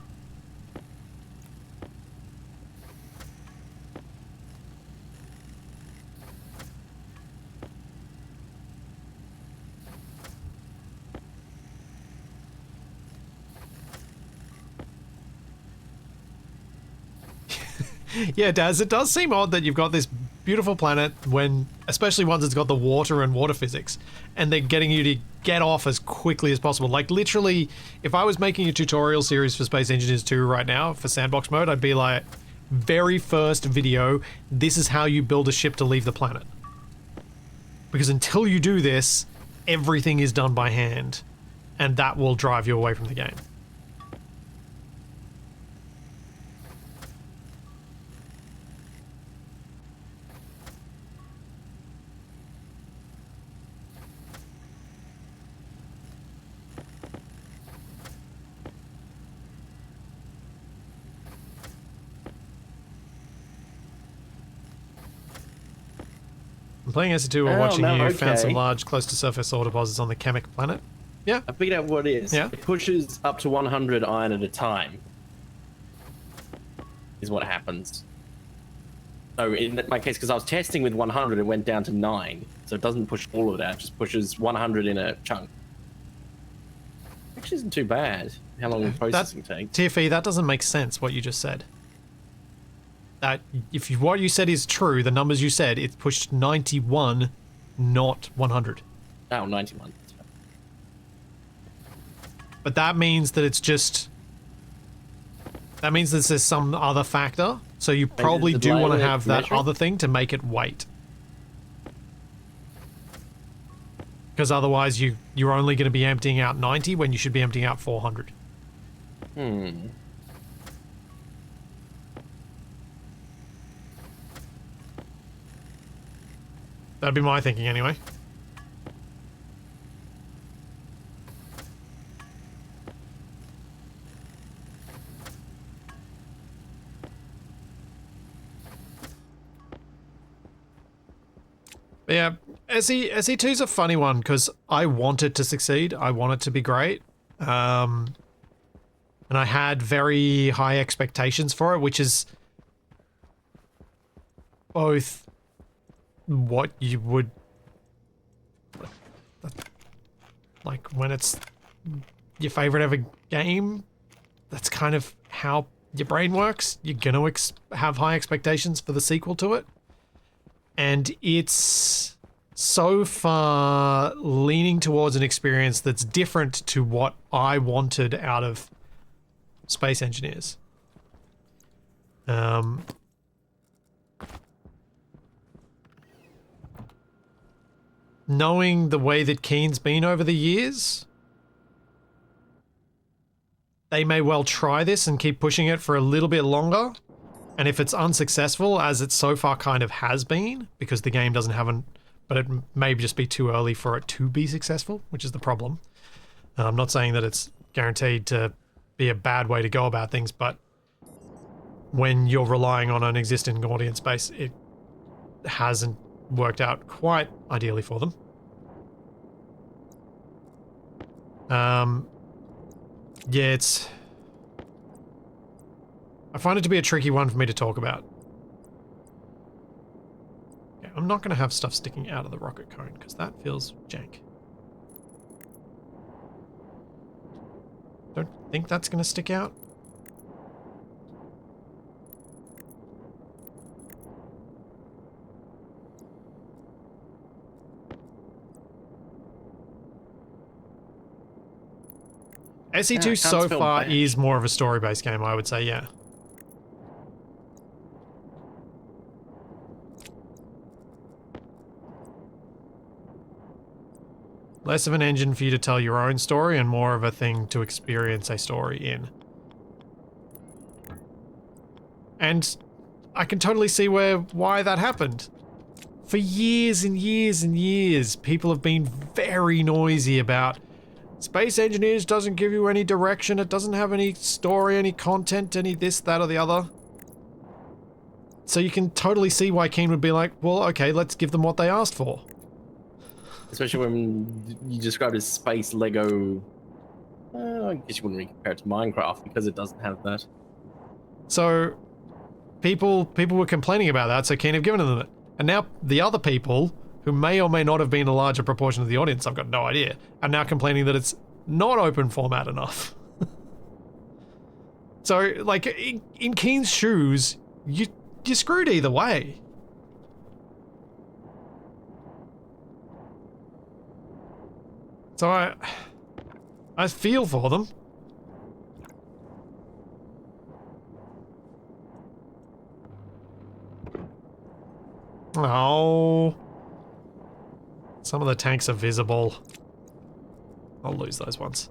Yeah, Daz, it does seem odd that you've got this beautiful planet when, especially once it's got the water and water physics, and they're getting you to get off as quickly as possible. Like, literally, if I was making a tutorial series for Space Engineers 2 right now, for sandbox mode, I'd be like, very first video, this is how you build a ship to leave the planet. Because until you do this, everything is done by hand, and that will drive you away from the game. I'm playing SE2 while watching you found some large close-to-surface ore deposits on the Chemic planet. Yeah. I figured out what it is. Yeah. It pushes up to 100 iron at a time. Is what happens. So in my case, because I was testing with 100, it went down to 9. So it doesn't push all of that, it just pushes 100 in a chunk. Which isn't too bad. How long the processing takes. TFE, that doesn't make sense, what you just said. That what you said is true, the numbers you said, it's pushed 91, not 100. Oh, 91. But that means that it's just... That means that there's some other factor, so you probably do want to have that other thing to make it wait. Because otherwise you're only going to be emptying out 90 when you should be emptying out 400. That'd be my thinking anyway. But yeah, SE2's a funny one because I want it to succeed. I want it to be great. And I had very high expectations for it, which is both what you would like when it's your favorite ever game. That's kind of how your brain works. You're gonna have high expectations for the sequel to it, and it's so far leaning towards an experience that's different to what I wanted out of Space Engineers. Knowing the way that Keen's been over the years, they may well try this and keep pushing it for a little bit longer. And if it's unsuccessful, as it so far kind of has been, because the game doesn't have but it may just be too early for it to be successful, which is the problem. I'm not saying that it's guaranteed to be a bad way to go about things, but when you're relying on an existing audience base, it hasn't worked out quite ideally for them. Yeah, I find it to be a tricky one for me to talk about. Okay, I'm not going to have stuff sticking out of the rocket cone because that feels jank. Don't think that's going to stick out. SE2 so far is more of a story-based game, I would say, yeah. Less of an engine for you to tell your own story and more of a thing to experience a story in. And I can totally see why that happened. For years and years and years, people have been very noisy about Space Engineers doesn't give you any direction, it doesn't have any story, any content, any this, that, or the other. So you can totally see why Keen would be like, well, okay, let's give them what they asked for. Especially when you described it as space Lego. I guess you wouldn't really compare it to Minecraft because it doesn't have that. So people were complaining about that, so Keen have given them it. And now the other people, who may or may not have been a larger proportion of the audience, I've got no idea, are now complaining that it's not open format enough. So, like, in Keen's shoes, you're screwed either way. So I feel for them. Oh. Some of the tanks are visible. I'll lose those ones.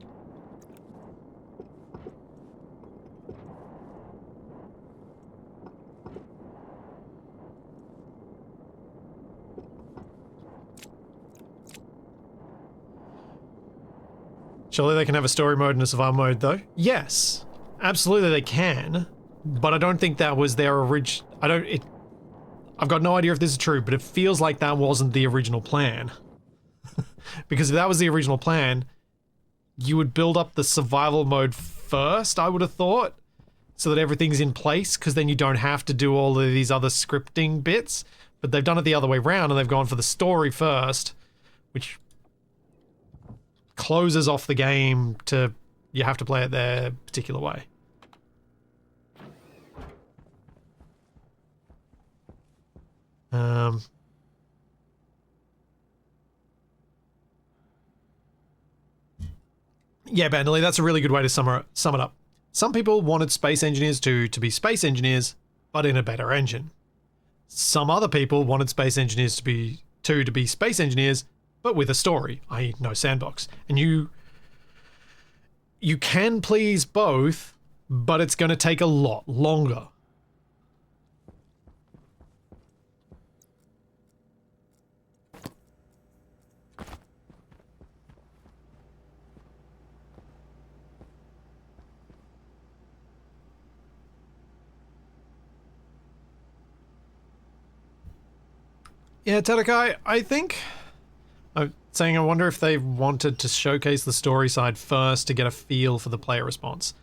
Surely they can have a story mode and a survival mode, though? Yes. Absolutely they can. But I don't think that was their original... I've got no idea if this is true, but it feels like that wasn't the original plan. Because if that was the original plan, you would build up the survival mode first, I would have thought, so that everything's in place, because then you don't have to do all of these other scripting bits. But they've done it the other way around, and they've gone for the story first, which closes off the game to you have to play it their particular way. Yeah, Bandily, that's a really good way to sum it up. Some people wanted Space Engineers 2 to be Space Engineers, but in a better engine. Some other people wanted Space Engineers to be Space Engineers, but with a story, i.e. no sandbox. And you can please both, but it's going to take a lot longer. Yeah, Tedekai, I think... I'm saying I wonder if they wanted to showcase the story side first to get a feel for the player response.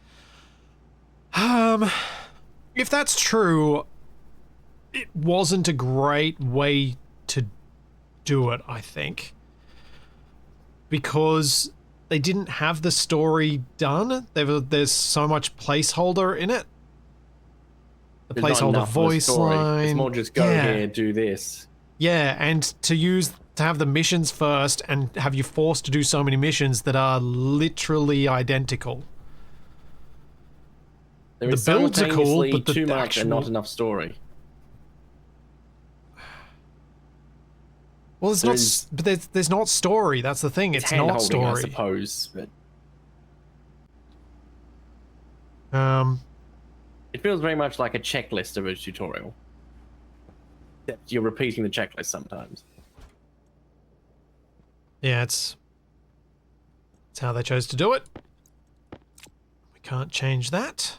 If that's true, it wasn't a great way to do it, I think. Because they didn't have the story done. There's so much placeholder in it. The placeholder voice line. It's more just go here, do this. Yeah, and to have the missions first and have you forced to do so many missions that are literally identical. There is the builds are cool, but too much and not enough story. Well, there's not story. That's the thing. It's not story. I suppose, but it feels very much like a checklist of a tutorial. Except you're repeating the checklist sometimes. Yeah, it's how they chose to do it. We can't change that.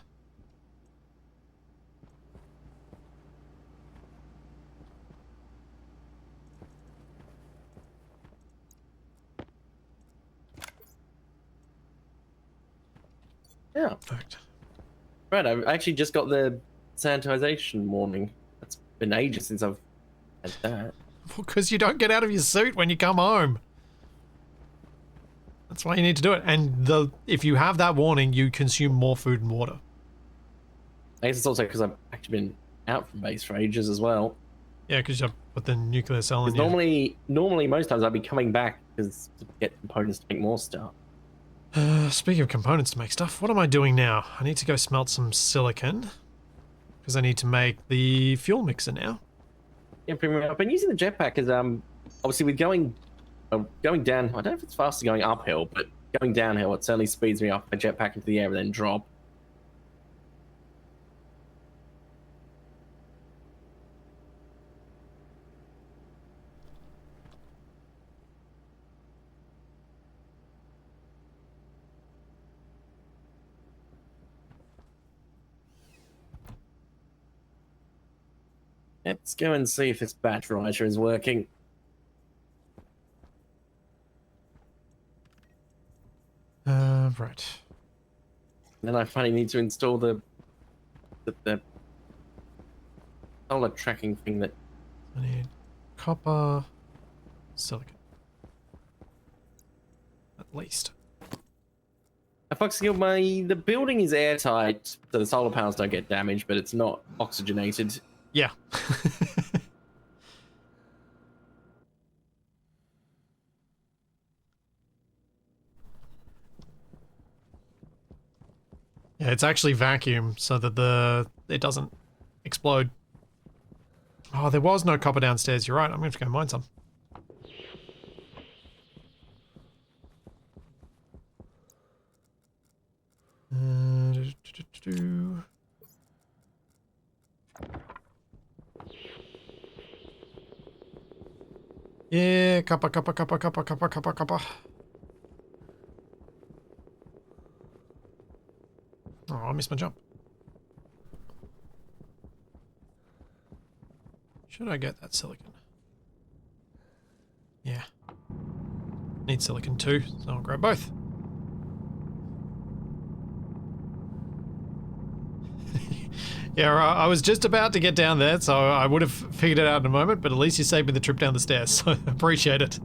Yeah. Perfect. Right, I've actually just got the sanitization warning. It's been ages since I've had that. Because you don't get out of your suit when you come home. That's why you need to do it. And if you have that warning, you consume more food and water. I guess it's also because I've actually been out from base for ages as well. Yeah, because you put the nuclear cell in you. Normally, most times I'd be coming back to get components to make more stuff. Speaking of components to make stuff, what am I doing now? I need to go smelt some silicon. Because I need to make the fuel mixer now. Yeah, pretty much. I've been using the jetpack because obviously with going down, I don't know if it's faster going uphill, but going downhill, it certainly speeds me up a jetpack into the air and then drop. Let's go and see if this batch writer is working. Right. Then I finally need to install the solar tracking thing that... I need copper, silicon. At least. I fucks the building is airtight, so the solar panels don't get damaged, but it's not oxygenated Yeah. Yeah, it's actually vacuum so that it doesn't explode. Oh, there was no copper downstairs. You're right. I'm going to go mine some. Yeah, copper, copper, copper, copper, copper, copper, copper. Oh, I missed my jump. Should I get that silicon? Yeah. Need silicon too, so I'll grab both. Yeah, I was just about to get down there, so I would have figured it out in a moment, but at least you saved me the trip down the stairs, so I appreciate it.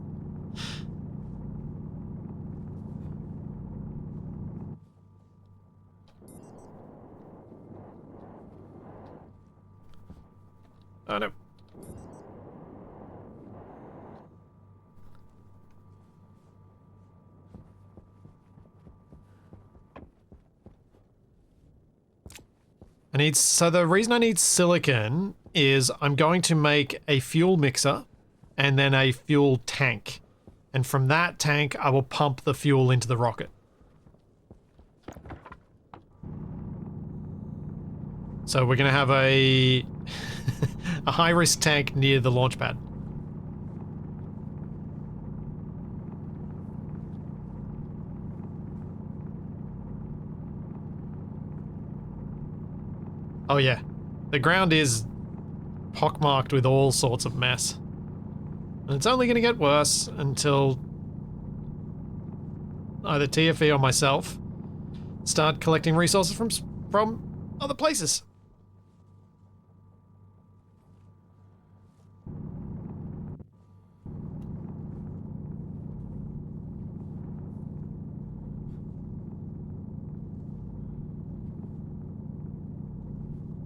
Oh no. So the reason I need silicon is I'm going to make a fuel mixer and then a fuel tank. And from that tank, I will pump the fuel into the rocket. So we're going to have a a high-risk tank near the launch pad. Oh yeah, the ground is pockmarked with all sorts of mess. And it's only going to get worse until either TFE or myself start collecting resources from other places.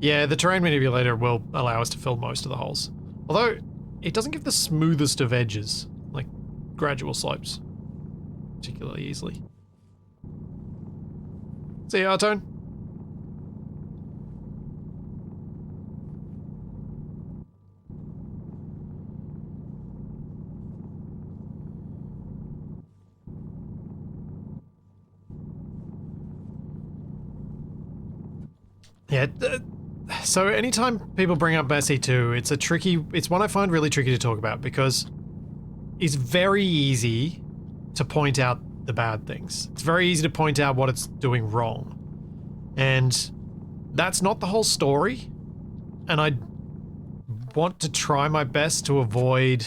Yeah, the terrain manipulator will allow us to fill most of the holes. Although, it doesn't give the smoothest of edges, like gradual slopes, particularly easily. See you, Artone. Yeah, so anytime people bring up SE2, it's one I find really tricky to talk about because it's very easy to point out the bad things. It's very easy to point out what it's doing wrong. And that's not the whole story. And I want to try my best to avoid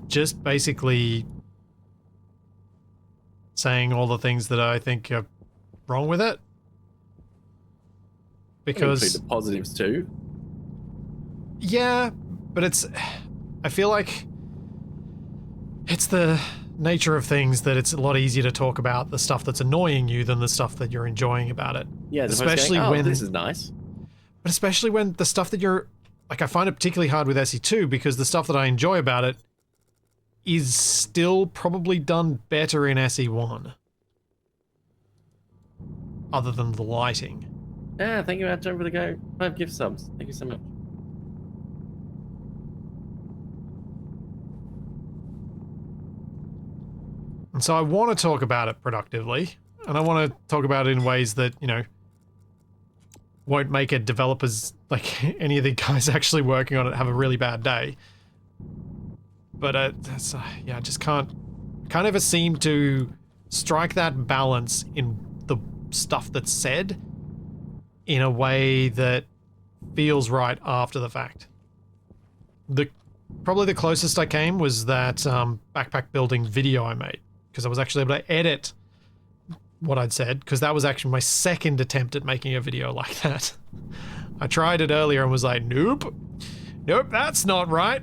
just basically saying all the things that I think are wrong with it. Because include the positives too. Yeah, but I feel like it's the nature of things that it's a lot easier to talk about the stuff that's annoying you than the stuff that you're enjoying about it. Yeah, especially going, when this is nice. But especially when the stuff that you're like, I find it particularly hard with SE2 because the stuff that I enjoy about it is still probably done better in SE1. Other than the lighting. Yeah, thank you, Artone, for the go. 5 gift subs. Thank you so much. And so I want to talk about it productively, and I want to talk about it in ways that, won't make it developers, like any of the guys actually working on it, have a really bad day. But I just can't ever seem to strike that balance in the stuff that's said in a way that feels right after the fact. Probably the closest I came was that backpack building video I made, because I was actually able to edit what I'd said, because that was actually my second attempt at making a video like that. I tried it earlier and was like, nope, that's not right.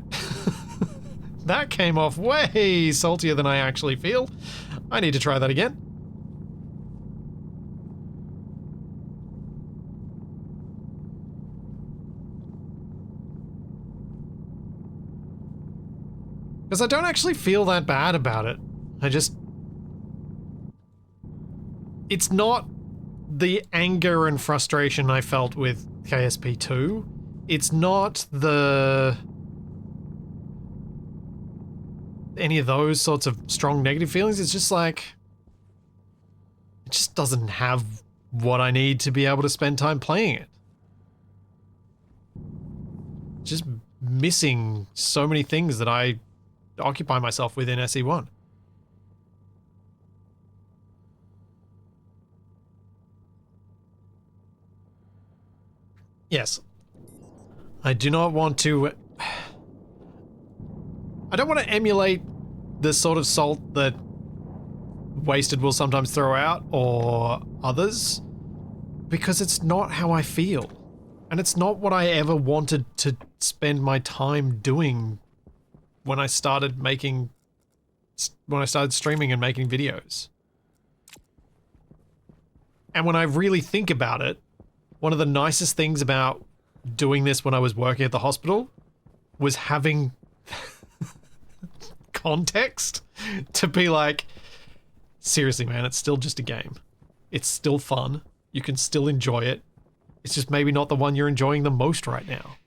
That came off way saltier than I actually feel. I need to try that again. Because I don't actually feel that bad about it. It's not the anger and frustration I felt with KSP2. It's not any of those sorts of strong negative feelings. It's just like, it just doesn't have what I need to be able to spend time playing it. Just missing so many things that I occupy myself with in SE1. Yes. I do not want to... I don't want to emulate the sort of salt that Wasted will sometimes throw out, or others, because it's not how I feel. And it's not what I ever wanted to spend my time doing when I started streaming and making videos. And when I really think about it, one of the nicest things about doing this when I was working at the hospital was having context to be like, seriously, man, it's still just a game. It's still fun. You can still enjoy it. It's just maybe not the one you're enjoying the most right now.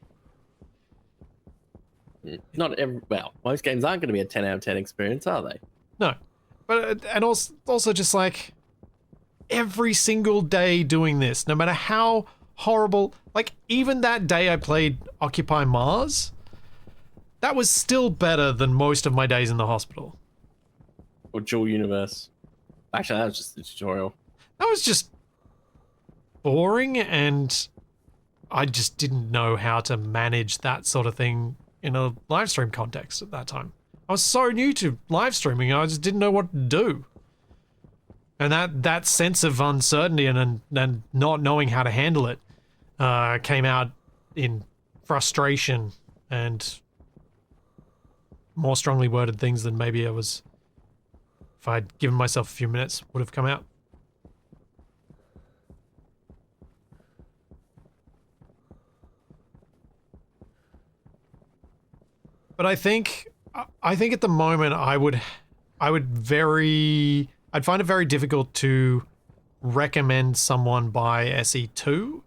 Well, most games aren't going to be a 10 out of 10 experience, are they? No. But, and also just like, every single day doing this, no matter how horrible, like even that day I played Occupy Mars, that was still better than most of my days in the hospital. Or Dual Universe. Actually, that was just the tutorial. That was just boring, and I just didn't know how to manage that sort of thing in a live stream context at that time. I was so new to live streaming, I just didn't know what to do. And that sense of uncertainty and not knowing how to handle it came out in frustration and more strongly worded things than maybe I was, if I'd given myself a few minutes, would have come out. But I think at the moment I'd find it very difficult to recommend someone buy SE2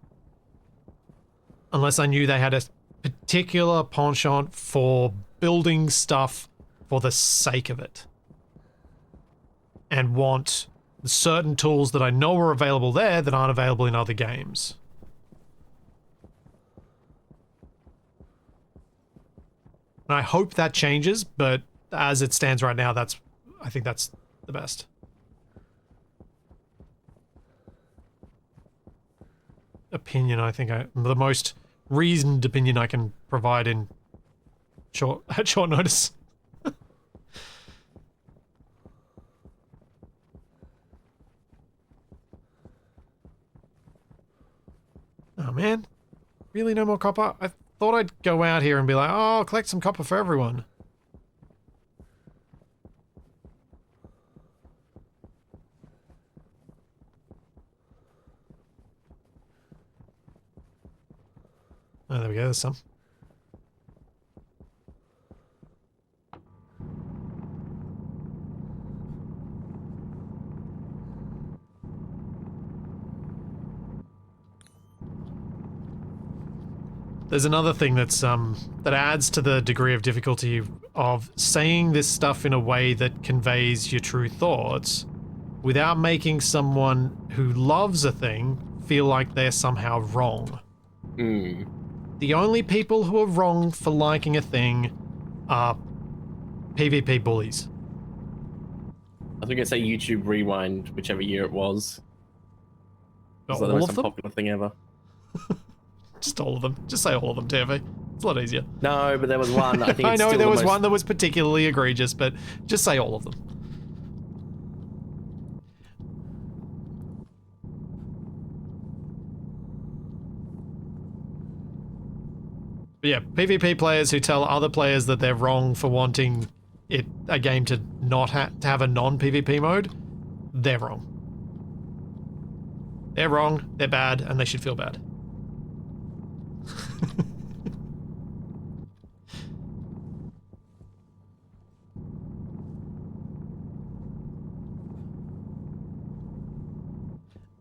unless I knew they had a particular penchant for building stuff for the sake of it and want certain tools that I know are available there that aren't available in other games. And I hope that changes, but as it stands right now, I think that's the best. Opinion, I think the most reasoned opinion I can provide in at short notice. Oh man, really no more copper? I thought I'd go out here and be like, oh, I'll collect some copper for everyone. Oh, there we go, there's some. There's another thing that's that adds to the degree of difficulty of saying this stuff in a way that conveys your true thoughts without making someone who loves a thing feel like they're somehow wrong. Hmm. The only people who are wrong for liking a thing are PvP bullies. I was going to say YouTube Rewind, whichever year it was. It was like the All most of them? unpopular thing ever. Just all of them. Just say all of them, TFA. It's a lot easier. No, but there was one. I think I it's know still there the was most... one that was particularly egregious, but just say all of them. But yeah, PvP players who tell other players that they're wrong for wanting a game to not to have a non-PvP mode, they're wrong. They're wrong, they're bad, and they should feel bad.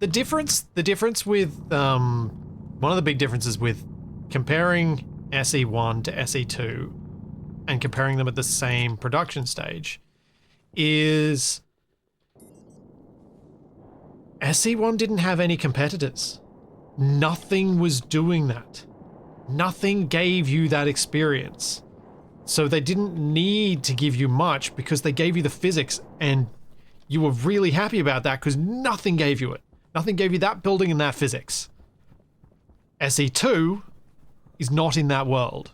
The difference with one of the big differences with comparing SE1 to SE2 and comparing them at the same production stage is SE1 didn't have any competitors. Nothing was doing that. Nothing gave you that experience. So they didn't need to give you much because they gave you the physics, and you were really happy about that because nothing gave you it. Nothing gave you that building and that physics. SE2 is not in that world.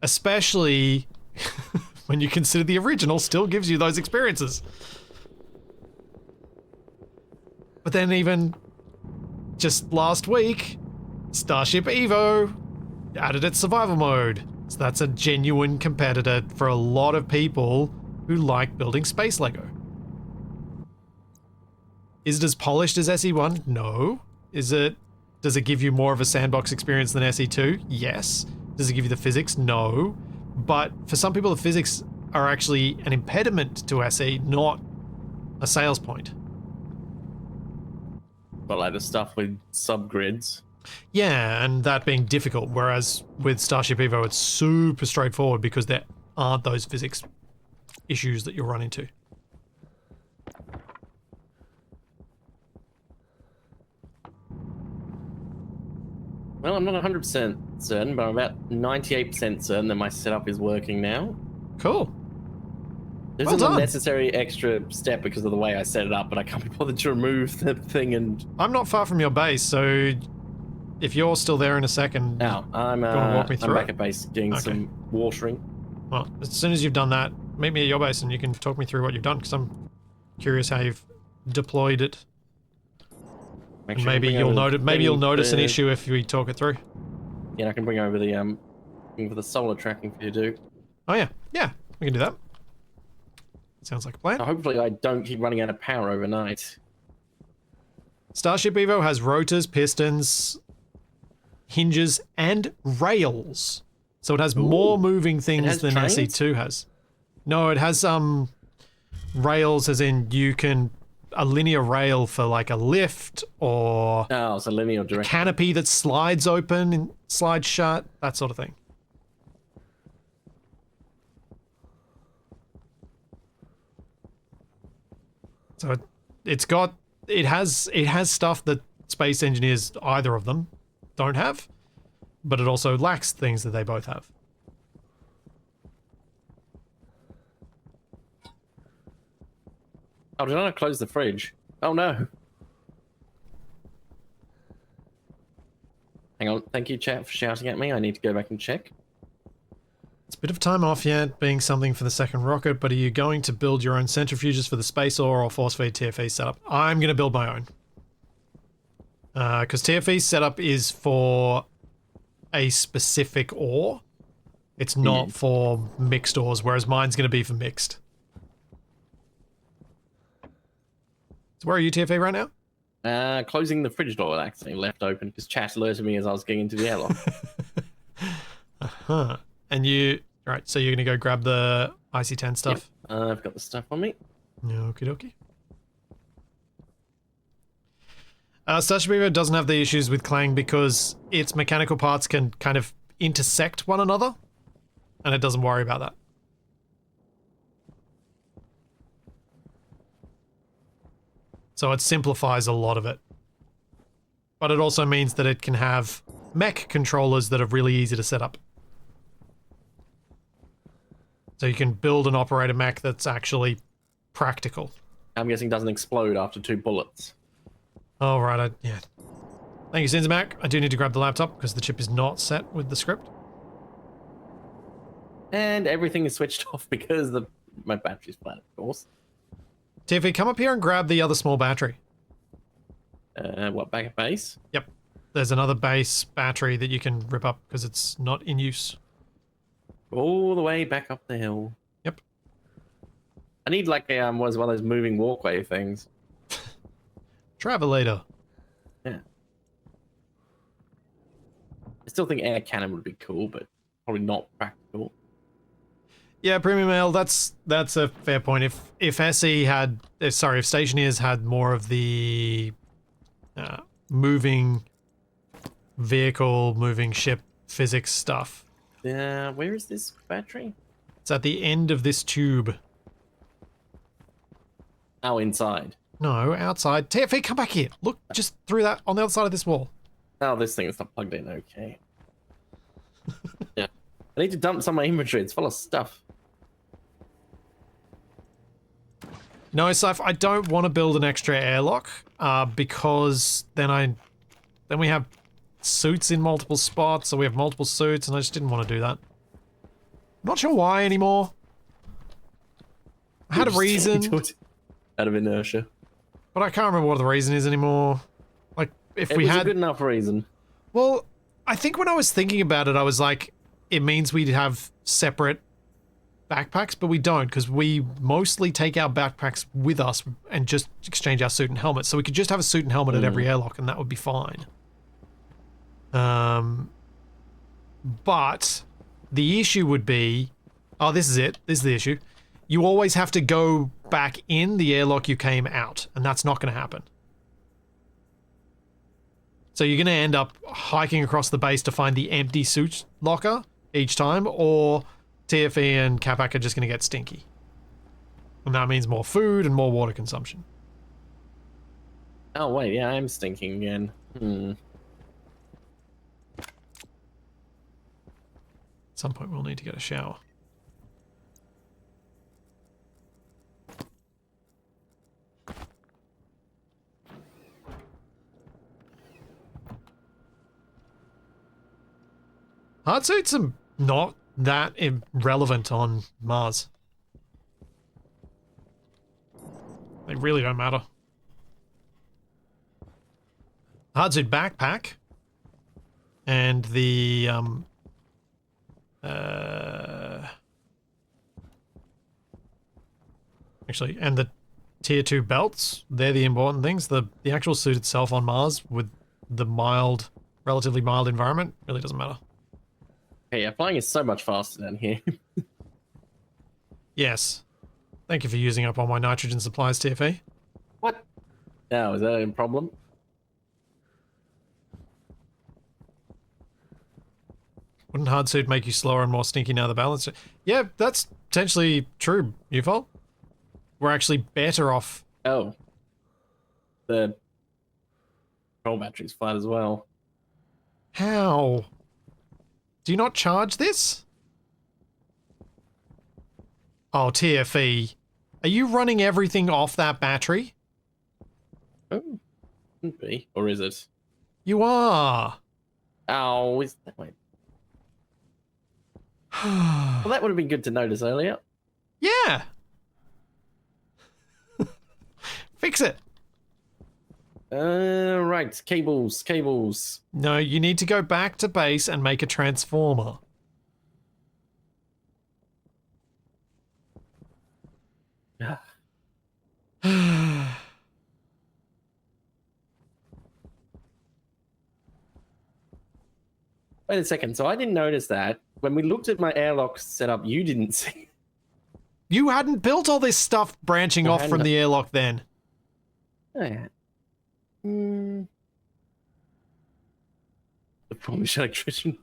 Especially when you consider the original still gives you those experiences. But then even just last week, Starship Evo added its survival mode. So that's a genuine competitor for a lot of people who like building space Lego. Is it as polished as SE1? No. Does it give you more of a sandbox experience than SE2? Yes. Does it give you the physics? No. But for some people, the physics are actually an impediment to SE, not a sales point. But like the stuff with subgrids. Yeah, and that being difficult, whereas with Starship Evo, it's super straightforward because there aren't those physics issues that you'll run into. Well, I'm not 100% certain, but I'm about 98% certain that my setup is working now. Cool. There's Well a done. necessary extra step because of the way I set it up, but I can't be bothered to remove the thing and... I'm not far from your base, so if you're still there in a second, Now, I'm walk me through back it? at base getting Okay. some watering. well, as soon as you've done that, meet me at your base and you can talk me through what you've done, because I'm curious how you've deployed it. Make And sure I maybe bring you'll over notice an the- issue if we talk it through. Yeah, I can bring over the thing for the solar tracking for you to do. Oh yeah, we can do that. Sounds like a plan. Now, hopefully I don't keep running out of power overnight. Starship Evo has rotors, pistons, hinges, and rails. So it has more moving things has than trains? SE2 has. No, it has rails as in a linear rail for like a lift or Oh, it's a linear direct. canopy that slides open and slides shut, that sort of thing. So it has stuff that space engineers, either of them, don't have, but it also lacks things that they both have. Oh, did I not close the fridge? Oh no. Hang on. Thank you, chat, for shouting at me. I need to go back and check. It's a bit of time off yet, being something for the second rocket, but are you going to build your own centrifuges for the space ore or force feed TFE setup? I'm going to build my own. Because TFE setup is for a specific ore. It's not for mixed ores, whereas mine's going to be for mixed. So where are you, TFE, right now? Closing the fridge door actually left open because chat alerted me as I was getting into the airlock. Huh. And right, so you're going to go grab the IC-10 stuff? Yep. I've got the stuff on me. Okie dokie. Starship Evo doesn't have the issues with Clang because its mechanical parts can kind of intersect one another, and it doesn't worry about that. So it simplifies a lot of it. But it also means that it can have mech controllers that are really easy to set up. So you can build and operate a mech that's actually practical. I'm guessing doesn't explode after 2 bullets. Oh, right, yeah. Thank you, Cinzamac. I do need to grab the laptop because the chip is not set with the script. And everything is switched off because my battery's flat, of course. Tiffy, come up here and grab the other small battery. What, back at base? Yep. There's another base battery that you can rip up because it's not in use. All the way back up the hill. Yep. I need like a one of those moving walkway things. Travelator. Yeah. I still think air cannon would be cool, but probably not practical. Yeah, premium ale. That's a fair point. If Stationeers had more of the moving vehicle, moving ship physics stuff. Where is this battery? It's at the end of this tube. Oh, inside. No, outside. TFE, come back here. Look, just through that on the other side of this wall. Oh, this thing is not plugged in. Okay. Yeah. I need to dump some of my inventory. It's full of stuff. No, Sif, I don't want to build an extra airlock, because then we have suits in multiple spots, so we have multiple suits, and I just didn't want to do that. Not sure why anymore. I had a reason, Out of inertia. but I can't remember what the reason is anymore. Like, if It we was had... a good enough reason. Well, I think when I was thinking about it, I was like, it means we'd have separate backpacks, but we don't, because we mostly take our backpacks with us and just exchange our suit and helmet. So we could just have a suit and helmet at every airlock, and that would be fine. But the issue would be... Oh, this is it. This is the issue. You always have to go back in the airlock you came out, and that's not going to happen. So you're going to end up hiking across the base to find the empty suit locker each time, or TFE and Capac are just going to get stinky. And that means more food and more water consumption. Oh, wait. Yeah, I'm stinking again. At some point we'll need to get a shower. Hard suits are not that irrelevant on Mars. They really don't matter. Hardsuit backpack and the actually, and the tier 2 belts, they're the important things. The actual suit itself on Mars with the relatively mild environment really doesn't matter. Hey, yeah, flying is so much faster down here. Yes. Thank you for using up all my nitrogen supplies, TFE. What? Now, is that a problem? Wouldn't hardsuit make you slower and more stinky now the balance? Yeah, that's potentially true, Ufol. We're actually better off. Oh. The control battery's flat as well. How? Do you not charge this? Oh, TFE. Are you running everything off that battery? Oh. Shouldn't be. Or is it? You are. Oh, is that way? Well, that would have been good to notice earlier. Yeah. Fix it. Right. Cables. No, you need to go back to base and make a transformer. Wait a second. So I didn't notice that. When we looked at my airlock setup, you didn't see. You hadn't built all this stuff branching off from the airlock then. Oh, yeah. The Polish electrician.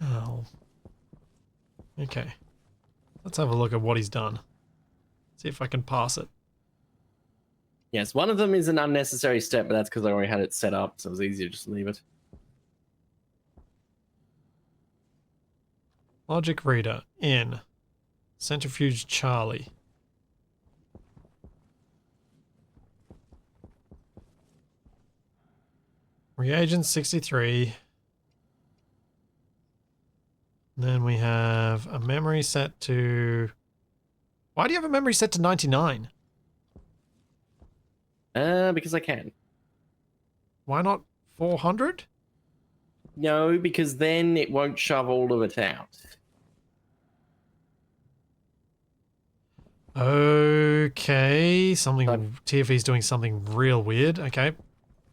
Oh. Okay. Let's have a look at what he's done. See if I can pass it. Yes, one of them is an unnecessary step, but that's because I already had it set up, so it was easier to just leave it. Logic reader in Centrifuge Charlie. Reagent 63. Then we have a memory set to... Why do you have a memory set to 99? Because I can. Why not 400? No, because then it won't shove all of it out. Okay, TFE's doing something real weird. Okay.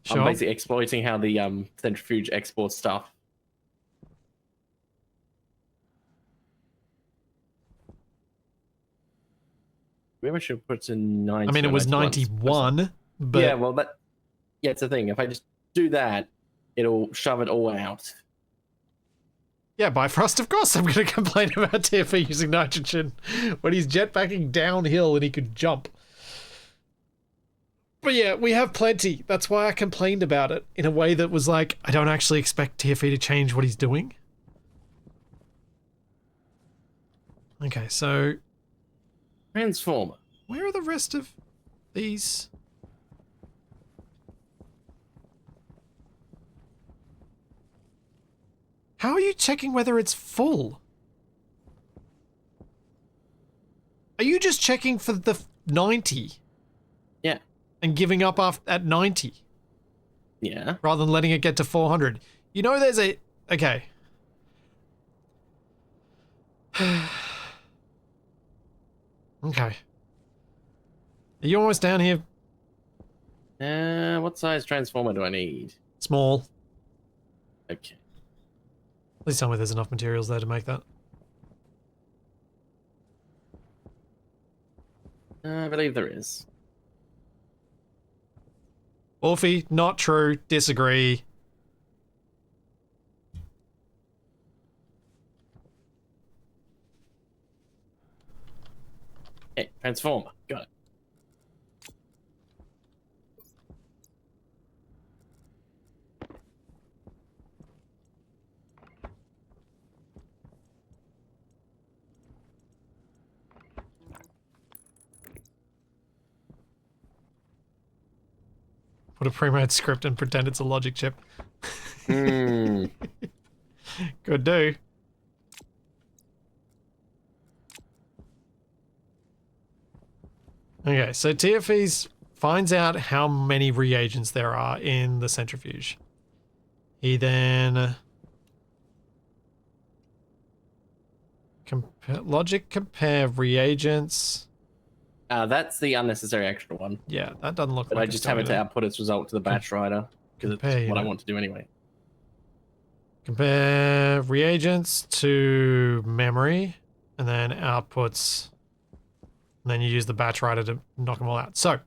Sure. I'm basically exploiting how the centrifuge exports stuff. Maybe I should put it to 90. I mean, it was 91, 91, but yeah, well, yeah, it's the thing. If I just do that, it'll shove it all out. yeah, Bifrost, of course I'm going to complain about TFE using nitrogen when he's jetpacking downhill and he could jump. But yeah, we have plenty. That's why I complained about it in a way that was like, I don't actually expect TFE to change what he's doing. Okay, so Transformer. where are the rest of these? How are you checking whether it's full? Are you just checking for the 90? Yeah. And giving up at 90? Yeah. Rather than letting it get to 400. You know there's a... Okay. Okay. Are you almost down here? What size transformer do I need? Small. Okay. Please tell me there's enough materials there to make that. I believe there is. Wolfie, not true. Disagree. Okay, transformer. Got it. Put a pre-made script and pretend it's a logic chip. Hmm. Could do. Okay, so TFE's finds out how many reagents there are in the centrifuge. He then logic compare reagents. That's the unnecessary extra one. Yeah, that doesn't look But like I it's just telling have it you to that. output its result to the batch writer because it's Compare what I unit. want to do anyway. Compare reagents to memory, and then outputs. And then you use the batch writer to knock them all out. So,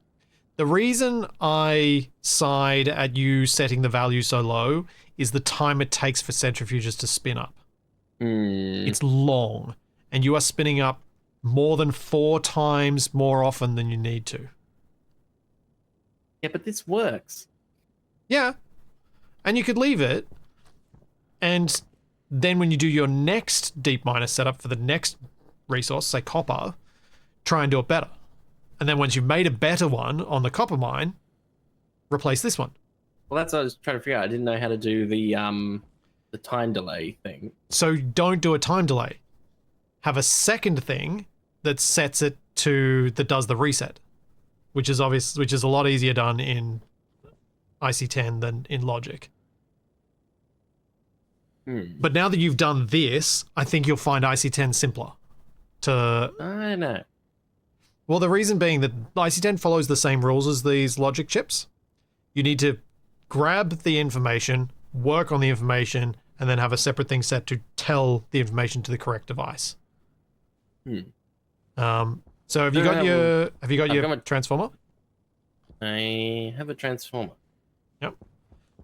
the reason I side at you setting the value so low is the time it takes for centrifuges to spin up. Hmm. It's long, and you are spinning up more than 4 times more often than you need to. Yeah, but this works. Yeah, and you could leave it, and then when you do your next deep miner setup for the next resource, say copper, try and do it better. And then once you've made a better one on the copper mine, replace this one. Well, that's what I was trying to figure out. I didn't know how to do the time delay thing. So don't do a time delay. Have a second thing that sets it to that does the reset, which is a lot easier done in IC10 than in Logic. But now that you've done this, I think you'll find IC10 simpler to... I don't know. Well, the reason being that IC10 follows the same rules as these logic chips. You need to grab the information, work on the information, and then have a separate thing set to tell the information to the correct device. So have you got your transformer? I have a transformer. Yep.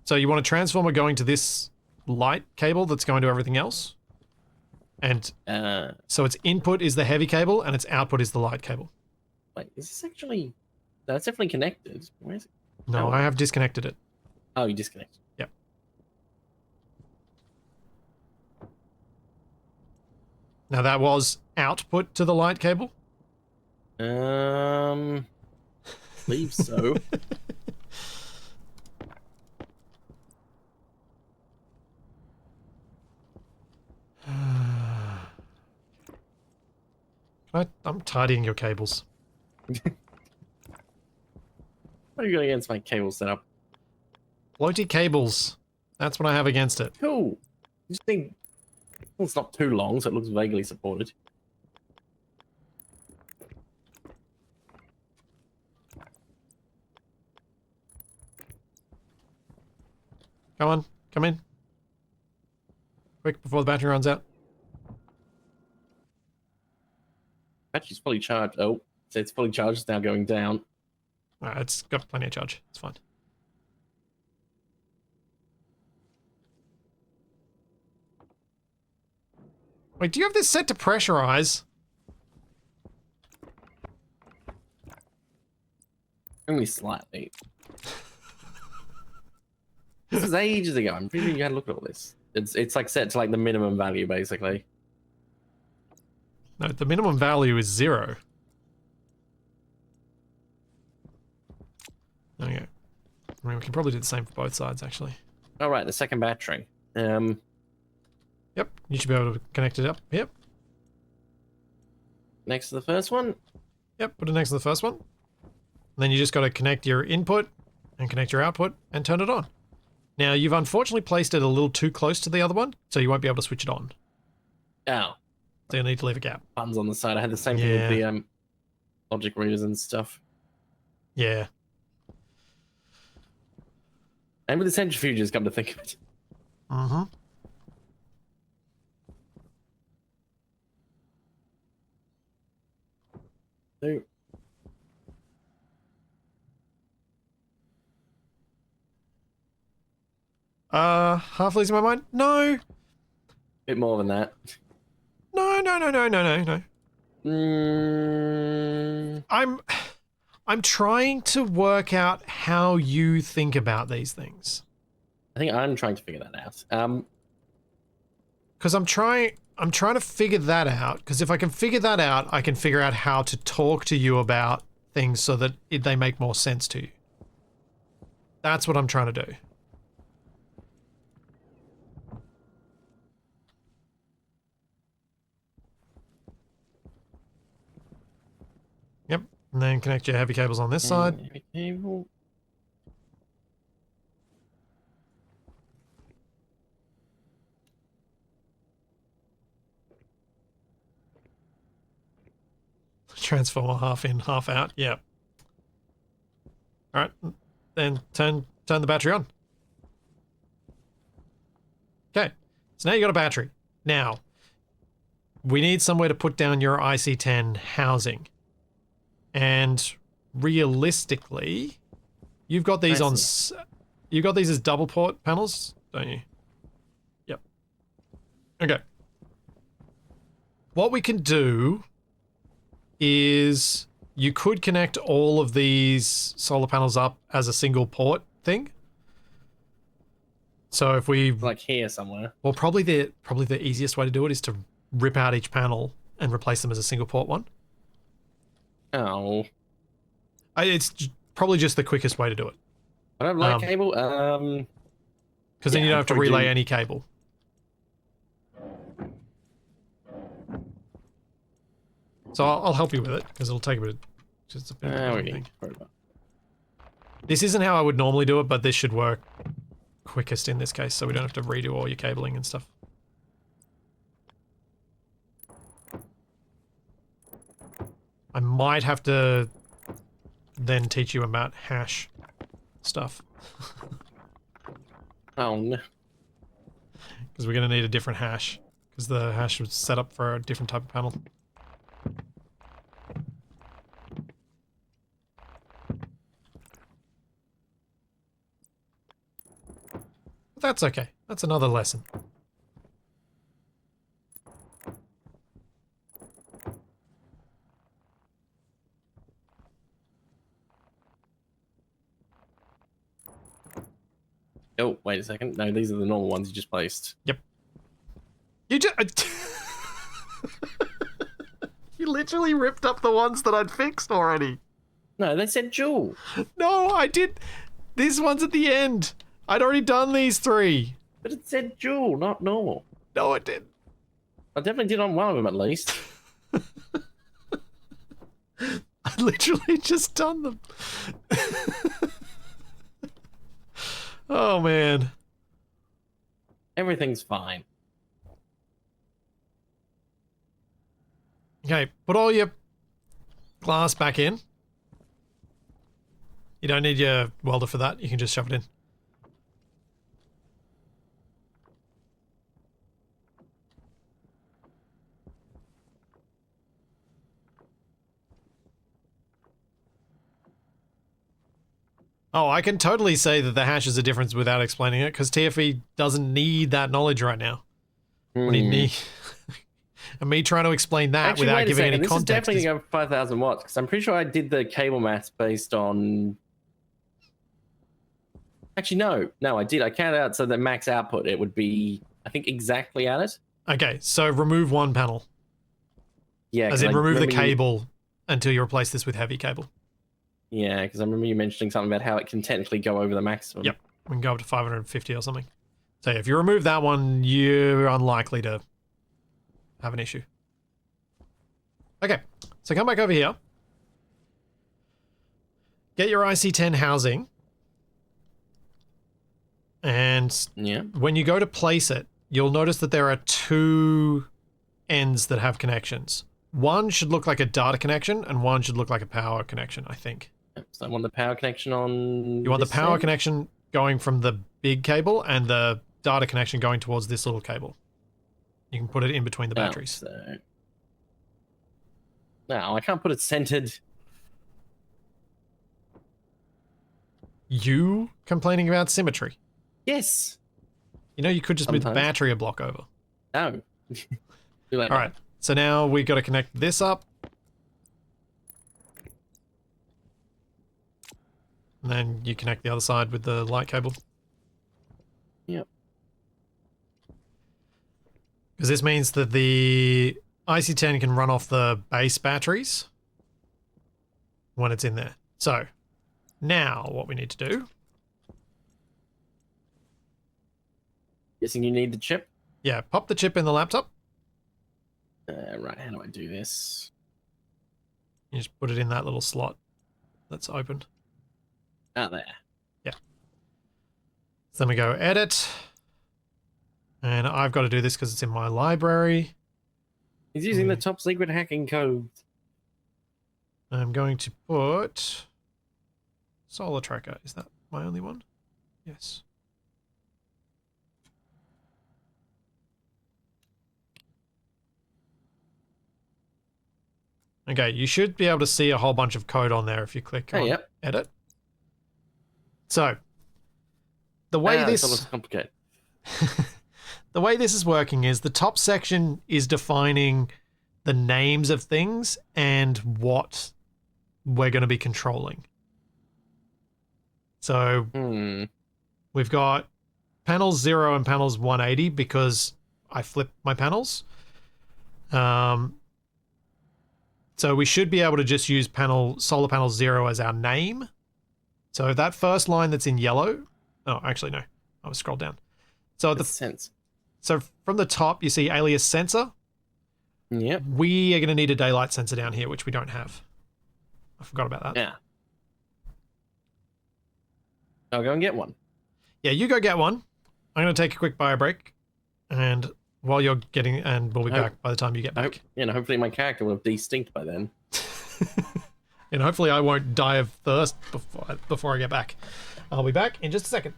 So you want a transformer going to this light cable that's going to everything else? And so its input is the heavy cable and its output is the light cable. Wait, is this actually... No, it's definitely connected. Where is it? No, Oh. I have disconnected it. Oh, you disconnected. Yep. Now that was output to the light cable. Believe so. I'm tidying your cables. What are you going against my cable setup? Floaty cables. That's what I have against it. Cool. Just think... Well, it's not too long, so it looks vaguely supported. Come on, come in. Quick, before the battery runs out. Battery's fully charged. Oh, so it's fully charged. It's now going down. Alright, it's got plenty of charge. It's fine. Wait, do you have this set to pressurize? Only slightly. This was ages ago. I'm pretty sure you had a look at all this. It's like set to like the minimum value, basically. No, the minimum value is 0. Okay. I mean, we can probably do the same for both sides, actually. All right, the second battery. Yep, you should be able to connect it up. Yep. Next to the first one. Yep, put it next to the first one. And then you just got to connect your input and connect your output and turn it on. Now, you've unfortunately placed it a little too close to the other one, so you won't be able to switch it on. Oh. So you'll need to leave a gap. Buttons on the side. I had the same thing with the logic readers and stuff. Yeah. And with the centrifuges, come to think of it. Mm-hmm. So, half losing my mind? No. bit more than that. No. Mm, I'm trying to work out how you think about these things. I think I'm trying to figure that out. Because I'm trying to figure that out, because if I can figure that out, I can figure out how to talk to you about things so that they make more sense to you. That's what I'm trying to do. Yep, and then connect your heavy cables on this side. Heavy cable. Transformer half in, half out. Yep. All right, then turn the battery on. Okay, so now you got a battery. Now, we need somewhere to put down your IC10 housing. And realistically, you've got these you've got these as double port panels, don't you? Yep. Okay. What we can do is you could connect all of these solar panels up as a single port thing. So if we Like here somewhere. well, probably the easiest way to do it is to rip out each panel and replace them as a single port one. Oh. It's probably just the quickest way to do it. I don't like cable. Because then you don't have to probably relay do. any cable. So I'll help you with it, because it'll take a bit. Just a bit of a thing. This isn't how I would normally do it, but this should work quickest in this case, so we don't have to redo all your cabling and stuff. I might have to then teach you about hash stuff. Oh no. Because we're going to need a different hash. Because the hash was set up for a different type of panel. But that's okay. That's another lesson. Oh, wait a second. No, these are the normal ones you just placed. Yep. You just... You literally ripped up the ones that I'd fixed already. No, they said dual. No, I did... This one's at the end. I'd already done these 3. But it said dual, not normal. No, it didn't. I definitely did on one of them at least. I literally just done them. Oh, man. Everything's fine. Okay, put all your glass back in. You don't need your welder for that. You can just shove it in. Oh, I can totally say that the hash is a difference without explaining it, because TFE doesn't need that knowledge right now. What do you need? And me trying to explain that Actually, without wait a giving any second. This is context. definitely going to go for 5,000 watts, because I'm pretty sure I did the cable maths based on... Actually, no, I did. I counted out so that max output, it would be, I think, exactly at it. Okay, so remove one panel. Yeah, As 'cause in I remove the remember cable until you replace this with heavy cable. Yeah, because I remember you mentioning something about how it can technically go over the maximum. Yep, we can go up to 550 or something. So yeah, if you remove that one, you're unlikely to have an issue. Okay, so come back over here. Get your IC10 housing. And Yeah. when you go to place it, you'll notice that there are two ends that have connections. One should look like a data connection, and one should look like a power connection, I think. So I want the power connection on. You want the this power end? connection going from the big cable and the data connection going towards this little cable. You can put it in between the batteries. Oh, so... No, I can't put it centered. You complaining about symmetry? Yes. You know, you could just move the Sometimes. battery a block over. No. All All right. So now we got to connect this up. And then you connect the other side with the light cable. Yep. Because this means that the IC10 can run off the base batteries when it's in there. So now what we need to do... Guessing you need the chip. Yeah, pop the chip in the laptop. Right, how do I do this? You just put it in that little slot that's opened. Out there. Yeah. So then we go edit. And I've got to do this because it's in my library. He's using the top secret hacking code. I'm going to put solar tracker. Is that my only one? Yes. Okay, you should be able to see a whole bunch of code on there if you click on yep. edit. So, the way It's a this little complicated. the way this is working is the top section is defining the names of things and what we're going to be controlling. So we've got panels 0 and panels 180 because I flipped my panels. So we should be able to just use solar panel 0 as our name. So that first line that's in yellow. Oh, actually, no. I was scrolled down. So Sense. So from the top, you see alias sensor. Yep. We are going to need a daylight sensor down here, which we don't have. I forgot about that. Yeah. I'll go and get one. Yeah, you go get one. I'm going to take a quick bio break. And while you're getting, and we'll be back by the time you get back. Hopefully my character will have de-stinked by then. And hopefully I won't die of thirst before I get back. I'll be back in just a second.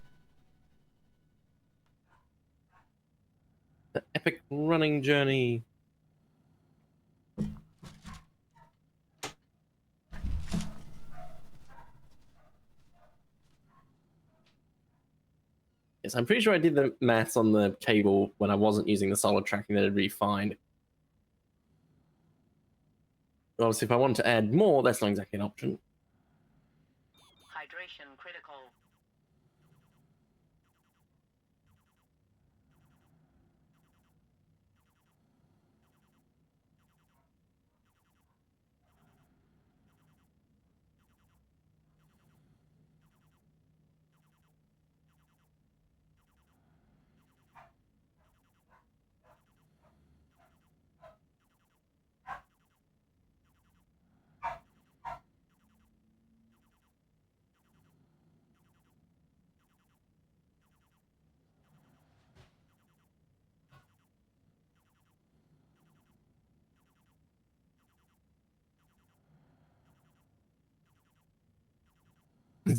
The epic running journey. Yes, I'm pretty sure I did the maths on the cable when I wasn't using the solid tracking that it'd be fine. But obviously, if I wanted to add more, that's not exactly an option. Hydration critical.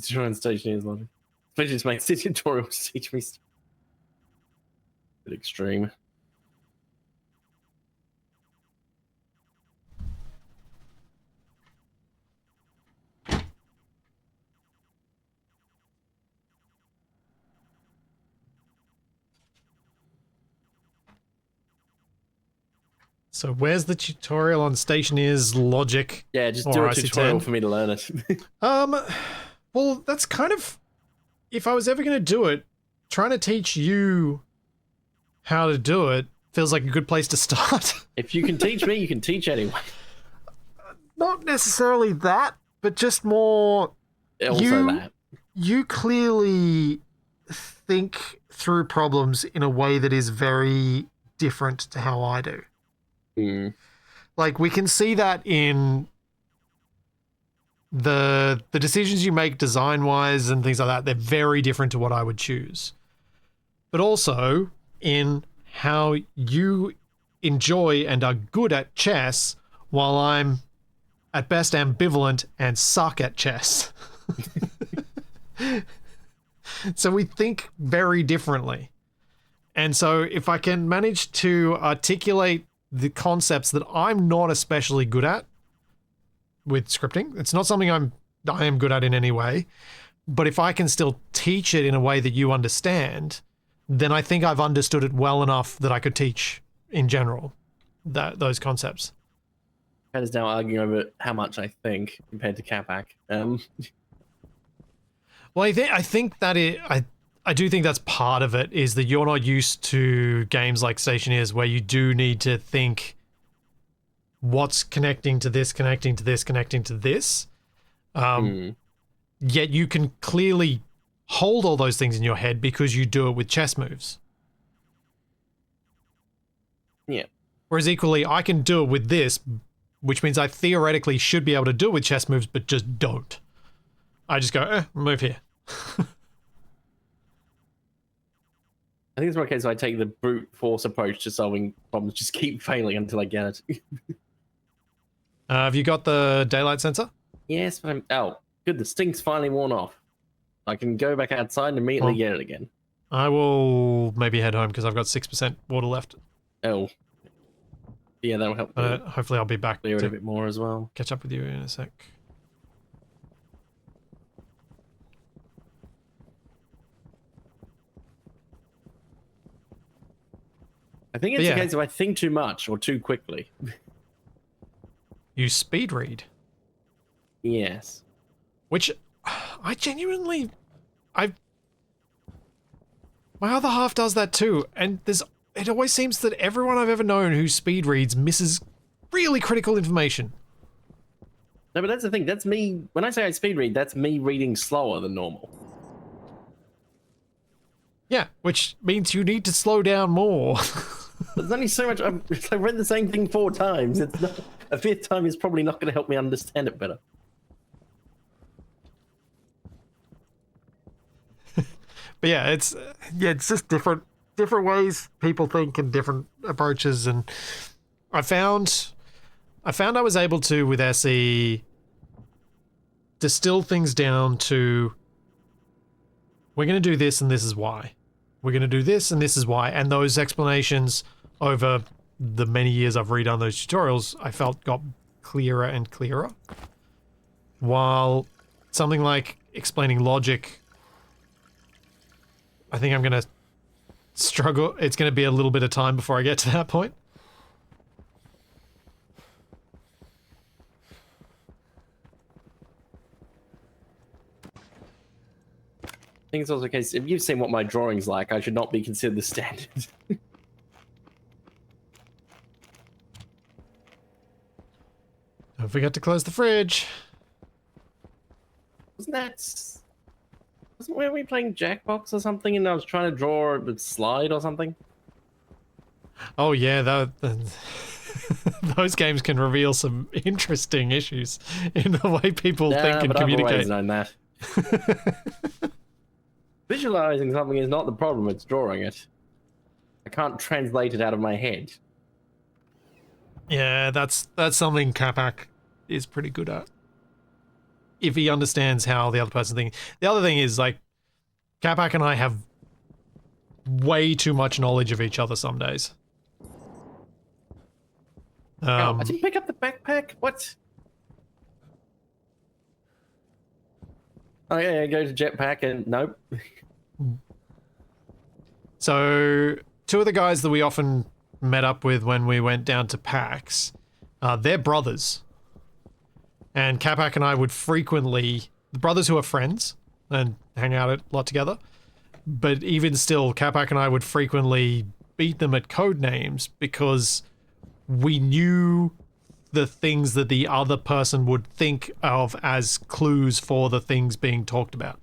Trying Stationeers logic. Especially just make tutorials teach me stuff. Bit extreme. So where's the tutorial on Stationeers logic? Yeah, just or do a IC10? tutorial for me to learn it. Well, that's kind of, if I was ever going to do it, trying to teach you how to do it feels like a good place to start. If you can teach me, you can teach anyone. Not necessarily that, but just more. Also that. You clearly think through problems in a way that is very different to how I do. Mm. Like, we can see that in the decisions you make design-wise and things like that. They're very different to what I would choose. But also in how you enjoy and are good at chess, while I'm at best ambivalent and suck at chess. So we think very differently. And so if I can manage to articulate the concepts that I'm not especially good at with scripting, it's not something I am good at in any way, but if I can still teach it in a way that you understand, then I think I've understood it well enough that I could teach in general those concepts. Kat is now arguing over how much I think compared to Capac. Well, I think that I do think that's part of it, is that you're not used to games like Stationeers where you do need to think what's connecting to this, connecting to this, connecting to this. Yet you can clearly hold all those things in your head because you do it with chess moves. Yeah. Whereas equally, I can do it with this, which means I theoretically should be able to do it with chess moves, but just don't. I just go, move here. I think it's more a case I take the brute force approach to solving problems, just keep failing until I get it. Have you got the daylight sensor? Yes, but oh, good, the stink's finally worn off. I can go back outside and immediately get it again. I will maybe head home because I've got 6% water left. Oh. Yeah, that'll help me hopefully I'll be back clear it to a bit more as well. catch up with you in a sec. I think it's a case of I think too much or too quickly. You speed read. Yes. Which I genuinely... My other half does that too, and it always seems that everyone I've ever known who speed reads misses really critical information. No, but that's the thing. That's me. When I say I speed read, that's me reading slower than normal. Yeah, which means you need to slow down more. There's only so much. I've read the same thing 4 times. It's not, a 5th time is probably not going to help me understand it better. But yeah, it's just different ways people think and different approaches, and I found I was able to, with SE, distill things down to, we're going to do this and this is why. We're going to do this and this is why. And those explanations over the many years I've redone those tutorials, I felt got clearer and clearer. While something like explaining logic, I think I'm going to struggle. It's going to be a little bit of time before I get to that point. I think it's also the case, if you've seen what my drawing's like, I should not be considered the standard. Don't forget to close the fridge. Wasn't where we playing Jackbox or something and I was trying to draw a slide or something? Oh yeah, those games can reveal some interesting issues in the way people think and communicate. I've always known that. Visualizing something is not the problem, it's drawing it. I can't translate it out of my head. Yeah, that's something Capac is pretty good at. If he understands how the other person thinks. The other thing is, like, Capac and I have way too much knowledge of each other some days. I didn't pick up the backpack? What? Oh yeah, go to jetpack and nope. So, 2 of the guys that we often met up with when we went down to PAX, they're brothers. And Capac and I would frequently, the brothers who are friends and hang out a lot together, but even still, Capac and I would frequently beat them at code names because we knew the things that the other person would think of as clues for the things being talked about.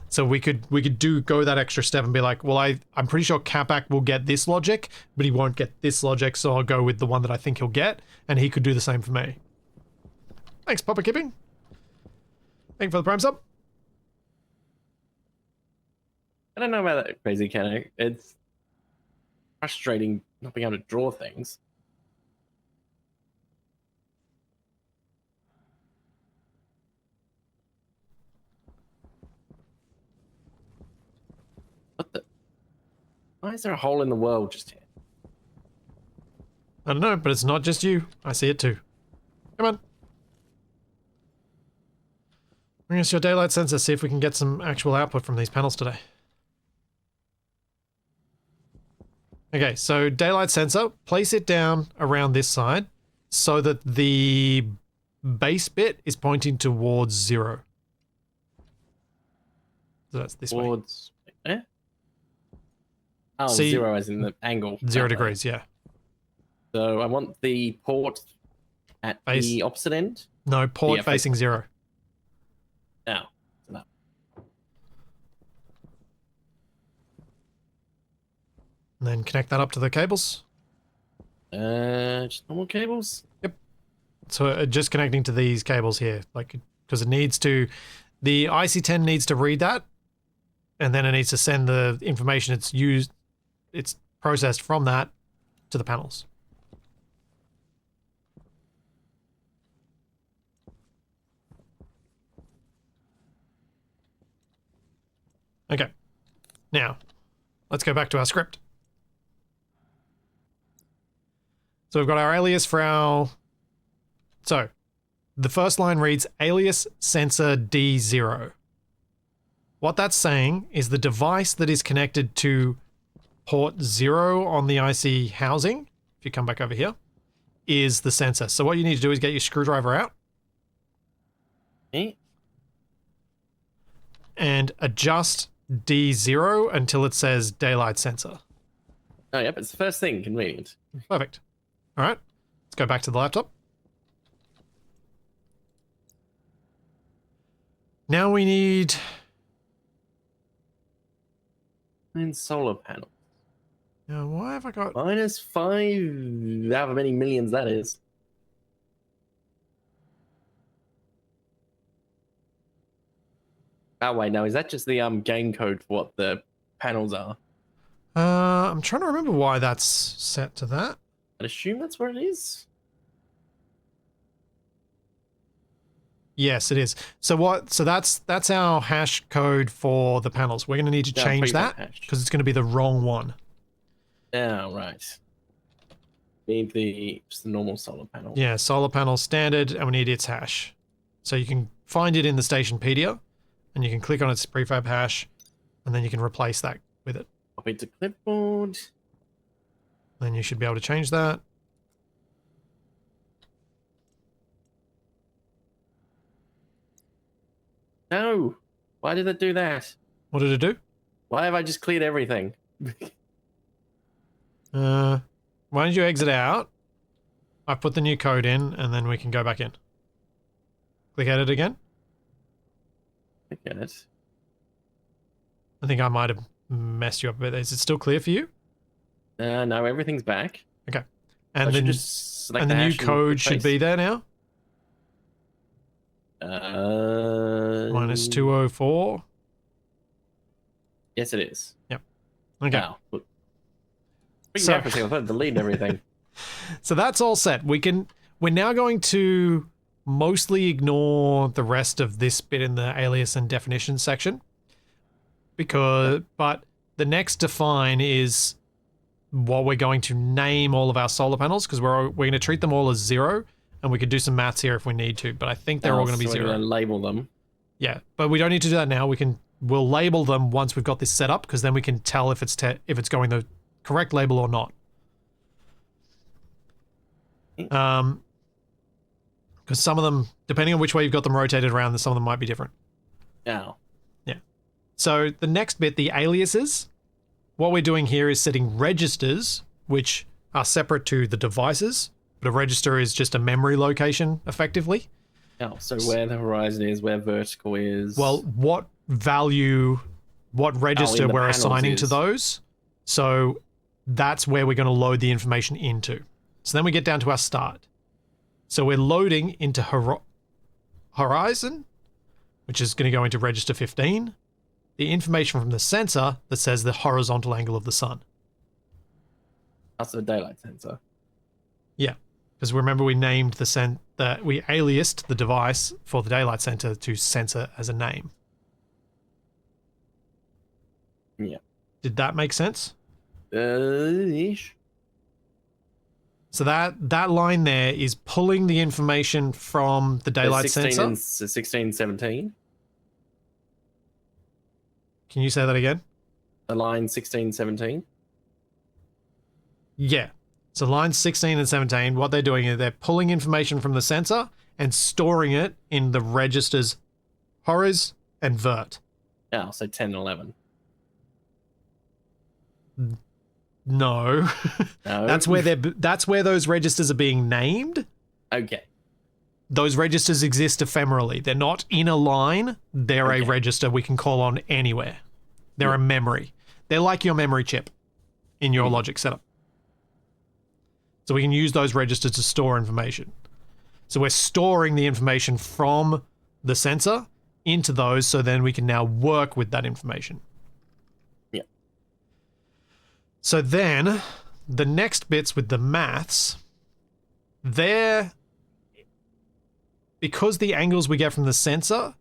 So we could go that extra step and be like, well, I'm pretty sure Capac will get this logic, but he won't get this logic, so I'll go with the one that I think he'll get, and he could do the same for me. Thanks, Papa Kipping. Thank you for the prime sub. I don't know about that, Crazy Kenno. It's frustrating not being able to draw things. What the? Why is there a hole in the world just here? I don't know, but it's not just you. I see it too. Come on. Bring us your daylight sensor, see if we can get some actual output from these panels today. Okay, so daylight sensor, place it down around this side so that the base bit is pointing towards 0. So that's this way. Towards Oh, See, 0 as in the angle. 0 degrees, yeah. So I want the port at the opposite end. No, port facing 0. Now, so that. And then connect that up to the cables. Just normal cables. Yep. So just connecting to these cables here, like, because it needs to, the IC10 needs to read that, and then it needs to send the information it's processed from that to the panels. Okay. Now, let's go back to our script. So we've got our alias for our... So, the first line reads alias sensor D0. What that's saying is the device that is connected to port 0 on the IC housing, if you come back over here, is the sensor. So what you need to do is get your screwdriver out. Eh? And adjust D0 until it says daylight sensor. Oh, yep, it's the first thing. Convenient. Perfect. All right, let's go back to the laptop. Now we need... And solar panel. Now, why have I got... -5, however many millions that is. Oh, wait, no, is that just the game code for what the panels are? I'm trying to remember why that's set to that. I'd assume that's where it is. Yes, it is. So what? So that's our hash code for the panels. We're going to need to change that because it's going to be the wrong one. Oh, right. Need just the normal solar panel. Yeah, solar panel standard, and we need its hash. So you can find it in the Stationpedia, and you can click on its prefab hash, and then you can replace that with it. Copy to clipboard. Then you should be able to change that. No! Why did it do that? What did it do? Why have I just cleared everything? Why don't you exit out? I put the new code in, and then we can go back in. Click edit again. I get it. I think I might have messed you up a bit. Is it still clear for you? No, everything's back. Okay. And then just select and the new hash code should be there now. -204. Yes, it is. Yep. Okay. Now, look. So, I thought I deleted everything. So that's all set. We're now going to mostly ignore the rest of this bit in the alias and definition section. But the next define is what we're going to name all of our solar panels, because we're going to treat them all as 0, and we could do some maths here if we need to, but I think they're all going to be 0. We're going to label them. Yeah, but we don't need to do that now. We'll label them once we've got this set up, because then we can tell if it's going the correct label or not. Because some of them, depending on which way you've got them rotated around, some of them might be different. Oh. So the next bit, the aliases, what we're doing here is setting registers, which are separate to the devices, but a register is just a memory location, effectively. Oh, so where the horizon is, where vertical is. Well, what value, what register the we're panels assigning to is. those. So that's where we're going to load the information into. So then we get down to our start. So we're loading into horizon, which is going to go into register 15. The information from the sensor that says the horizontal angle of the sun. That's the daylight sensor. Yeah, because remember we named we aliased the device for the daylight sensor to sensor as a name. Yeah. Did that make sense? Ish. So that line there is pulling the information from the daylight 16 sensor. and 16, 17. Can you say that again? The line 16, 17. Yeah. So lines 16 and 17, what they're doing is they're pulling information from the sensor and storing it in the registers horiz and vert. Oh, so 10 and 11. No. No. that's where those registers are being named. Okay. Those registers exist ephemerally. They're not in a line. They're a Okay. register we can call on anywhere. They're a memory. They're like your memory chip in your logic setup. So we can use those registers to store information. So we're storing the information from the sensor into those, so then we can now work with that information. Yeah. So then the next bits with the maths, because the angles we get from the sensor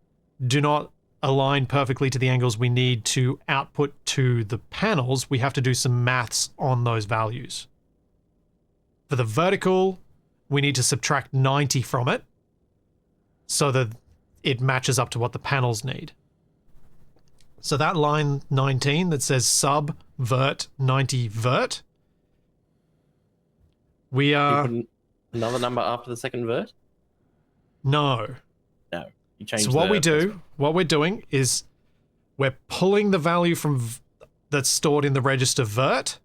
do not align perfectly to the angles we need to output to the panels, we have to do some maths on those values. For the vertical, we need to subtract 90 from it so that it matches up to what the panels need. So that line 19 that says sub vert 90 vert, we are... You put another number after the second vert? No. No. You change So what we're doing is we're pulling the value that's stored in the register vert,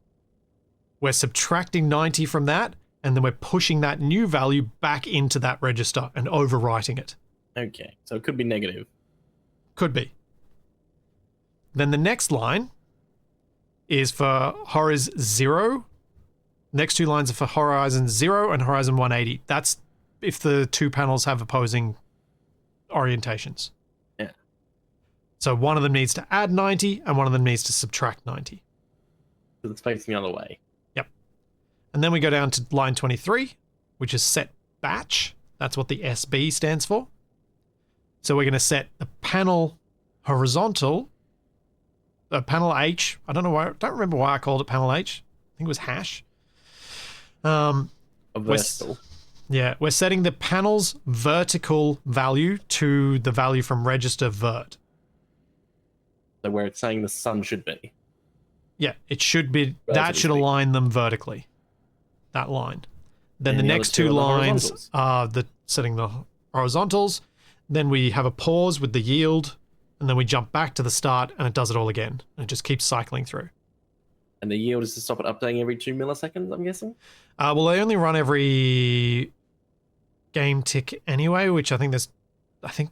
we're subtracting 90 from that, and then we're pushing that new value back into that register and overwriting it. Okay. So it could be negative. Could be. Then the next line is for horiz 0. Next two lines are for horizon 0 and horizon 180. That's if the two panels have opposing orientations. Yeah. So one of them needs to add 90 and one of them needs to subtract 90. Because it's facing the other way. Yep. And then we go down to line 23, which is set batch. That's what the SB stands for. So we're going to set the panel horizontal, panel H. I don't remember why I called it panel H. I think it was hash. A vertical. Yeah, we're setting the panel's vertical value to the value from register vert. So where it's saying the sun should be. Yeah, it should be, that Relatively should speaking. align them vertically. That line. Then And the the other next two two are the lines horizontals. are setting the horizontals. Then we have a pause with the yield, and then we jump back to the start, and it does it all again. And it just keeps cycling through. And the yield is to stop it updating every 2 milliseconds, I'm guessing? Well, they only run every game tick anyway, which I can't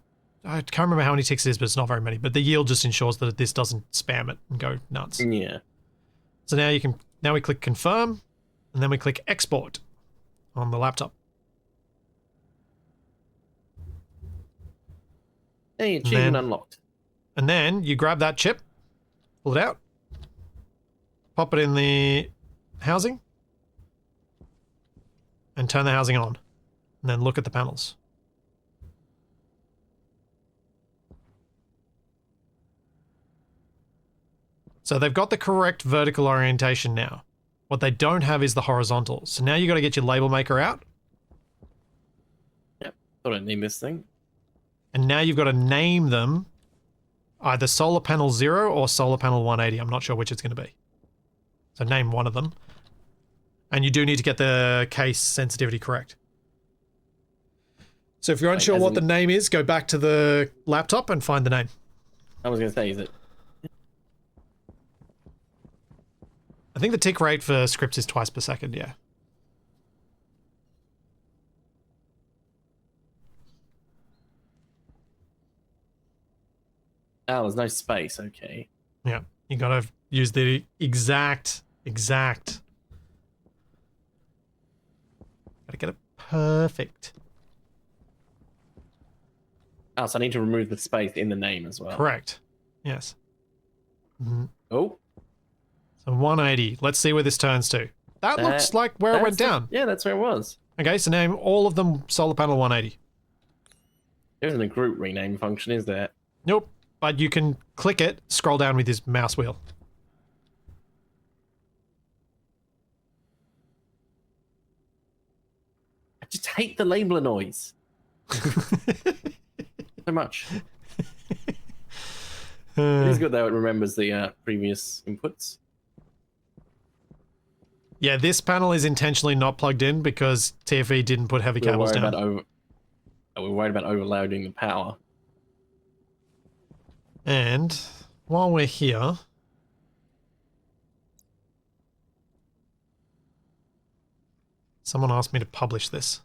remember how many ticks it is, but it's not very many. But the yield just ensures that this doesn't spam it and go nuts. Yeah. So now we click confirm, and then we click export on the laptop. Hey, achievement unlocked. And then you grab that chip, pull it out, pop it in the housing, and turn the housing on. And then look at the panels. So they've got the correct vertical orientation now. What they don't have is the horizontal. So now you got to get your label maker out, Yep. Thought I'd name this thing. and now you've got to name them either solar panel 0 or solar panel 180. I'm not sure which it's going to be. So name one of them. And you do need to get the case sensitivity correct. So if you're unsure as what in- the name is, go back to the laptop and find the name. I was going to say, is it? I think the tick rate for scripts is twice per second, yeah. Oh, there's no space. Okay. Yeah, you gotta use the exact. Gotta get it perfect. Oh, so I need to remove the space in the name as well. Correct. Yes. Oh, So 180. Let's see where this turns to. That looks like where it went down. Yeah, that's where it was. Okay, so name all of them solar panel 180. There isn't a group rename function, is there? Nope. But you can click it, scroll down with his mouse wheel. I just hate the labeler noise so much. It is good though; it remembers the previous inputs. Yeah, this panel is intentionally not plugged in because TFE didn't put heavy cables down. We're worried about overloading the power. And while we're here, someone asked me to publish this.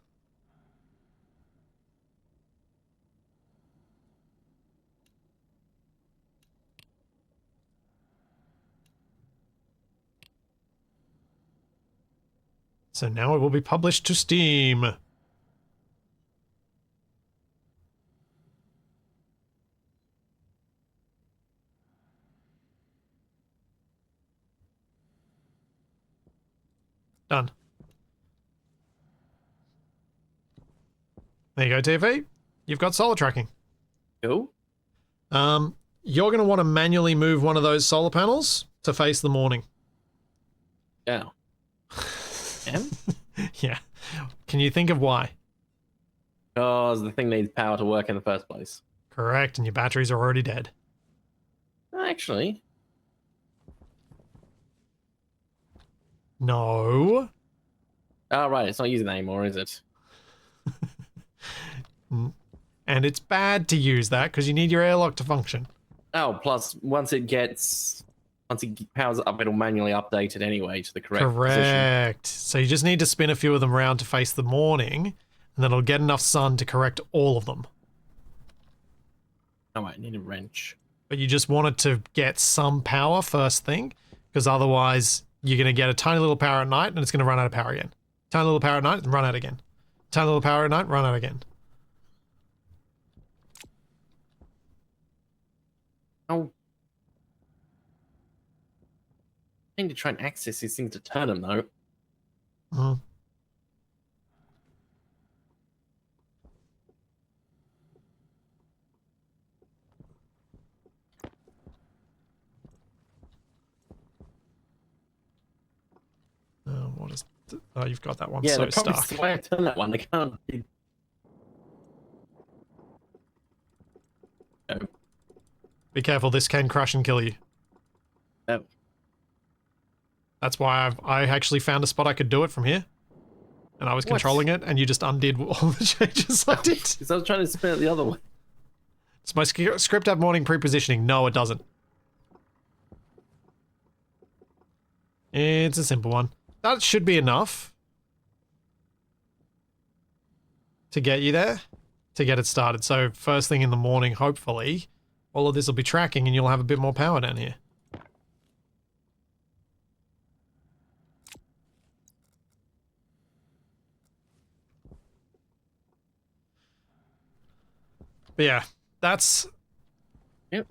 So now it will be published to Steam. Done. There you go, TV. You've got solar tracking. Cool. You're going to want to manually move one of those solar panels to face the morning. Yeah. Yeah. Yeah. Can you think of why? Because the thing needs power to work in the first place. Correct, and your batteries are already dead. Actually, No. oh right, it's not using that anymore, is it? And it's bad to use that because you need your airlock to function. Oh, plus once it powers up, it'll manually update it anyway to the correct position. Correct. So you just need to spin a few of them around to face the morning, and then it'll get enough sun to correct all of them. Oh, I need a wrench. But you just want it to get some power first thing, because otherwise you're going to get a tiny little power at night and it's going to run out of power again. Tiny little power at night and run out again. Tiny little power at night, run out again. Oh. I need to try and access these things to turn them, though. Mhm. What is... Oh, you've got that one Yeah, so the problem stuck. is the way I turn that one, I can't... Oh. Be careful, this can crush and kill you. Oh. That's why I actually found a spot I could do it from here. And I was What? controlling it, and you just undid all the changes I did. Because I was trying to spin it the other way. Does my script have morning pre-positioning? No, it doesn't. It's a simple one. That should be enough to get you there, to get it started. So first thing in the morning, hopefully, all of this will be tracking and you'll have a bit more power down here. But yeah, that's... Yep.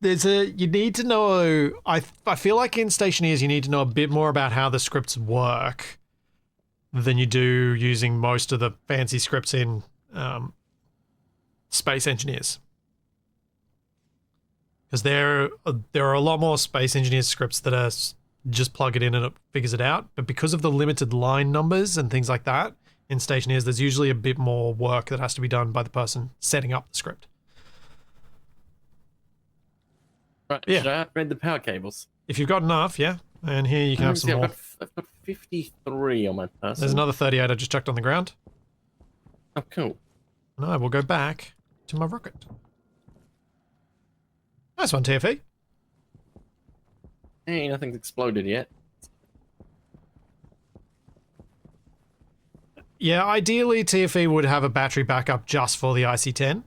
You need to know, I feel like in Stationeers you need to know a bit more about how the scripts work than you do using most of the fancy scripts in Space Engineers. Because there are a lot more Space Engineers scripts that are just plug it in and it figures it out. But because of the limited line numbers and things like that, in Stationeers there's usually a bit more work that has to be done by the person setting up the script. Right, Yeah. should I upgrade the power cables? If you've got enough, yeah. And here you can have some more. I've got 53 on my person. There's another 38 I just chucked on the ground. Oh, cool. And I will go back to my rocket. Nice one, TFE. Hey, nothing's exploded yet. Yeah, ideally TFE would have a battery backup just for the IC-10.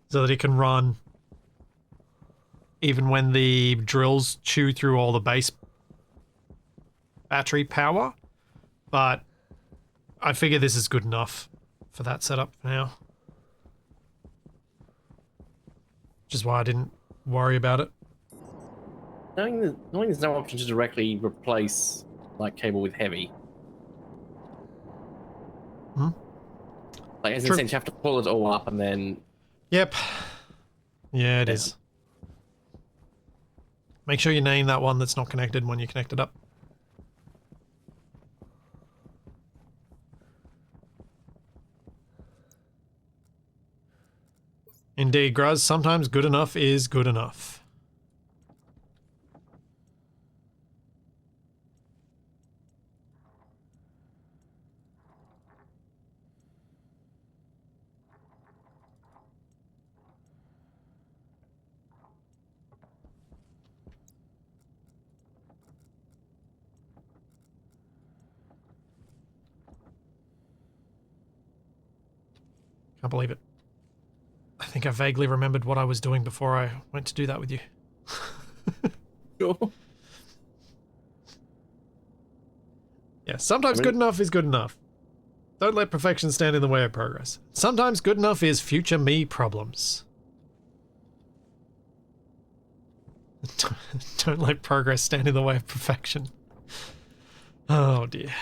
So that it can run even when the drills chew through all the base battery power. But I figure this is good enough for that setup for now. Which is why I didn't worry about it. Knowing there's no option to directly replace like cable with heavy. Hmm? Like as in True. sense you have to pull it all up and then Yep. Yeah, it is. Make sure you name that one that's not connected when you connect it up. Indeed, Gruz, sometimes good enough is good enough. Can't believe it. I think I vaguely remembered what I was doing before I went to do that with you. sure. Yeah, sometimes good enough is good enough. Don't let perfection stand in the way of progress. Sometimes good enough is future me problems. Don't let progress stand in the way of perfection. Oh dear.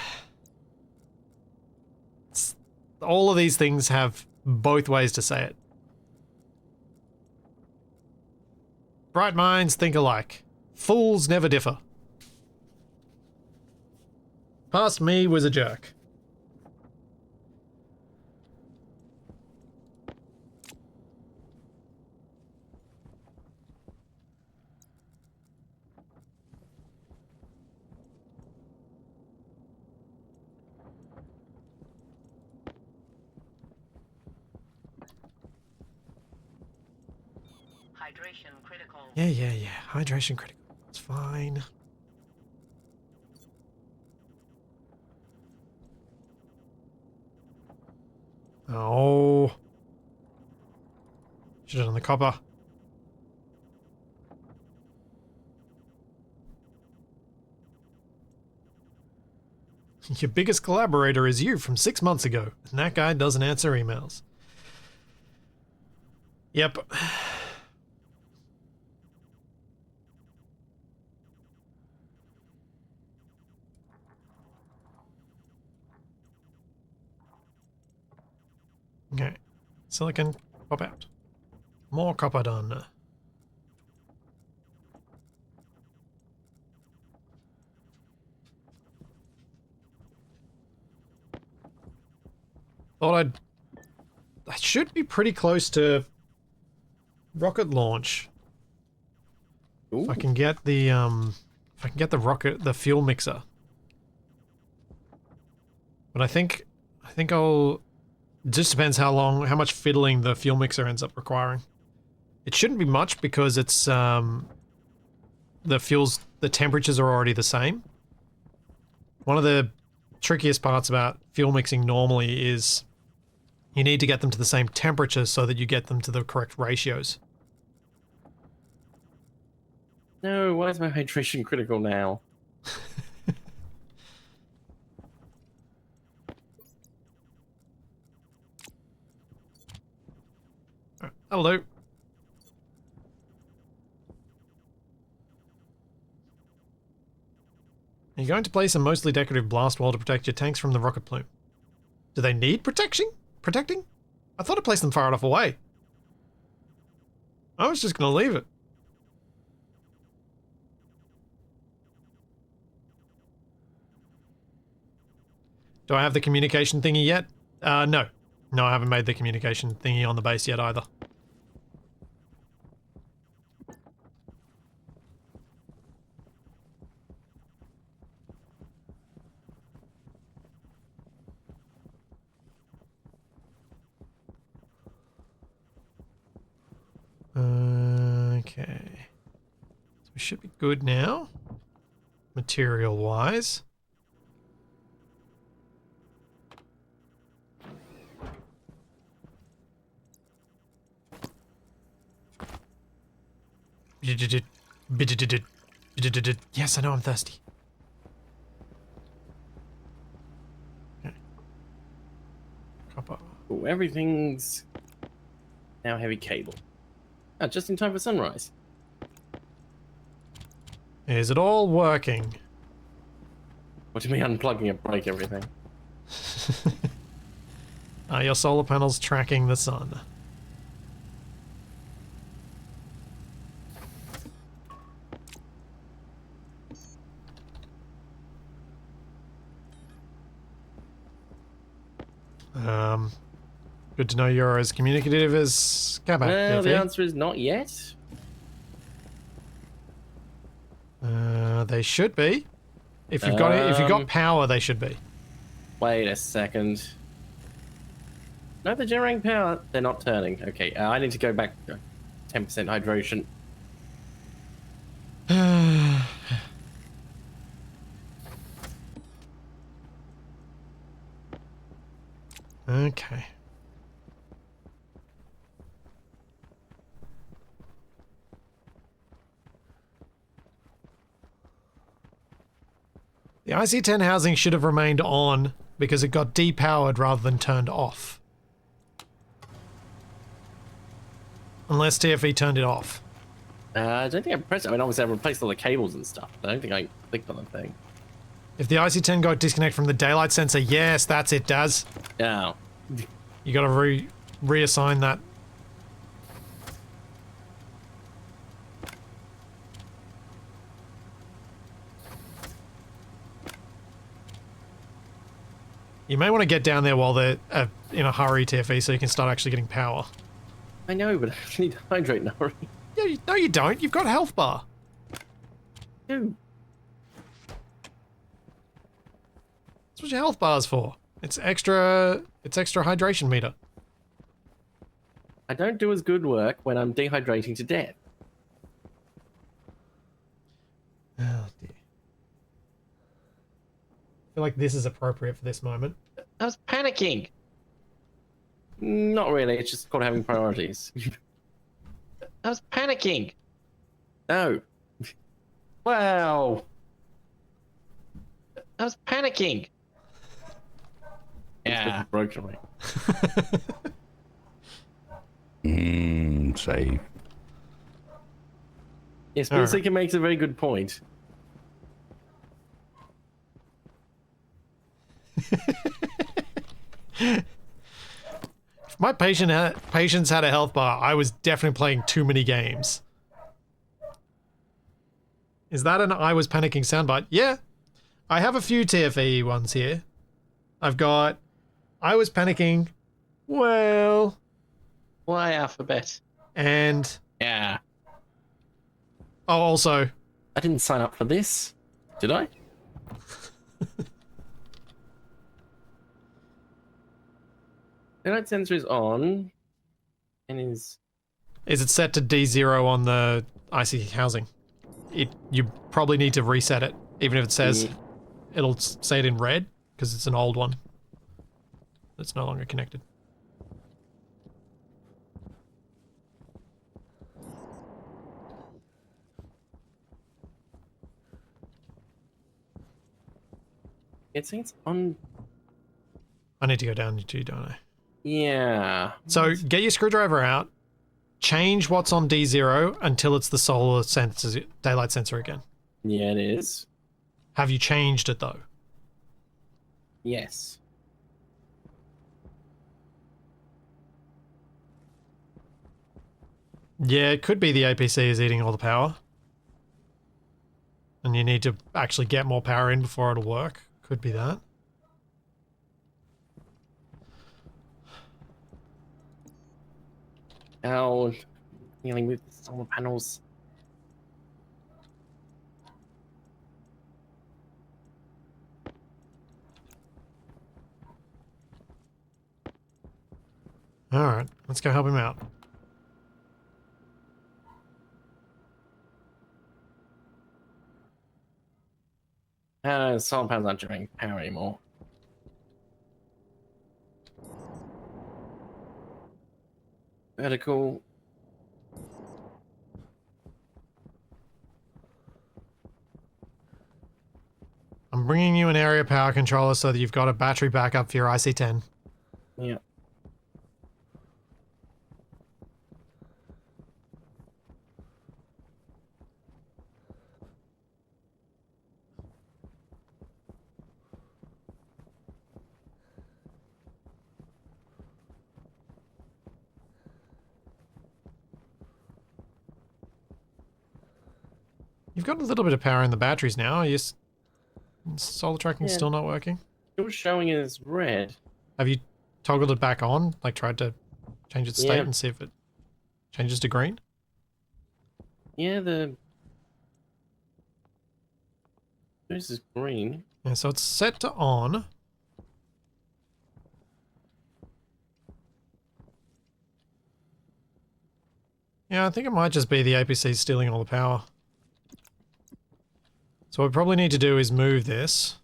All of these things have both ways to say it. Bright minds think alike. Fools never differ. Past me was a jerk. Hydration critical. Yeah. Hydration critical. It's fine. Oh. Should have done the copper. Your biggest collaborator is you from 6 months ago, and that guy doesn't answer emails. Yep. Okay. Silicon, pop out. More copper done. Thought I should be pretty close to rocket launch. Ooh. If I can get the the fuel mixer. But I think I'll. It just depends how much fiddling the fuel mixer ends up requiring. It shouldn't be much because it's the temperatures are already the same. One of the trickiest parts about fuel mixing normally is you need to get them to the same temperature so that you get them to the correct ratios. No, why is my hydration critical now? Hello. You're going to place a mostly decorative blast wall to protect your tanks from the rocket plume. Do they need protecting? I thought I placed them far enough away. I was just going to leave it. Do I have the communication thingy yet? No. No, I haven't made the communication thingy on the base yet either. Okay. So we should be good now. Material-wise. Yes, I know I'm thirsty. Okay. Copper. Oh, everything's now heavy cable. Oh, just in time for sunrise. Is it all working? What do you mean unplugging it, break everything? Are your solar panels tracking the sun? Good to know you're as communicative as Kabak. Well, the answer is not yet. They should be. If you've got if you've got power, they should be. Wait a second. No, they're generating power. They're not turning. Okay, I need to go back to 10% hydration. Okay. The IC-10 housing should have remained on because it got depowered rather than turned off. Unless TFE turned it off. I don't think I pressed it. I mean, obviously I replaced all the cables and stuff, but I don't think I clicked on the thing. If the IC-10 got disconnected from the daylight sensor, yes, that's it, Daz. Oh. You gotta reassign that. You may want to get down there while they're in a hurry, TFE, so you can start actually getting power. I know, but I need to hydrate now. Yeah, no, you don't. You've got a health bar. Dude. That's what your health bar's for. It's extra hydration meter. I don't do as good work when I'm dehydrating to death. Oh dear. I feel like this is appropriate for this moment. I was panicking. Not really. It's just called having priorities. I was panicking. Oh. Wow. I was panicking. Yeah. Broken me. Save. Yes, Seeker makes a very good point. If my patients had a health bar, I was definitely playing too many games. Is that an I was panicking soundbite? Yeah. I have a few TFE ones here. I've got I was panicking, well... Why alphabet? And... Yeah. Oh, also... I didn't sign up for this. Did I? Daylight sensor is on. And is it set to D0 on the IC housing? You probably need to reset it, even if it says... It'll say it in red, because it's an old one. It's no longer connected. It says on. I need to go down too, don't I? Yeah. So get your screwdriver out, change what's on D0 until it's the solar sensor, daylight sensor again. Yeah, it is. Have you changed it though? Yes. Yeah, it could be the APC is eating all the power. And you need to actually get more power in before it'll work. Could be that. Oh, nearly moved the solar panels. Alright, let's go help him out. solar panels aren't generating power anymore. Vertical. I'm bringing you an area power controller so that you've got a battery backup for your IC10. Yeah. You've got a little bit of power in the batteries now. Solar tracking's Yeah. still not working? It was showing as red. Have you toggled it back on? Like tried to change its state Yeah. and see if it changes to green? Yeah, this is green. Yeah, so it's set to on. Yeah, I think it might just be the APC stealing all the power. So what we probably need to do is move this.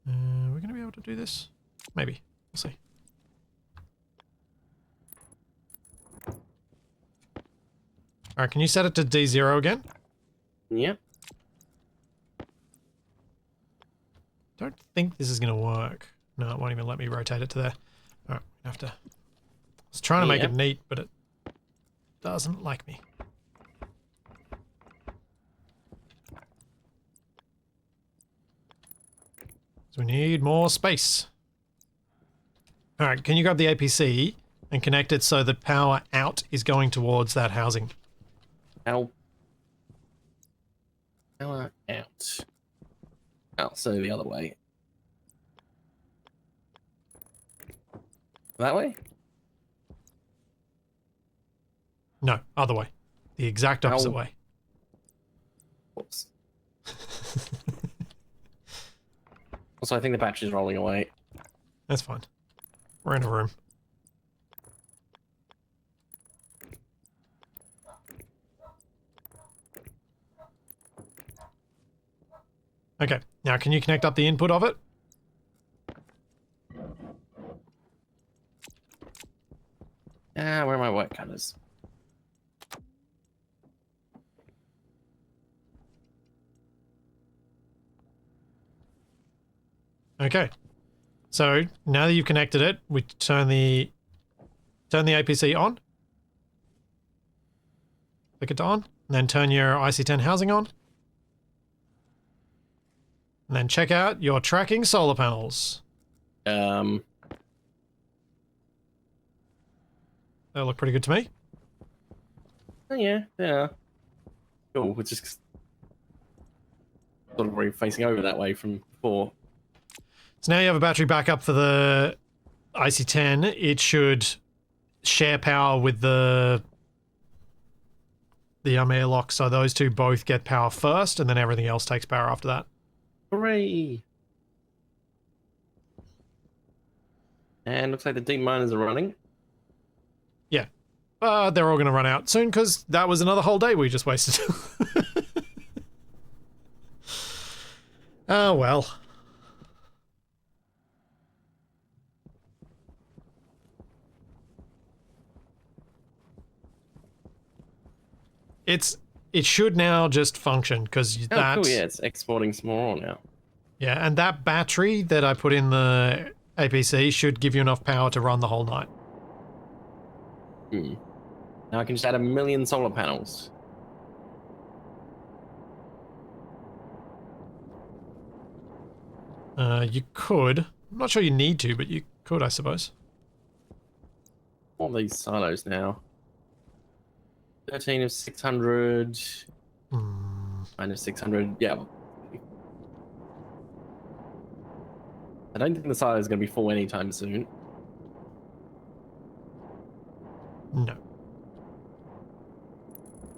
We're going to be able to do this? Maybe. We'll see. Alright, can you set it to D0 again? Yep. Don't think this is going to work. No, it won't even let me rotate it to there. Alright, I have to... I was trying to make it neat, but it doesn't like me. So we need more space. Alright, can you grab the APC and connect it so that power out is going towards that housing? Power out. Oh, so the other way. That way? No, other way. The exact opposite way. Whoops. Also, I think the battery's rolling away. That's fine. We're in a room. Okay, now can you connect up the input of it? Ah, where are my white cutters? Okay. So now that you've connected it, we turn the APC on. Click it on, and then turn your IC10 housing on. And then check out your tracking solar panels. Oh, They look pretty good to me. yeah. Cool, we're just sort of facing over that way from before. So now you have a battery backup for the IC10. It should share power with the airlock, so those two both get power first, and then everything else takes power after that. Hooray! And looks like the deep miners are running. Yeah. They're all going to run out soon, because that was another whole day we just wasted. Oh, well. It should now just function, because Oh, that... cool, yeah, it's exporting some more now. Yeah, and that battery that I put in the APC should give you enough power to run the whole night. Now I can just add 1 million solar panels. You could. I'm not sure you need to, but you could, I suppose. All these silos now. 13 of 600. Minus 600. Yeah. I don't think the silo is going to be full anytime soon. No.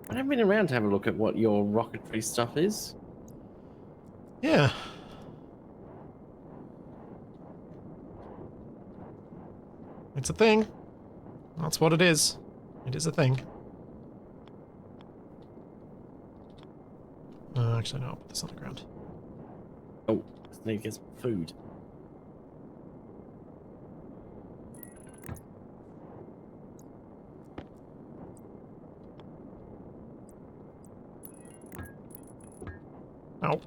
I haven't been around to have a look at what your rocketry stuff is. Yeah. It's a thing. That's what it is. It is a thing. Actually, no, I'll put this on the ground. Oh, I need to get some food. Oh.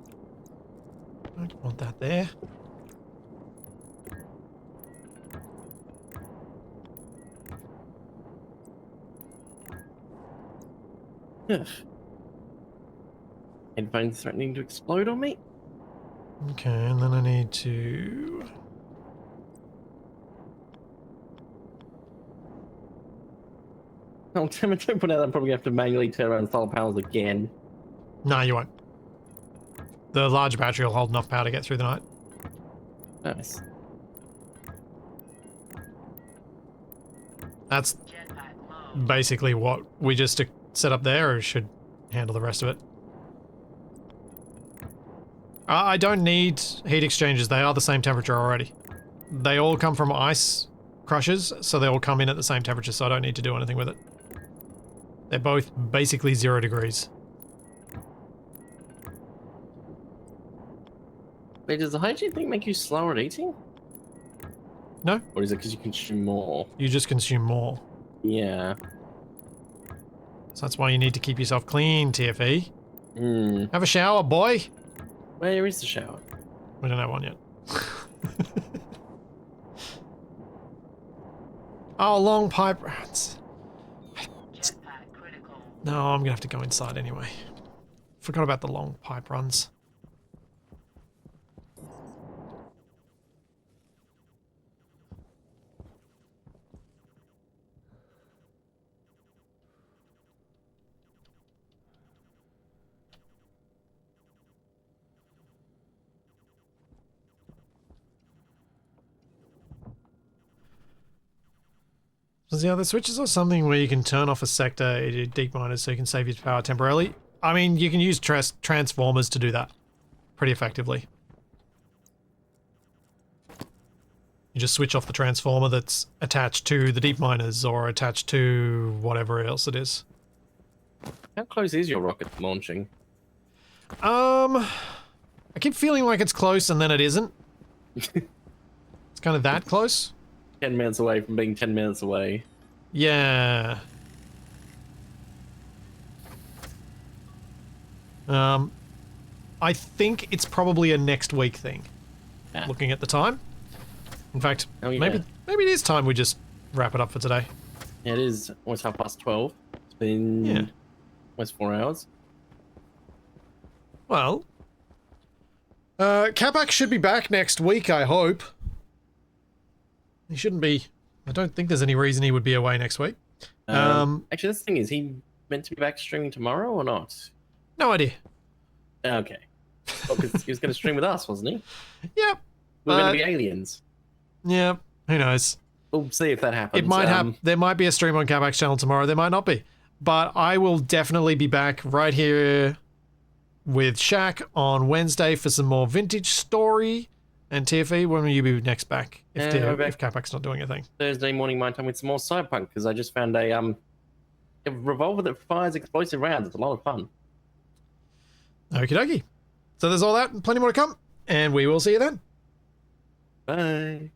Don't want that there. Ugh. Headphones threatening to explode on me. Okay, and then I need to... Oh, damn it, don't put out. I'm probably going to have to manually turn around the solar panels again. No, you won't. The large battery will hold enough power to get through the night. Nice. That's basically what we just set up there, or should handle the rest of it. I don't need heat exchangers. They are the same temperature already. They all come from ice crushers, so they all come in at the same temperature, so I don't need to do anything with it. They're both basically 0 degrees. Wait, does the hygiene thing make you slower at eating? No, Or is it because you consume more? you just consume more. Yeah. So that's why you need to keep yourself clean, TFE. Hmm. Have a shower, boy! Where is the shower? We don't have one yet. Oh, long pipe rats. No, I'm gonna have to go inside anyway. Forgot about the long pipe runs. Does the other switches or something where you can turn off a sector to deep miners so you can save your power temporarily? I mean, you can use transformers to do that pretty effectively. You just switch off the transformer that's attached to the deep miners or attached to whatever else it is. How close is your rocket launching? I keep feeling like it's close and then it isn't. It's kind of that close. 10 minutes away from being 10 minutes away. Yeah. I think it's probably a next week thing. Ah. Looking at the time. In fact, Oh, yeah. maybe it is time we just wrap it up for today. Yeah, it is almost 12:30. It's been Yeah. almost 4 hours. Well, Capac should be back next week, I hope. He shouldn't be. I don't think there's any reason he would be away next week. Actually, this thing is he meant to be back streaming tomorrow or not? No idea. Okay. Well, 'cause he was going to stream with us, wasn't he? Yep. We were going to be aliens. Yeah. Who knows? We'll see if that happens. It might happen. There might be a stream on Capac's channel tomorrow. There might not be. But I will definitely be back right here with Shaq on Wednesday for some more vintage story. And TFE, when will you be next back? If Capac's not doing anything. Thursday morning my time with some more Cyberpunk because I just found a revolver that fires explosive rounds. It's a lot of fun. Okie dokie. So there's all that and plenty more to come. And we will see you then. Bye.